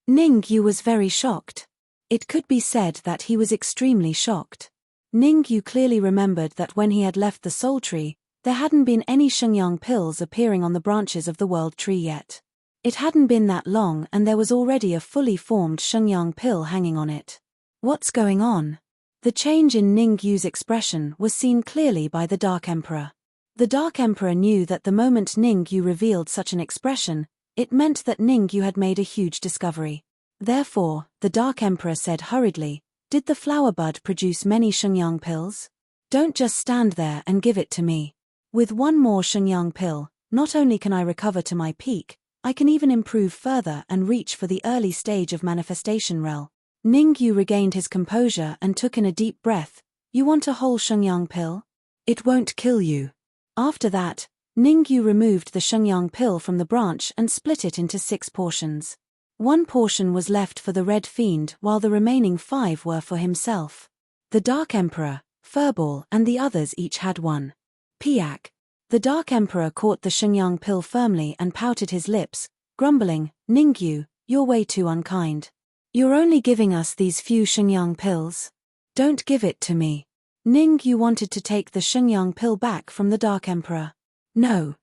Ningyu was very shocked. It could be said that he was extremely shocked. Ningyu clearly remembered that when he had left the soul tree, there hadn't been any Shenyang pills appearing on the branches of the world tree yet. It hadn't been that long and there was already a fully formed Shenyang pill hanging on it. What's going on? The change in Ningyu's expression was seen clearly by the Dark Emperor. The Dark Emperor knew that the moment Ningyu revealed such an expression, it meant that Ningyu had made a huge discovery. Therefore, the Dark Emperor said hurriedly, "Did the flower bud produce many Shenyang pills? Don't just stand there and give it to me. With one more Shenyang pill, not only can I recover to my peak, I can even improve further and reach for the early stage of manifestation realm." Ningyu regained his composure and took in a deep breath. "You want a whole Shenyang pill? It won't kill you." After that, Ningyu removed the Shenyang pill from the branch and split it into 6 portions. One portion was left for the Red Fiend while the remaining 5 were for himself. The Dark Emperor, Furball and the others each had one. Piak. The Dark Emperor caught the Shenyang pill firmly and pouted his lips, grumbling, "Ningyu, you're way too unkind. You're only giving us these few Shenyang pills. Don't give it to me." Ningyu wanted to take the Shenyang pill back from the Dark Emperor. No,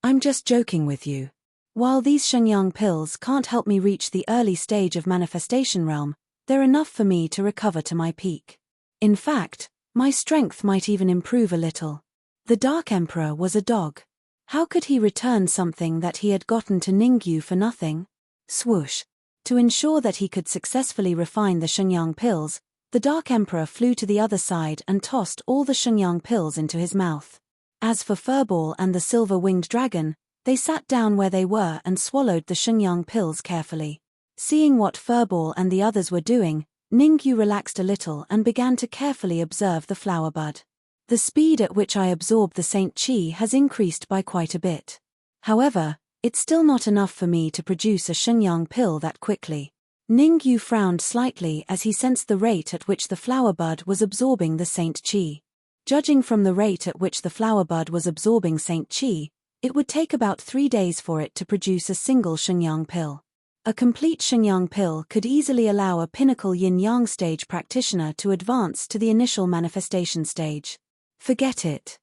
I'm just joking with you. While these Shenyang pills can't help me reach the early stage of manifestation realm, they're enough for me to recover to my peak. In fact, my strength might even improve a little." The Dark Emperor was a dog. How could he return something that he had gotten to Ningyu for nothing? Swoosh. To ensure that he could successfully refine the Shenyang pills, the Dark Emperor flew to the other side and tossed all the Shenyang pills into his mouth. As for Furball and the silver-winged dragon, they sat down where they were and swallowed the Shenyang pills carefully. Seeing what Furball and the others were doing, Ningyu relaxed a little and began to carefully observe the flower bud. "The speed at which I absorb the Saint Chi has increased by quite a bit. However, it's still not enough for me to produce a Shenyang pill that quickly." Ningyu frowned slightly as he sensed the rate at which the flower bud was absorbing the Saint Chi. Judging from the rate at which the flower bud was absorbing Saint Chi, it would take about 3 days for it to produce a single Shenyang pill. A complete Shenyang pill could easily allow a pinnacle yin-yang stage practitioner to advance to the initial manifestation stage. Forget it.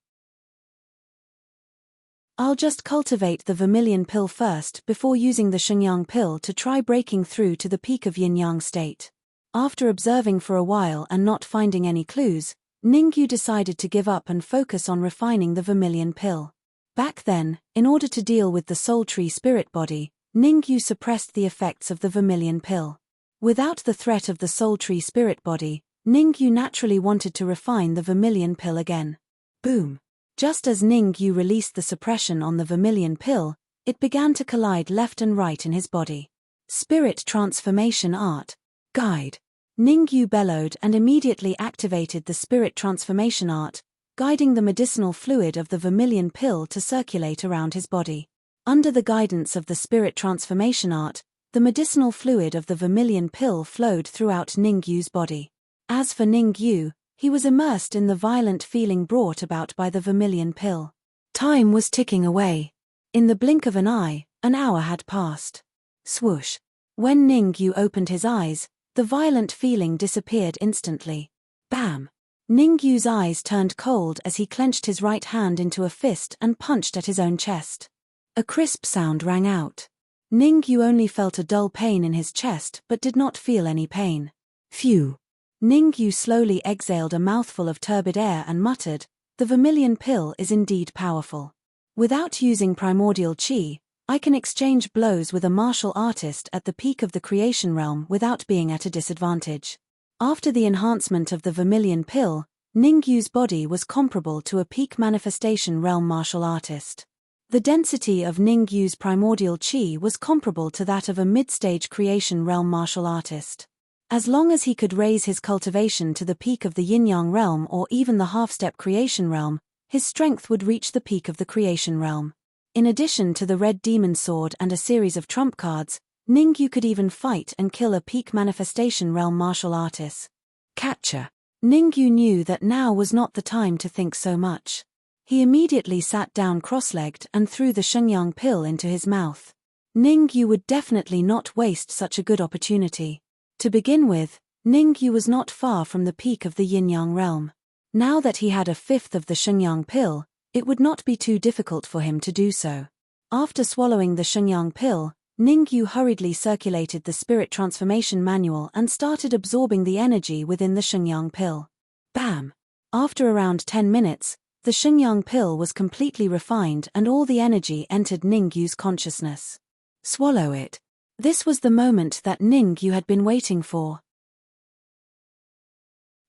I'll just cultivate the vermilion pill first before using the Shenyang pill to try breaking through to the peak of yin-yang state. After observing for a while and not finding any clues, Ningyu decided to give up and focus on refining the vermilion pill. Back then, in order to deal with the soul tree spirit body, Ningyu suppressed the effects of the vermilion pill. Without the threat of the soul tree spirit body, Ningyu naturally wanted to refine the vermilion pill again. Boom! Just as Ningyu released the suppression on the vermilion pill, it began to collide left and right in his body. Spirit Transformation Art. Guide. Ningyu bellowed and immediately activated the Spirit Transformation Art, guiding the medicinal fluid of the vermilion pill to circulate around his body. Under the guidance of the Spirit Transformation Art, the medicinal fluid of the vermilion pill flowed throughout Ningyu's body. As for Ningyu, he was immersed in the violent feeling brought about by the vermilion pill. Time was ticking away. In the blink of an eye, an hour had passed. Swoosh. When Ningyu opened his eyes, the violent feeling disappeared instantly. Bam! Ningyu's eyes turned cold as he clenched his right hand into a fist and punched at his own chest. A crisp sound rang out. Ningyu only felt a dull pain in his chest but did not feel any pain. Phew! Ningyu slowly exhaled a mouthful of turbid air and muttered, "The vermilion pill is indeed powerful. Without using primordial chi, I can exchange blows with a martial artist at the peak of the creation realm without being at a disadvantage." After the enhancement of the vermilion pill, Ningyu's body was comparable to a peak manifestation realm martial artist. The density of Ningyu's primordial chi was comparable to that of a mid-stage creation realm martial artist. As long as he could raise his cultivation to the peak of the yin-yang realm or even the half-step creation realm, his strength would reach the peak of the creation realm. In addition to the red demon sword and a series of trump cards, Ningyu could even fight and kill a peak manifestation realm martial artist. Catcher. Ningyu knew that now was not the time to think so much. He immediately sat down cross-legged and threw the Shengyang pill into his mouth. Ningyu would definitely not waste such a good opportunity. To begin with, Ningyu was not far from the peak of the yin-yang realm. Now that he had a fifth of the Shengyang pill, it would not be too difficult for him to do so. After swallowing the Shengyang pill, Ningyu hurriedly circulated the spirit transformation manual and started absorbing the energy within the Shengyang pill. Bam! After around 10 minutes, the Shengyang pill was completely refined and all the energy entered Ningyu's consciousness. Swallow it. This was the moment that Ningyu had been waiting for.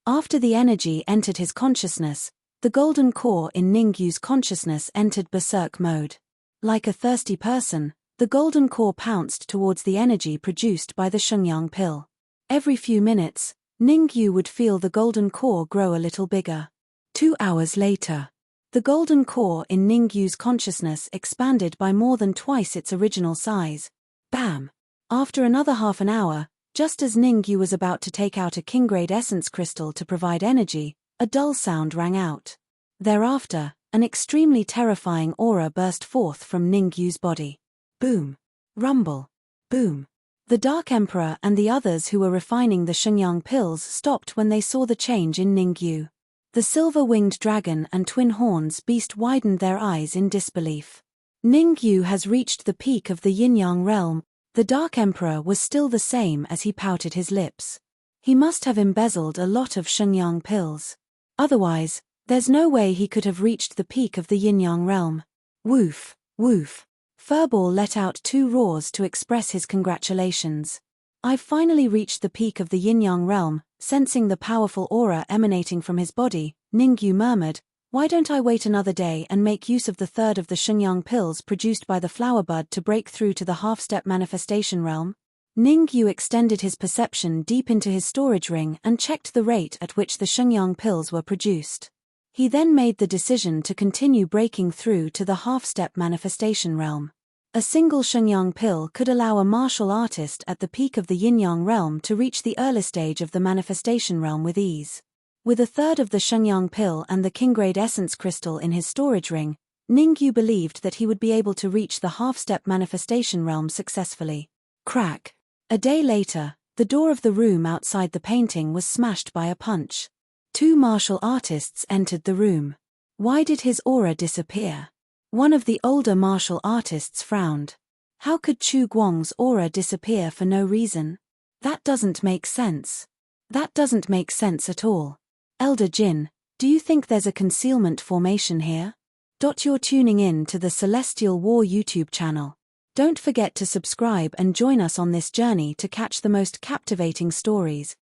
After the energy entered his consciousness, the golden core in Ningyu's consciousness entered berserk mode. Like a thirsty person, the golden core pounced towards the energy produced by the Shengyang pill. Every few minutes, Ningyu would feel the golden core grow a little bigger. 2 hours later, the golden core in Ningyu's consciousness expanded by more than twice its original size. Bam! After another half an hour, just as Ningyu was about to take out a king-grade essence crystal to provide energy, a dull sound rang out. Thereafter, an extremely terrifying aura burst forth from Ningyu's body. Boom! Rumble! Boom! The Dark Emperor and the others who were refining the Shengyang pills stopped when they saw the change in Ningyu. The silver-winged dragon and twin horns beast widened their eyes in disbelief. Ningyu has reached the peak of the yin-yang realm. The Dark Emperor was still the same as he pouted his lips. He must have embezzled a lot of Shengyang pills. Otherwise, there's no way he could have reached the peak of the yin-yang realm. Woof, woof. Furball let out 2 roars to express his congratulations. I've finally reached the peak of the yin-yang realm. Sensing the powerful aura emanating from his body, Ningyu murmured, "Why don't I wait another day and make use of the third of the Shengyang pills produced by the flower bud to break through to the half-step manifestation realm?" Ningyu extended his perception deep into his storage ring and checked the rate at which the Shengyang pills were produced. He then made the decision to continue breaking through to the half-step manifestation realm. A single Shengyang pill could allow a martial artist at the peak of the yin-yang realm to reach the early stage of the manifestation realm with ease. With a third of the Shengyang pill and the king-grade essence crystal in his storage ring, Ningyu believed that he would be able to reach the half-step manifestation realm successfully. Crack! A day later, the door of the room outside the painting was smashed by a punch. 2 martial artists entered the room. Why did his aura disappear? One of the older martial artists frowned. How could Chu Guang's aura disappear for no reason? That doesn't make sense. That doesn't make sense at all. Elder Jin, do you think there's a concealment formation here? You're tuning in to the Celestial War YouTube channel. Don't forget to subscribe and join us on this journey to catch the most captivating stories.